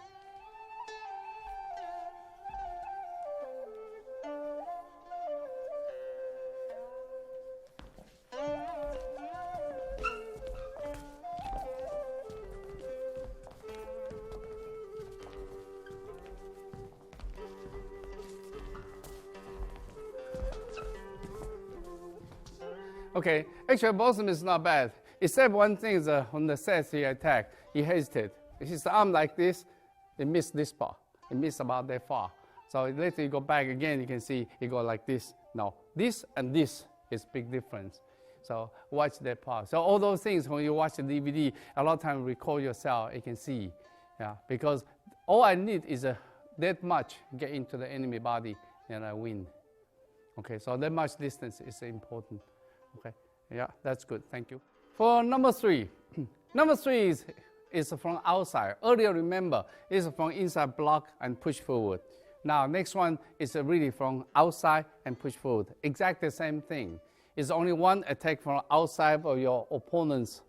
Okay, actually both of them is not bad. Except one thing is on the set he attacked, he hesitated. His arm like this, he missed this part. He missed about that far. So later you go back again, you can see he go like this. No, this and this is big difference. So watch that part. So all those things, when you watch the DVD, a lot of times record yourself, you can see. Yeah, because all I need is that much get into the enemy body and I win. Okay, so that much distance is important. Okay, yeah, that's good, thank you. For number 3, number 3 is from outside. Earlier, remember, is from inside block and push forward. Now, next one is really from outside and push forward. Exactly the same thing. It's only one attack from outside of your opponent's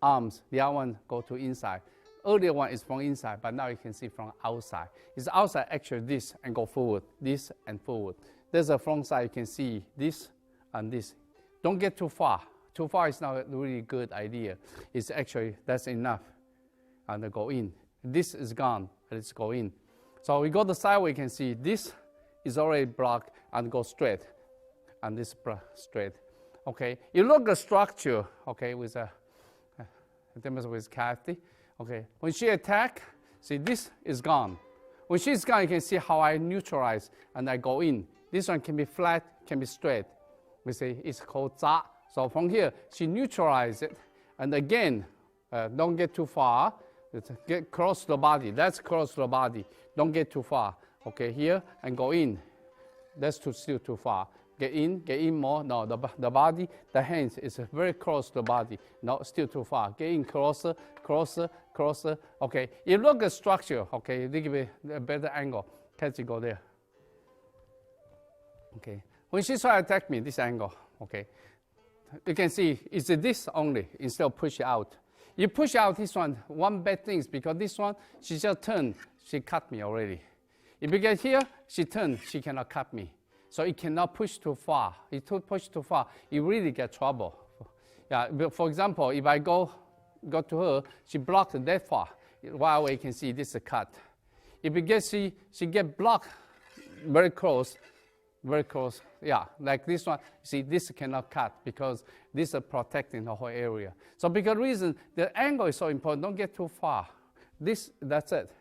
arms. The other one go to inside. Earlier one is from inside, but now you can see from outside. It's outside actually this and go forward, this and forward. There's a front side, you can see this and this. Don't get too far. Too far is not a really good idea. It's actually, that's enough. And go in. This is gone, let's go in. So we go the side, we can see this is already blocked and go straight. And this straight. Okay, you look at the structure, okay, with with Kathy. Okay, when she attack, see this is gone. When she's gone, you can see how I neutralize and I go in. This one can be flat, can be straight. We say it's called za. So from here, she neutralizes it. And again, don't get too far. Get close to the body. That's close to the body. Don't get too far. Okay, here and go in. That's still too far. Get in more. No, the body, the hands is very close to the body. No, still too far. Get in closer, closer, closer. Okay, you look at the structure. Okay, they give it a better angle. Can't you go there? Okay. When she try to attack me, this angle, okay, you can see it's this only instead of push out. You push out this one bad thing is because this one, she just turned, she cut me already. If you get here, she turned, she cannot cut me. So it cannot push too far. If you push too far, you really get trouble. Yeah, for example, if I go to her, she blocked that far. Right away you can see this is a cut. If you get, she get blocked very close, yeah, like this one. See, this cannot cut because this is protecting the whole area. So because reason, the angle is so important, don't get too far. That's it.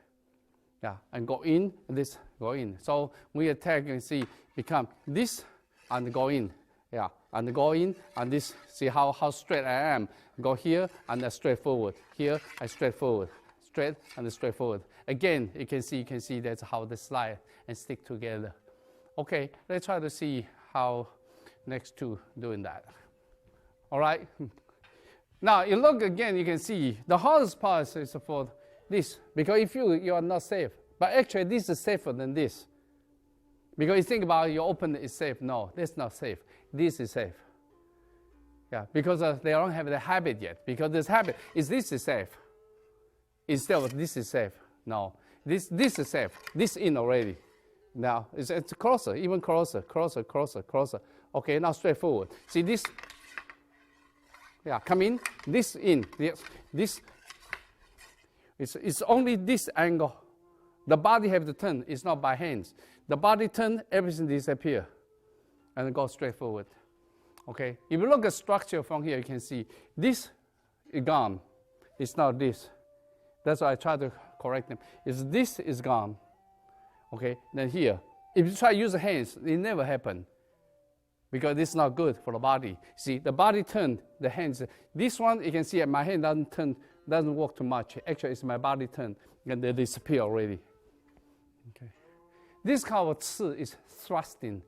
Yeah, and go in, this, go in. So we attack, you can see, become this and go in. Yeah, and go in, and this, see how straight I am. Go here, and then straight forward. Here, I straight forward. straight and straightforward. Again, you can see that's how they slide and stick together. Okay, let's try to see how next two doing that. All right. Now you look again, you can see the hardest part is for this, because if you are not safe. But actually this is safer than this. Because you think about your opener is safe. No, that's not safe. This is safe. Yeah, because they don't have the habit yet. Because this habit is this is safe. Instead of this is safe. No, this is safe. This in already. Now it's closer, even closer. Okay, now straightforward. See this. Yeah, come in. This in. This. It's only this angle. The body have to turn. It's not by hands. The body turn, everything disappear, and go straight forward. Okay. If you look at structure from here, you can see this is gone. It's not this. That's why I try to correct them. This is gone. Okay. Then here, if you try to use the hands, it never happen, because it's not good for the body. See, the body turn, the hands. This one you can see my hand doesn't turn, doesn't work too much. Actually, it's my body turn, and they disappear already. Okay. This kind of ci is thrusting.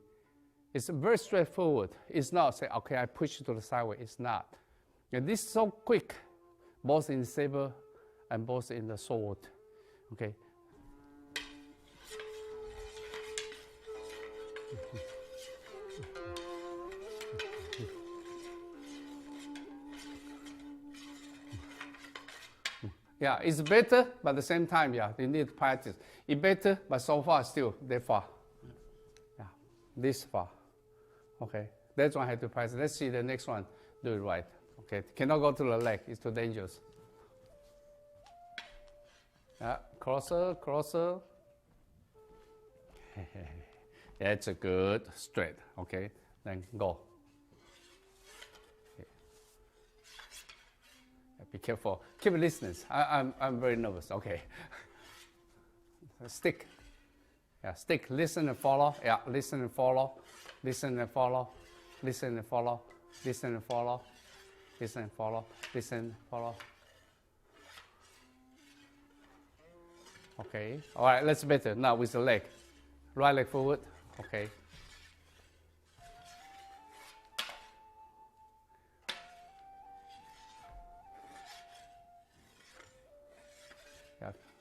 It's very straightforward. It's not say, okay, I push it to the sideway. It's not. And this is so quick, both in the saber and both in the sword. Okay. Yeah, it's better, but at the same time, yeah, you need to practice. It's better, but so far still that far. Yeah, this far. Okay, that's one I have to practice. Let's see the next one. Do it right. Okay, cannot go to the leg. It's too dangerous. Yeah, closer. That's a good straight. Okay, then go. Be careful. Keep listening. I'm very nervous. Okay. Stick. Yeah, stick. Listen and follow. Yeah, listen and follow. Listen and follow. Listen and follow. Listen and follow. Listen and follow. Listen and follow. Okay. All right. Let's better now with the leg. Right leg forward. Okay.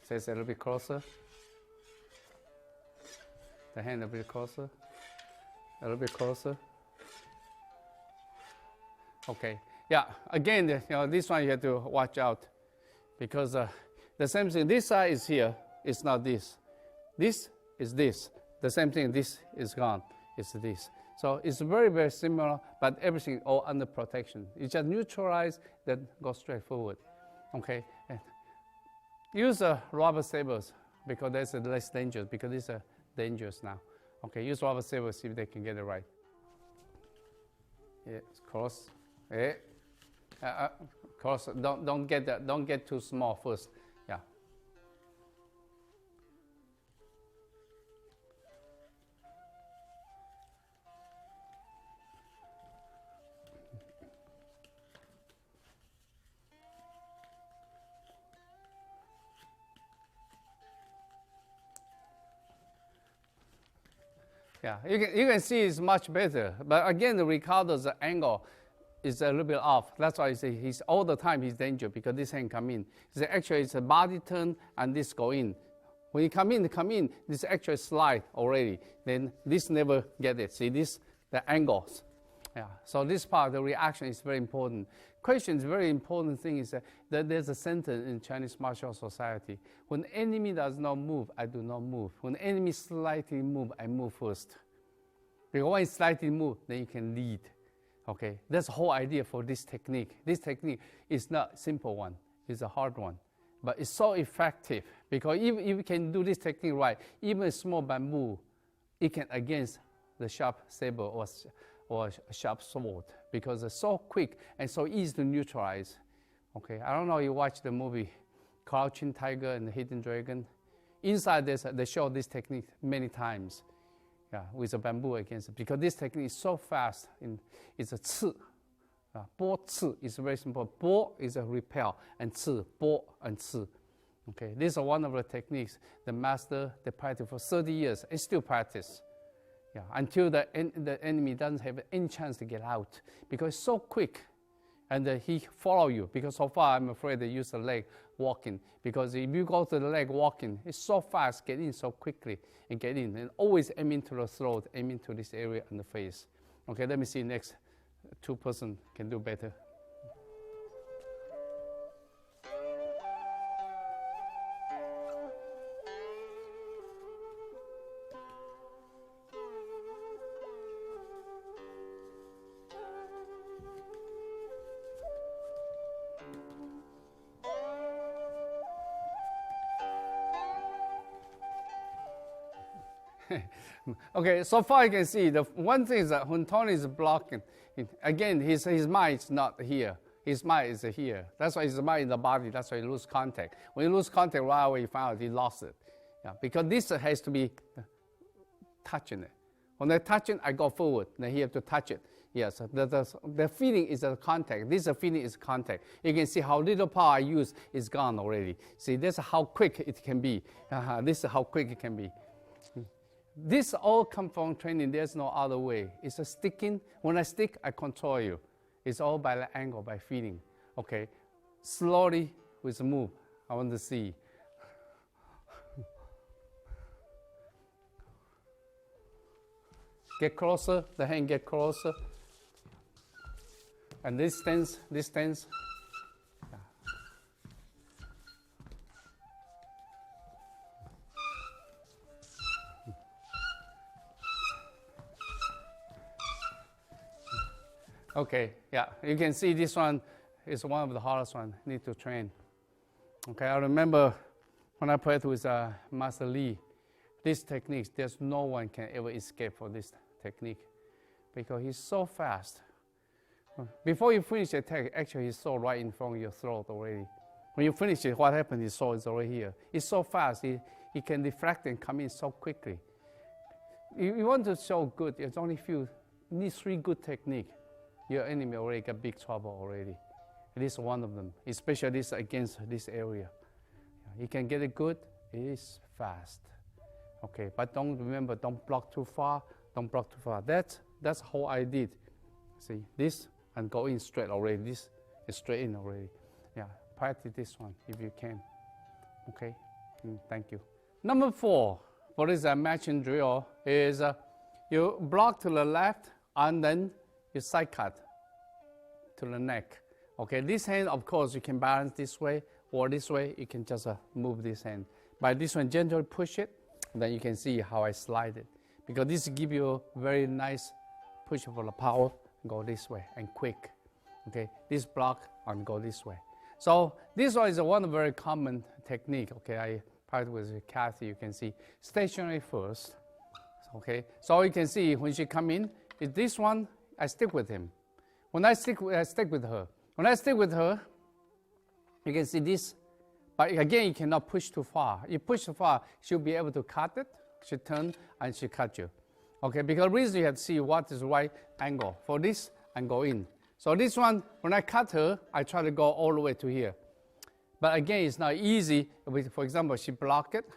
Face a little bit closer. The hand a bit closer. A little bit closer. Okay. Yeah. Again, this one you have to watch out, because the same thing. This side is here. It's not this. This is this. The same thing. This is gone. It's this. So it's very, very similar, but everything all under protection. You just neutralize, then go straight forward. Okay. Use rubber sabers, because that's less dangerous, because these are dangerous now. Okay, use rubber sabers, see if they can get it right. Yeah, cross. Yeah. Cross. Don't get too small first. Yeah. Yeah, you can see it's much better. But again, Ricardo's angle is a little bit off. That's why I say he's all the time he's dangerous, because this hand come in. Actually, it's a body turn and this go in. When you come in, this actually slide already. Then this never get it. See this, the angles. Yeah. So this part, the reaction is very important. Question is very important thing is that there's a sentence in Chinese martial society: when enemy does not move, I do not move. When enemy slightly move, I move first. Because when you slightly move, then you can lead. Okay, that's the whole idea for this technique. This technique is not a simple one; it's a hard one, but it's so effective, because if you can do this technique right, even a small bamboo, it can against the sharp saber or a sharp sword, because it's so quick and so easy to neutralize. Okay, I don't know if you watch the movie Crouching Tiger and the Hidden Dragon. Inside they show this technique many times. Yeah, with a bamboo against it, because this technique is so fast. It's a ci. Bo ci is very simple. Bo is a repel, and ci, bo and ci. Okay, this is one of the techniques the master, they practice for 30 years and still practice. Yeah, until the enemy doesn't have any chance to get out because it's so quick. And he follow you because so far I'm afraid they use the leg walking because if you go to the leg walking, it's so fast, get in so quickly and get in and always aim into the throat, aim into this area and the face. Okay, let me see next 2 person can do better. Okay, so far you can see the one thing is that when Tony is blocking, again his mind is not here. His mind is here. That's why his mind in the body. That's why he lose contact. When you lose contact, right away you find out he lost it. Yeah, because this has to be touching it. When I touch it, I go forward. Then he have to touch it. Yes, the feeling is the contact. This feeling is contact. You can see how little power I use is gone already. See, this is how quick it can be. This is how quick it can be. This all comes from training. There's no other way. It's a sticking. When I stick, I control you. It's all by the angle, by feeling. Okay, slowly with the move. I want to see. Get closer. The hand get closer. And this stance. Okay, yeah, you can see this one is one of the hardest ones. Need to train. Okay, I remember when I practiced with Master Lee, this technique, there's no one can ever escape from this technique because he's so fast. Before you finish the attack, actually he's so right in front of your throat already. When you finish it, what happens? His sword is already here. He's so fast, he can deflect and come in so quickly. You want to show good, there's only few, you need 3 good techniques. Your enemy already got big trouble already. It is one of them, especially this against this area. You can get it good, it is fast. Okay, but remember, don't block too far, don't block too far. That's how I did. See, this and go in straight already. This is straight in already. Yeah, practice this one if you can. Okay, thank you. Number 4 for this matching drill is you block to the left and then you side cut to the neck. Okay, this hand, of course, you can balance this way or this way. You can just move this hand. By this one, gently push it, and then you can see how I slide it. Because this gives you a very nice push for the power. Go this way and quick. Okay, this block and go this way. So this one is one very common technique. Okay, I practice with Kathy. You can see stationary first. Okay, so you can see when she come in, is this one. I stick with him. When I stick with her. When I stick with her, you can see this. But again, you cannot push too far. You push too far, she'll be able to cut it. She turn and she cut you. Okay, because the reason you have to see what is the right angle for this and go in. So this one, when I cut her, I try to go all the way to here. But again, it's not easy. For example, she block it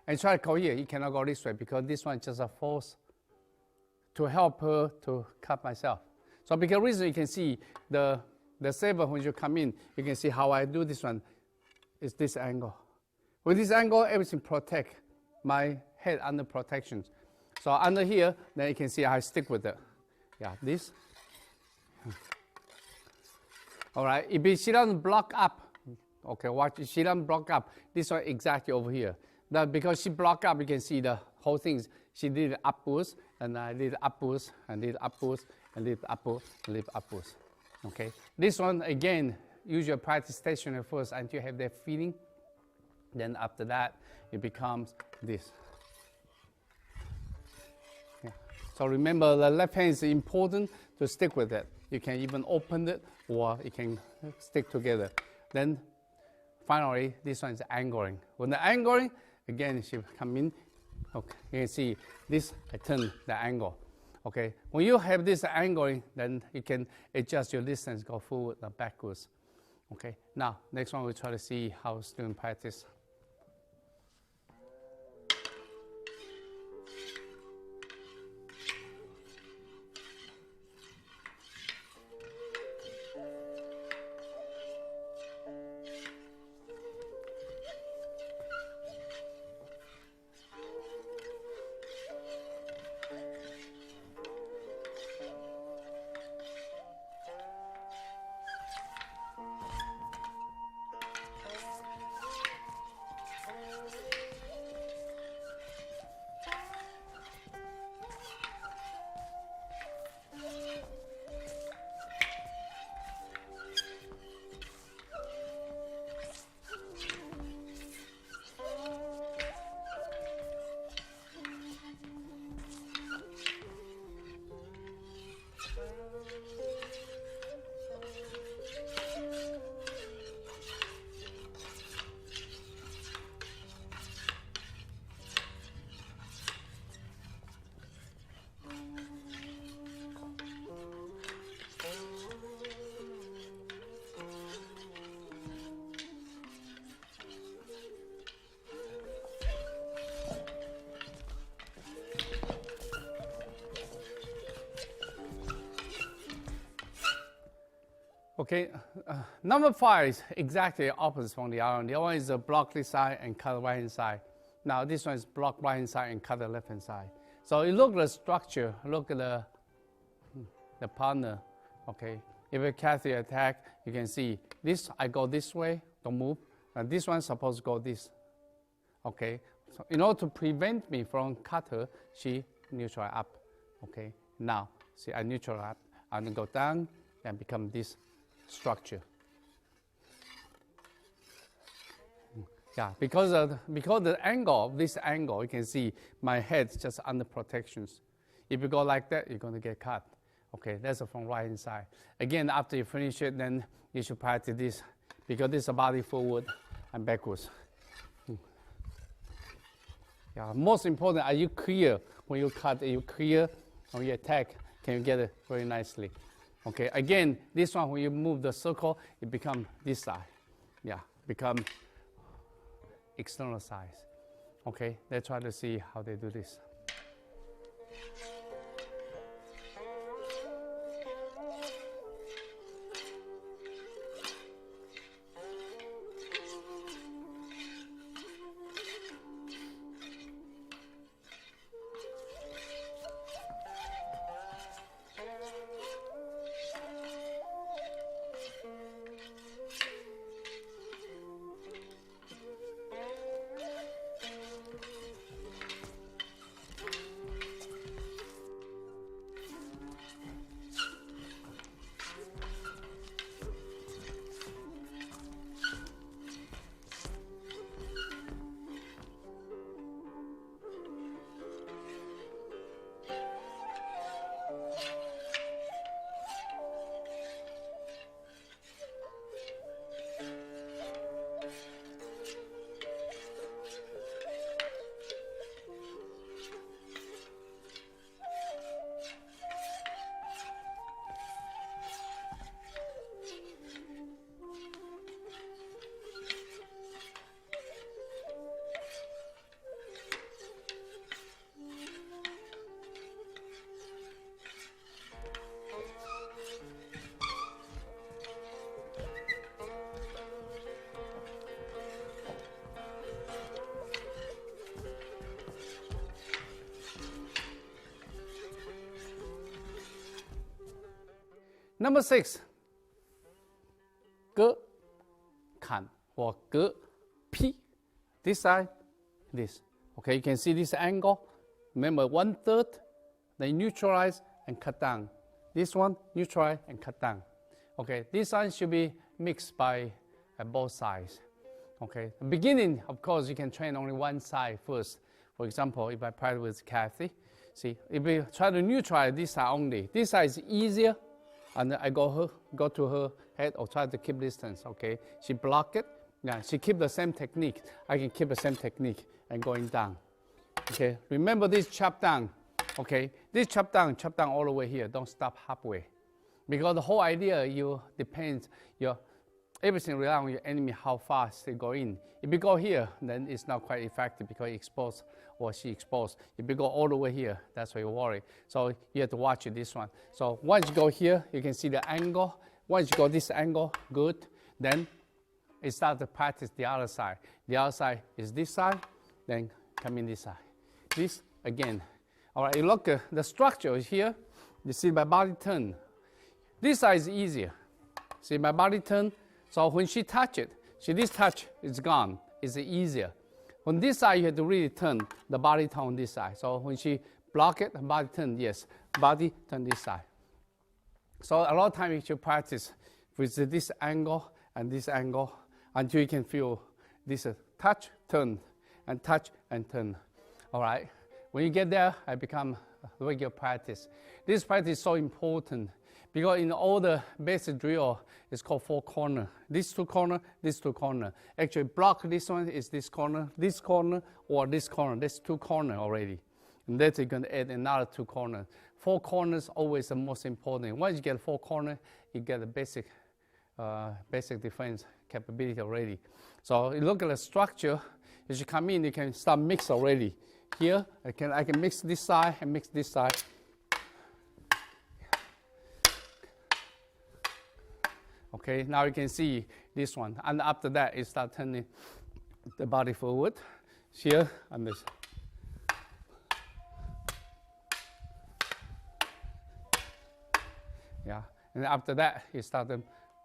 and try to go here. You cannot go this way because this one is just a force to help her to cut myself. So because reason you can see the saber when you come in, you can see how I do this one is this angle. With this angle, everything protect my head under protection. So under here, then you can see I stick with it. Yeah, this. All right, if she doesn't block up, okay, watch, she doesn't block up, this one exactly over here. Now because she blocked up, you can see the whole thing. She did upwards, and I did upwards, and did upwards, and did upwards, and did upwards. Okay. This one again, usually practice stationary first until you have that feeling. Then after that, it becomes this. Yeah. So remember, the left hand is important to stick with it. You can even open it, or you can stick together. Then finally, this one is angling. When the angling, again, she come in. Okay, you can see this, I turn the angle. Okay, when you have this angling, then you can adjust your distance, go forward and backwards. Okay, now, next one we'll try to see how students practice. Okay, number 5 is exactly opposite from the other one. The other one is block this side and cut the right hand side. Now this one is block right hand side and cut the left hand side. So you look at the structure, look at the partner. Okay, if a Kathy attack, you can see this. I go this way, don't move. And this one's supposed to go this. Okay, so in order to prevent me from cut her, she neutral up. Okay, now see I neutral up. I'm gonna go down and become this structure. Yeah, because the angle of this angle, you can see my head just under protections. If you go like that, you're going to get cut. Okay, that's from right hand side. Again, after you finish it, then you should practice this because this is a body forward and backwards. Yeah, most important, are you clear when you cut? Are you clear when you attack? Can you get it very nicely? Okay, again, this one, when you move the circle, it becomes this side. Yeah, become external size. Okay, let's try to see how they do this. Number 6, 割 砍 or 割 P. This side, this. Okay, you can see this angle. Remember 1/3, they neutralize and cut down. This one, neutralize and cut down. Okay, this one should be mixed by both sides. Okay, the beginning, of course, you can train only one side first. For example, if I practice with Kathy, see, if we try to neutralize this side only, this side is easier. And I go to her head or try to keep distance, okay? She block it, yeah, she keep the same technique. I can keep the same technique and going down, okay? Remember this chop down, okay? This chop down all the way here, don't stop halfway. Because the whole idea, everything rely on your enemy, how fast they go in. If you go here, then it's not quite effective because you expose or she exposed. If you go all the way here, that's why you worry. So you have to watch this one. So once you go here, you can see the angle. Once you go this angle, good. Then it starts to practice the other side. The other side is this side, then come in this side. This again. All right, you look at the structure is here. You see my body turn. This side is easier. See my body turn. So when she touch it, this touch is gone. It's easier. On this side, you have to really turn the body turn on this side. So when she block it, the body turn, yes, body turn this side. So a lot of time you should practice with this angle and this angle until you can feel this touch, turn, and touch and turn. All right. When you get there, I become regular practice. This practice is so important because in all the basic drill, it's called 4 corner. These 2 corner, these 2 corner. Actually, block this one is this corner, or this corner. That's 2 corner already. And then you're going to add another 2 corners. 4 corners always the most important. Once you get 4 corner, you get a basic defense capability already. So you look at the structure. As you come in, you can start mix already. Here, I can mix this side and mix this side. Okay, now you can see this one. And after that, it starts turning the body forward. Here, and this. Yeah, and after that, you start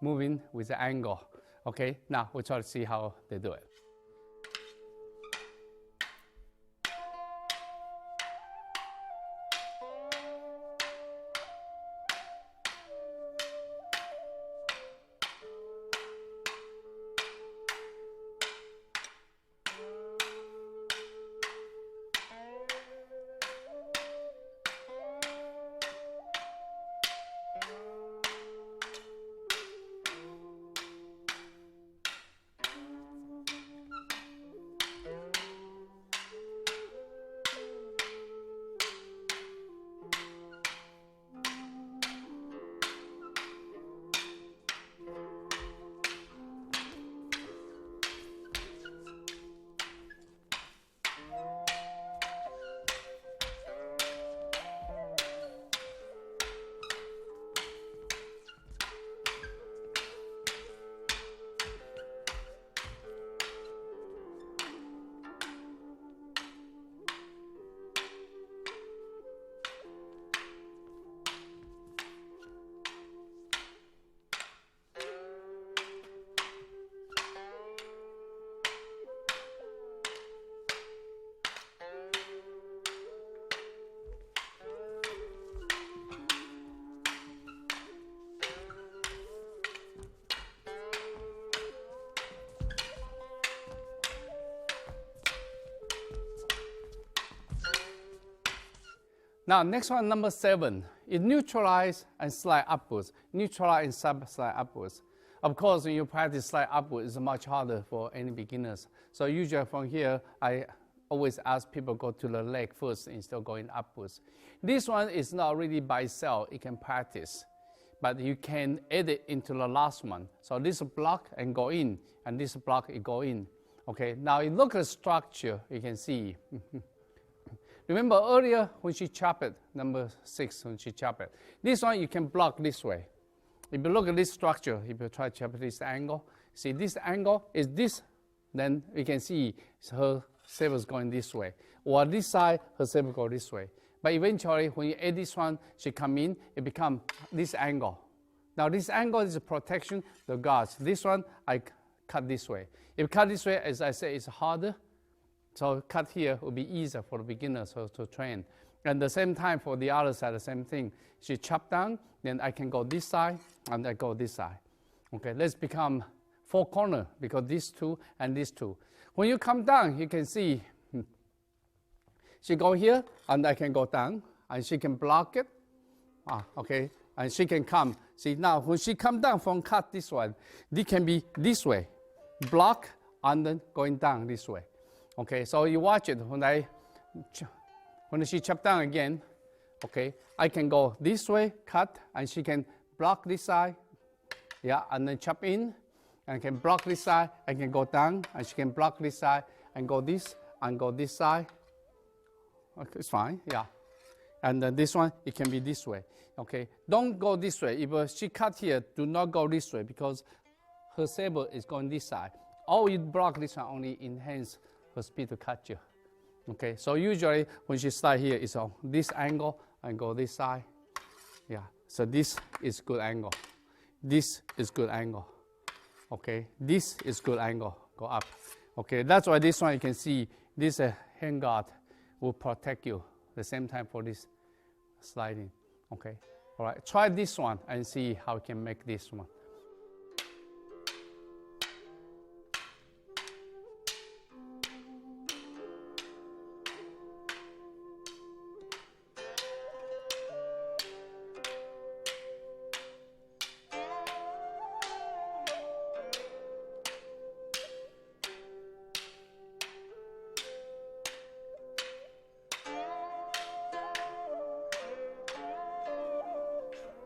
moving with the angle. Okay, now we'll try to see how they do it. Now, next one, number 7, is neutralize and slide upwards. Neutralize and slide upwards. Of course, when you practice slide upwards, it's much harder for any beginners. So usually from here, I always ask people go to the leg first instead of going upwards. This one is not really by itself. You can practice, but you can add it into the last one. So this block and go in, and this block it go in. Okay, now you look at the structure, you can see. Remember earlier when she chopped it, number 6, when she chopped it. This one you can block this way. If you look at this structure, if you try to chop this angle, see this angle is this, then you can see her saber is going this way. Or this side, her saber go this way. But eventually, when you add this one, she come in, it become this angle. Now this angle is a protection, the guards. This one, I cut this way. If you cut this way, as I say, it's harder. So cut here will be easier for the beginners to train. And at the same time, for the other side, the same thing. She chop down, then I can go this side, and I go this side. Okay, let's become 4 corners, because these 2 and these 2. When you come down, you can see, she go here, and I can go down, and she can block it. Okay, and she can come. See, now, when she come down from cut this one, it can be this way, block, and then going down this way. Okay, so you watch it when she chop down again. Okay, I can go this way, cut, and she can block this side. Yeah, and then chop in, and can block this side. I can go down, and she can block this side, and go this side. Okay, it's fine. Yeah, and then this one it can be this way. Okay, don't go this way. If she cut here, do not go this way because her saber is going this side. Or you block this one, only enhance her speed to cut you. Okay, so usually when she start here, it's on this angle and go this side. Yeah, so this is good angle. This is good angle. Okay, this is good angle. Go up. Okay, that's why this one you can see this hand guard will protect you at the same time for this sliding. Okay, all right, try this one and see how you can make this one.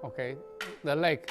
Okay, the leg.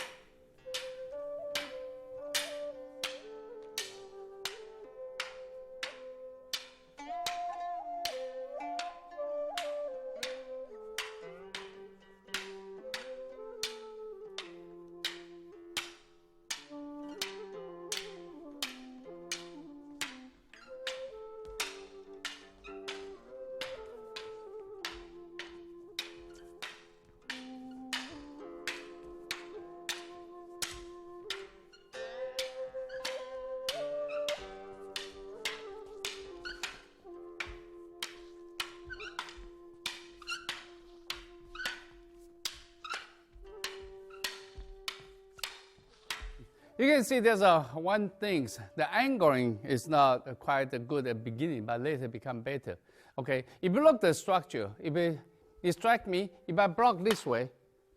You can see there's one thing. The angling is not quite good at the beginning, but later become better. Okay, if you look at the structure, if it strike me, if I block this way,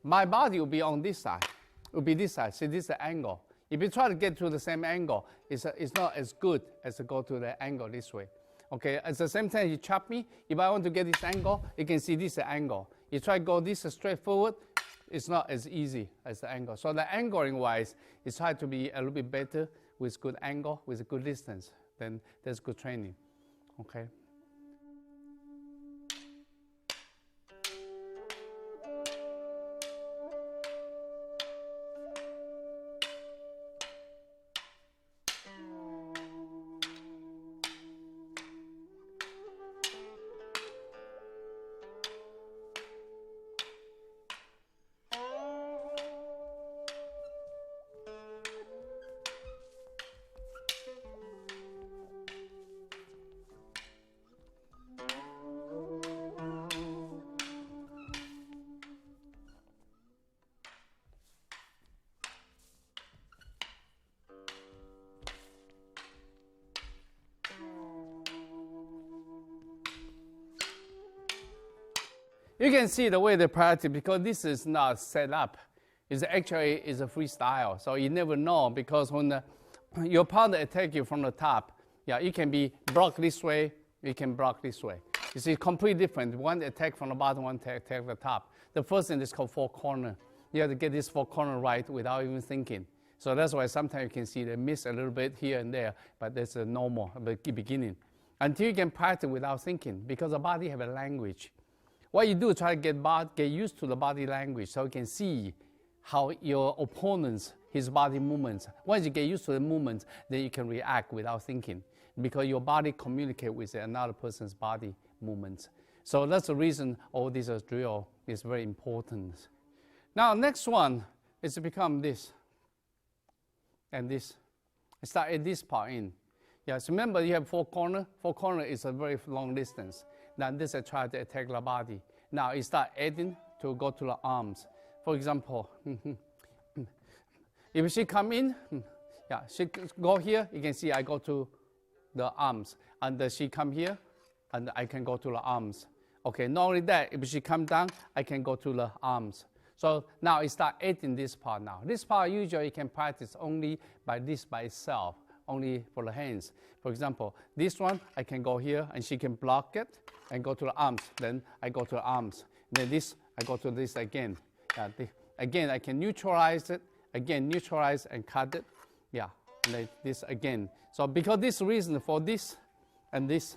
my body will be on this side. It will be this side. See, this is the angle. If you try to get to the same angle, it's not as good as to go to the angle this way. Okay, at the same time, you chop me. If I want to get this angle, you can see this angle. You try to go this straight forward, it's not as easy as the angle. So the angling wise, it's try to be a little bit better with good angle, with a good distance. Then that's good training. Okay. You can see the way they practice because this is not set up. It's actually is a freestyle. So you never know because when your partner attack you from the top, yeah, you can be blocked this way, you can block this way. You see, completely different. One attack from the bottom, one attack the top. The first thing is called four corner. You have to get this four corner right without even thinking. So that's why sometimes you can see they miss a little bit here and there, but that's a normal beginning. Until you can practice without thinking because the body have a language. What you do, try to get used to the body language so you can see how your opponent's, his body movements. Once you get used to the movements, then you can react without thinking because your body communicates with another person's body movements. So that's the reason all this drill is very important. Now, next one is to become this and this. Start at this part in. Yes, remember you have four corner. Four corner is a very long distance. Now this I try to attack the body. Now it start adding to go to the arms. For example, if she come in, yeah, she go here, you can see I go to the arms. And she come here, and I can go to the arms. Okay, not only that, if she come down, I can go to the arms. So now it start adding this part now. This part usually you can practice only by this by itself, only for the hands. For example, this one, I can go here and she can block it and go to the arms. Then I go to the arms. Then this, I go to this again. Again, I can neutralize it. Again, neutralize and cut it. Yeah, like this again. So because this reason for this and this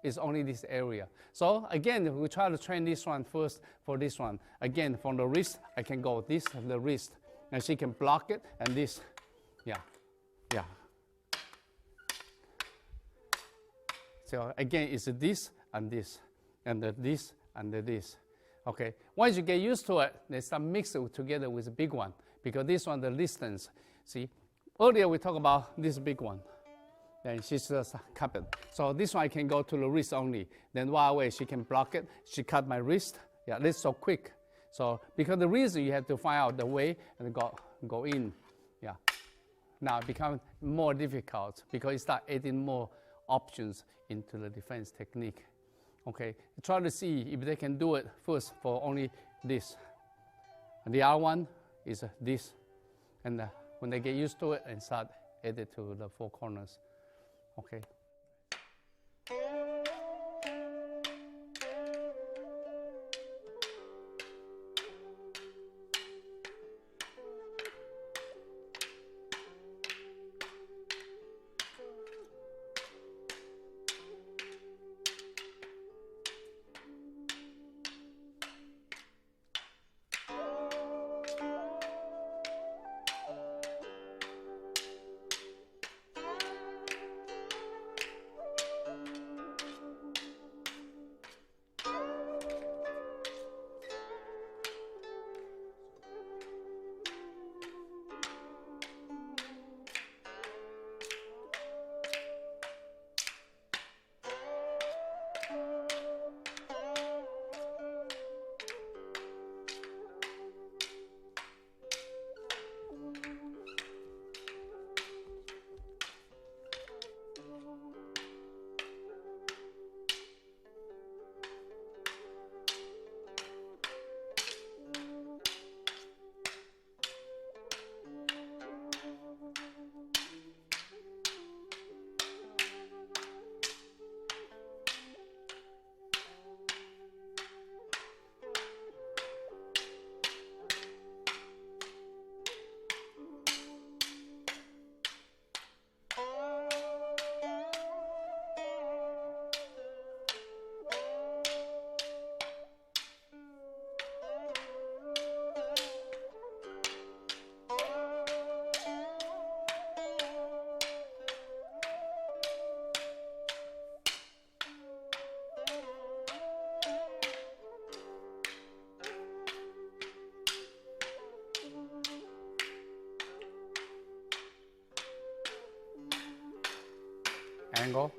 is only this area. So again, we try to train this one first for this one. Again, from the wrist, I can go this and the wrist. And she can block it and this. Yeah, yeah. So again, it's this and this, and this and this. Okay, once you get used to it, they start mixing it together with the big one, because this one, the distance. See, earlier we talked about this big one. Then she's just cut it. So this one I can go to the wrist only. Then while away, she can block it. She cut my wrist. Yeah, this is so quick. So because the reason you have to find out the way and go in. Yeah. Now it becomes more difficult because you start adding more options into the defense technique. Okay, try to see if they can do it first for only this. And the other one is this. And when they get used to it and start adding to the four corners. Okay. angle.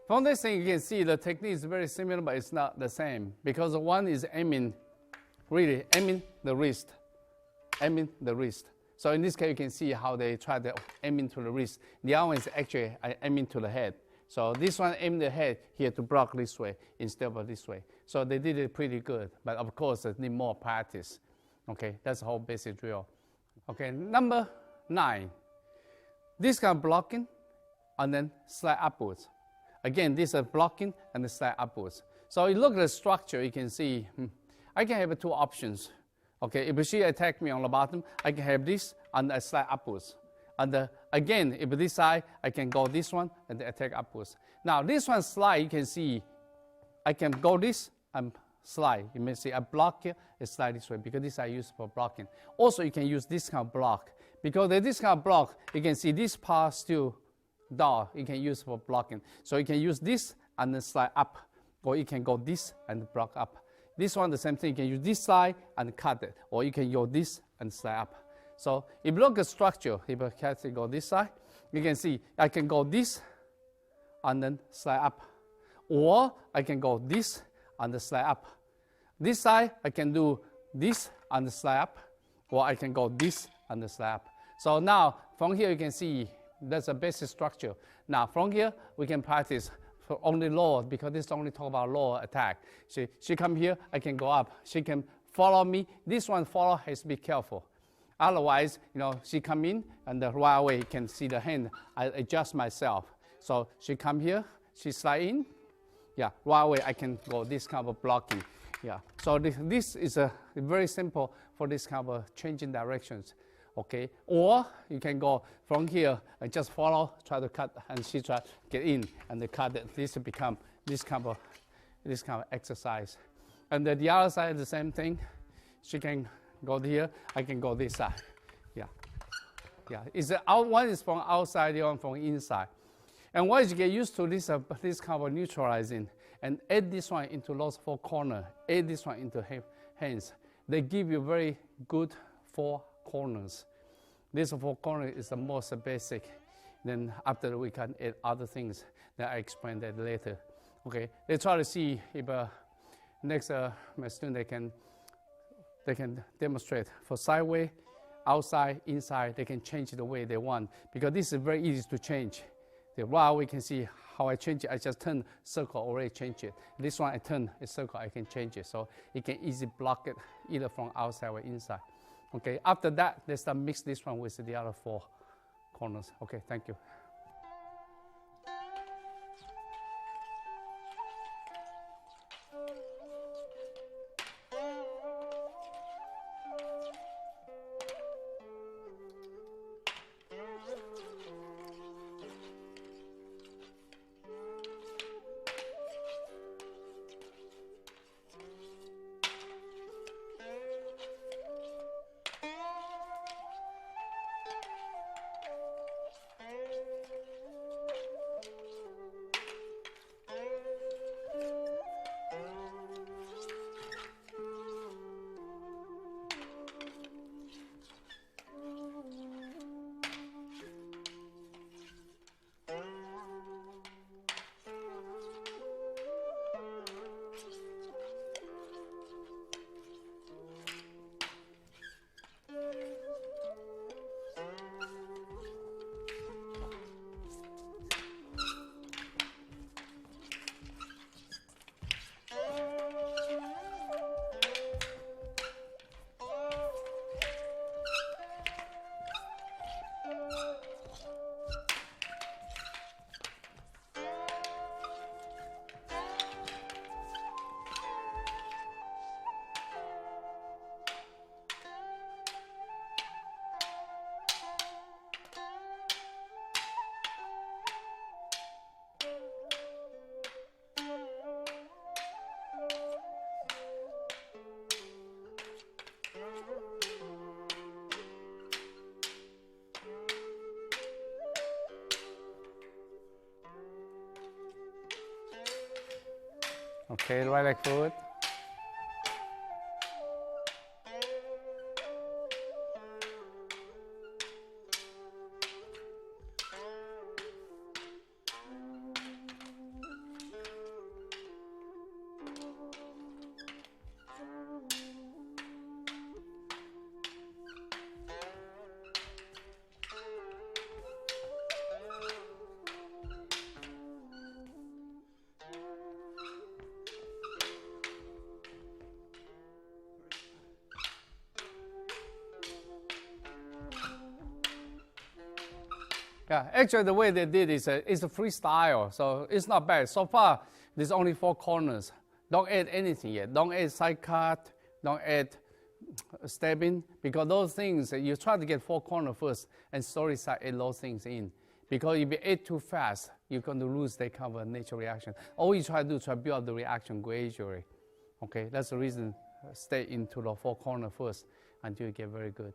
From this thing, you can see the technique is very similar, but it's not the same because one is aiming, really aiming the wrist, aiming the wrist. So in this case, you can see how they try to aim into the wrist. The other one is actually aiming to the head. So this one aimed the head here to block this way instead of this way. So they did it pretty good, but of course, they need more practice. Okay, that's the whole basic drill. Okay, number 9. This kind of blocking and then slide upwards. Again, this is blocking and the slide upwards. So you look at the structure, you can see I can have 2 options. Okay, if she attack me on the bottom, I can have this and I slide upwards. And again, if this side, I can go this one and attack upwards. Now this one slide, you can see I can go this and slide. You may see I block here, I slide this way because this I use for blocking. Also, you can use this kind of block. Because this kind of block, you can see this part still dull, you can use for blocking. So you can use this and then slide up, or you can go this and block up. This one, the same thing, you can use this side and cut it, or you can go this and slide up. So if you look at structure, if I go this side, you can see I can go this and then slide up. Or I can go this and then slide up. This side, I can do this and slide up, or I can go this and then slide up. So now, from here you can see that's a basic structure. Now from here, we can practice for only lower, because this only talk about lower attack. She come here, I can go up. She can follow me. This one follow has to be careful. Otherwise, she come in and right away you can see the hand. I adjust myself. So she come here, she slide in. Yeah, right away I can go this kind of blocking. Yeah, so this is a very simple for this kind of changing directions. Okay, or you can go from here and just follow, try to cut, and she try to get in and they cut it. This will become this kind of exercise. And the other side, the same thing. She can go here, I can go this side. Yeah, one is from outside, the other one from inside. And once you get used to this kind of neutralizing, and add this one into those 4 corners, add this one into hands, they give you very good 4 corners. This 4 corners is the most basic. Then after we can add other things that I explain that later. Okay, let's try to see if next my student they can demonstrate for sideway, outside, inside. They can change the way they want, because this is very easy to change. The while we can see how I change it. I just turn circle, already change it. This one I turn a circle, I can change it, so it can easily block it either from outside or inside. Okay, after that, let's start mix this one with the other 4 corners. Okay, thank you. Okay, right leg forward. Yeah, actually the way they did is it's a freestyle, so it's not bad. So far, there's only 4 corners. Don't add anything yet. Don't add side cut, don't add stabbing, because those things, you try to get 4 corners first and slowly start add those things in. Because if you add too fast, you're going to lose that kind of natural reaction. All you try to do is try to build up the reaction gradually. Okay, that's the reason, stay into the 4 corners first until you get very good.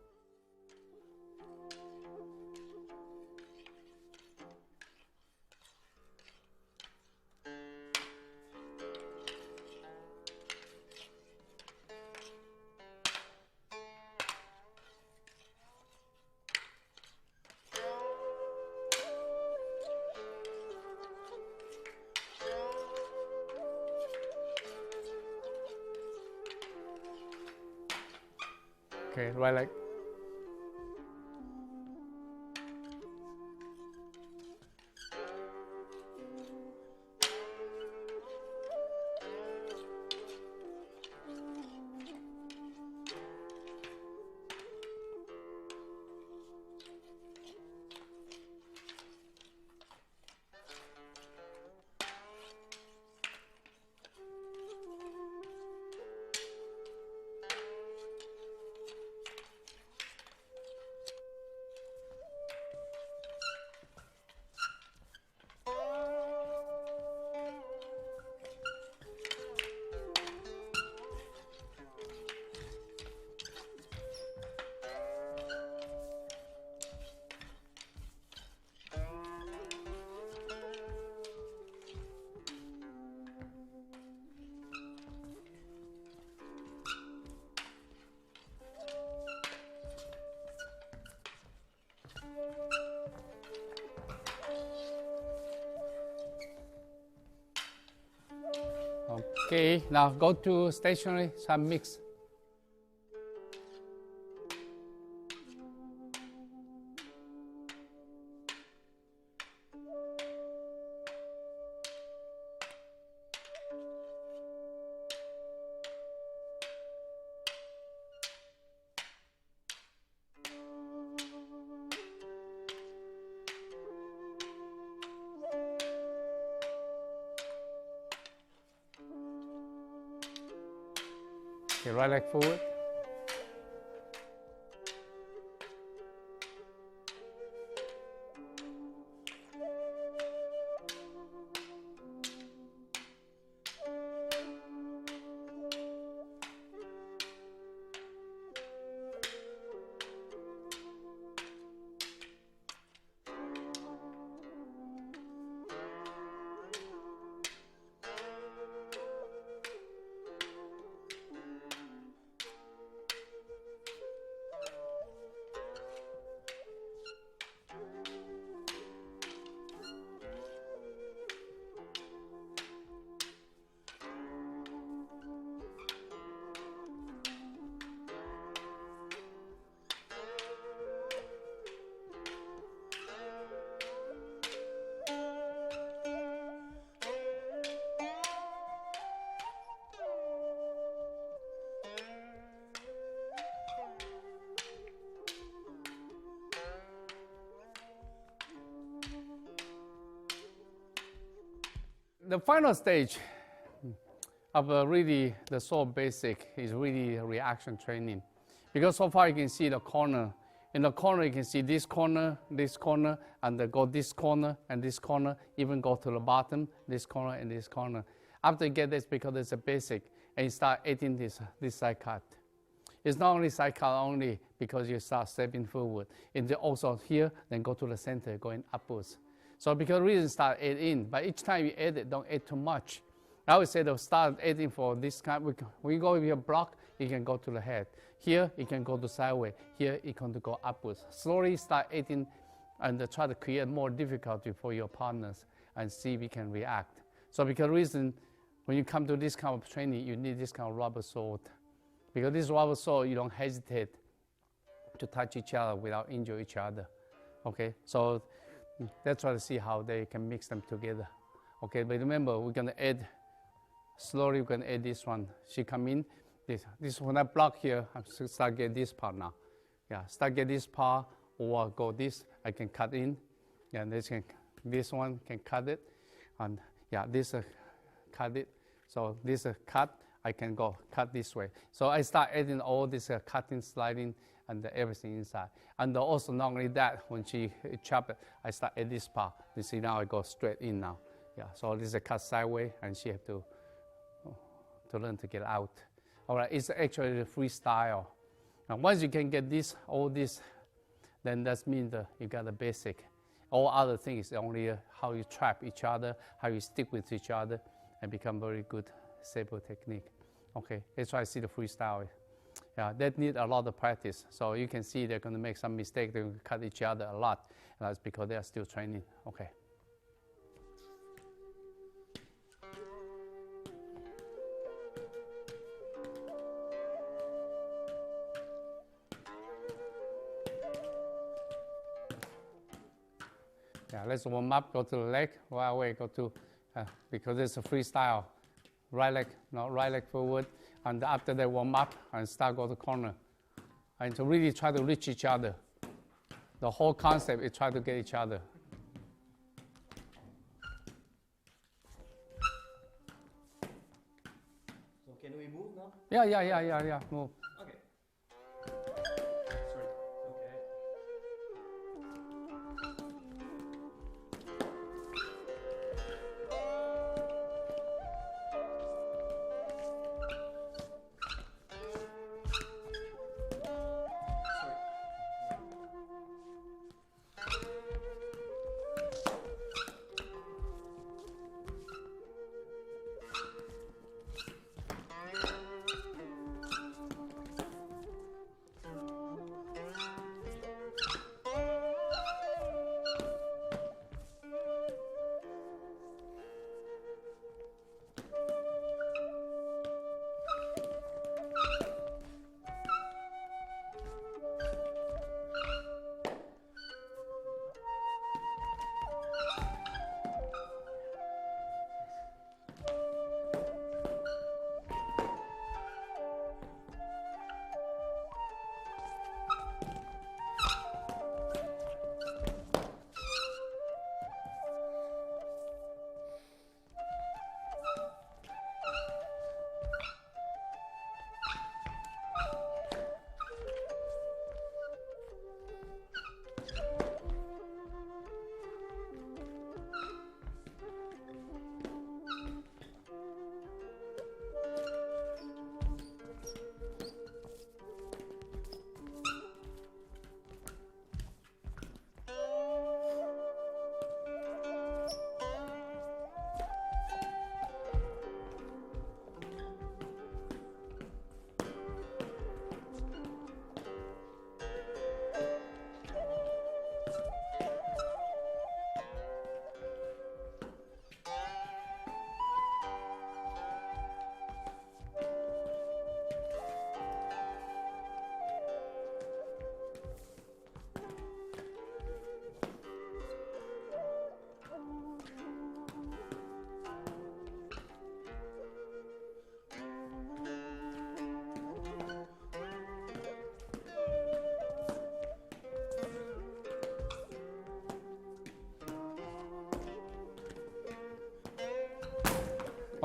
Okay, right leg. Okay, now go to stationary, some mix. Okay, right leg forward. The final stage of really the so basic is really reaction training, because so far you can see the corner. In the corner you can see this corner, and then go this corner and this corner, even go to the bottom, this corner and this corner. After you get this, because it's a basic, and you start adding this side cut. It's not only side cut only because you start stepping forward. It's also here, then go to the center, going upwards. So because reason start add in, but each time you add it, don't add too much. I would say to start adding for this kind. When you go with your block, you can go to the head. Here, you can go to sideways. Here, you can go upwards. Slowly start adding and try to create more difficulty for your partners and see if you can react. So because reason, when you come to this kind of training, you need this kind of rubber sword. Because this rubber sword, you don't hesitate to touch each other without injure each other. Okay, so let's try to see how they can mix them together. Okay, but remember, we're gonna add, slowly we're gonna add this one. She come in, this when I block here, I start get this part now. Yeah, start get this part, or go this, I can cut in. Yeah, this one can cut it. And yeah, this cut it. So this cut, I can go cut this way. So I start adding all this cutting, sliding, and everything inside. And also not only that, when she chop it, I start at this part. You see now I go straight in now. Yeah, so this is a cut sideways, and she have to learn to get out. All right, it's actually the freestyle. Now once you can get this, all this, then that means that you got the basic. All other things is only how you trap each other, how you stick with each other, and become very good Saber technique. Okay, let's try to see the freestyle. Yeah, that need a lot of practice. So you can see they're going to make some mistake. They're going to cut each other a lot. And that's because they are still training. Okay. Yeah, let's warm up. Go to the leg. Right away, go to because it's a freestyle. Right leg forward. And after they warm up, and start go to corner. And to really try to reach each other. The whole concept is try to get each other. So can we move now? Yeah, move. Okay. Sorry. Okay.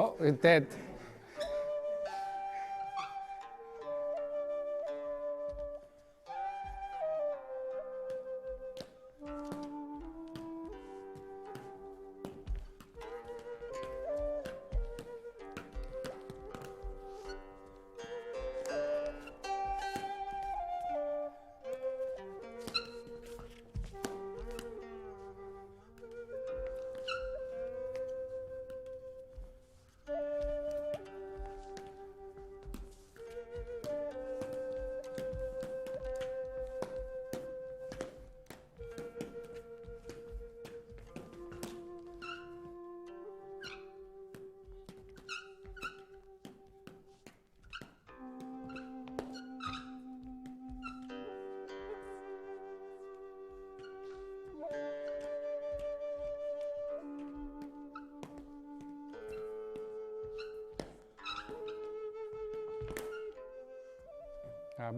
Oh, it's dead.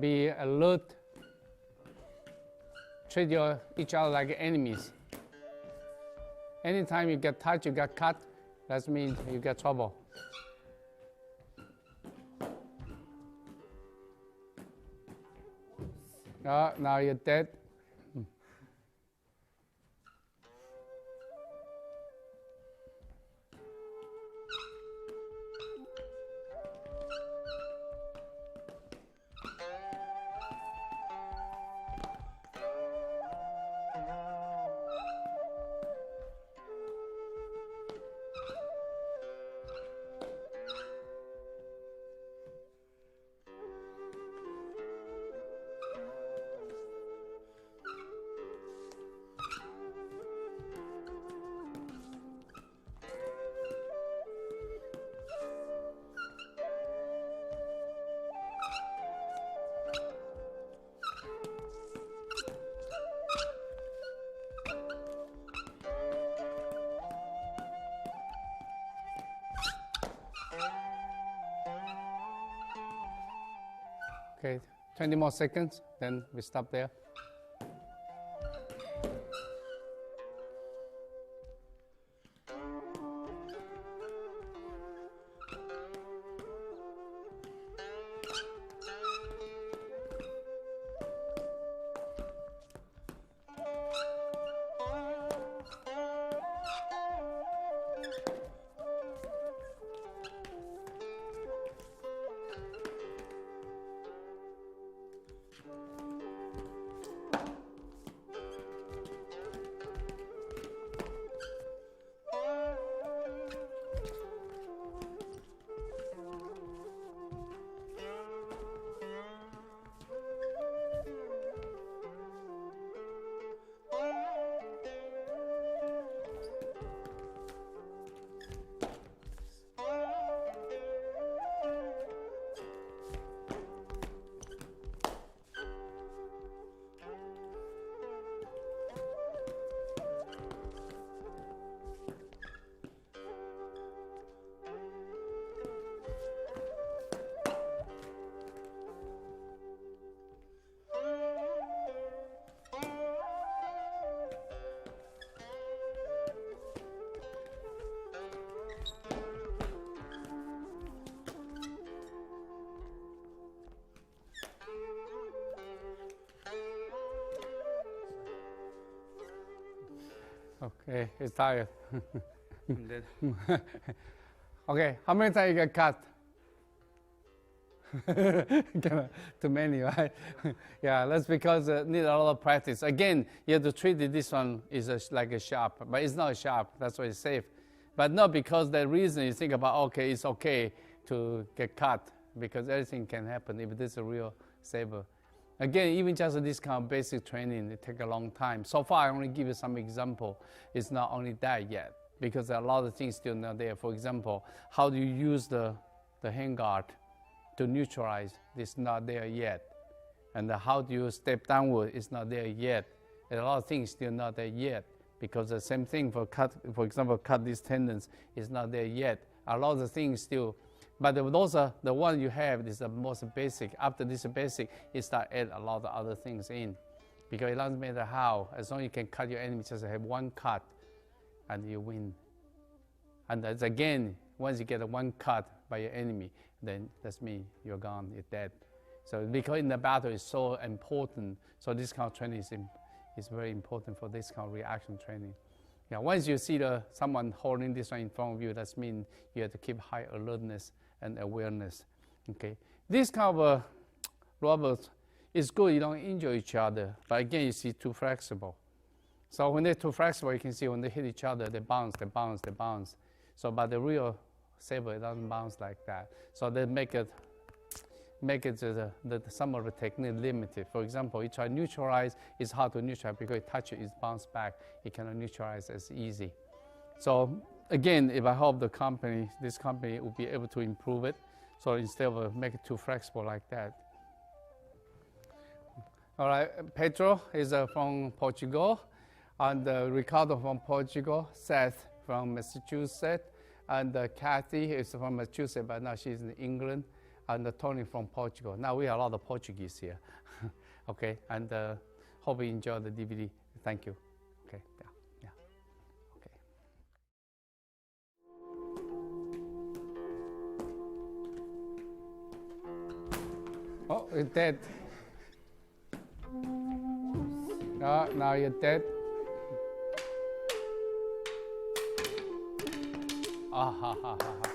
Be alert. Treat each other like enemies. Anytime you get touched, you get cut, that means you get trouble. Now you're dead. Okay, 20 more seconds, then we stop there. Okay, he's tired. I'm dead. Okay, how many times you get cut? Too many, right? Yeah, that's because need a lot of practice. Again, you have to treat this one is like a sharp, but it's not sharp. That's why it's safe. But not because the reason you think about, okay, it's okay to get cut, because everything can happen if this is a real saber. Again, even just this kind of basic training, it takes a long time. So far, I only give you some example. It's not only that yet, because there are a lot of things still not there. For example, how do you use the handguard to neutralize? It's not there yet. And how do you step downward? It's not there yet. And a lot of things still not there yet, because the same thing for example, cut these tendons is not there yet. A lot of the things still. But those are the one you have is the most basic. After this basic, you start add a lot of other things in, because it doesn't matter how. As long as you can cut your enemy, just have one cut, and you win. And that's again, Once you get one cut by your enemy, then that's mean you're gone, you're dead. So because in the battle is so important, so this kind of training is very important for this kind of reaction training. Yeah, once you see someone holding this one in front of you, that means you have to keep high alertness and awareness. Okay, this kind of robots is good. You don't injure each other, but again, you see too flexible. So when they're too flexible, you can see when they hit each other, they bounce, they bounce, they bounce. So, but the real Saber, it doesn't bounce like that. So they make it some of the technique limited. For example, you try to neutralize, it's hard to neutralize because you touch it, it's bounce back. You cannot neutralize as easy. So again, if I hope this company will be able to improve it. So instead of make it too flexible like that. All right, Pedro is from Portugal, and Ricardo from Portugal, Seth from Massachusetts, and Kathy is from Massachusetts, but now she's in England, and Tony from Portugal. Now we have a lot of Portuguese here. Okay, and hope you enjoy the DVD. Thank you. Okay, yeah. Okay. Oh, you're dead. Now you're dead. Ah ha ha ha ha.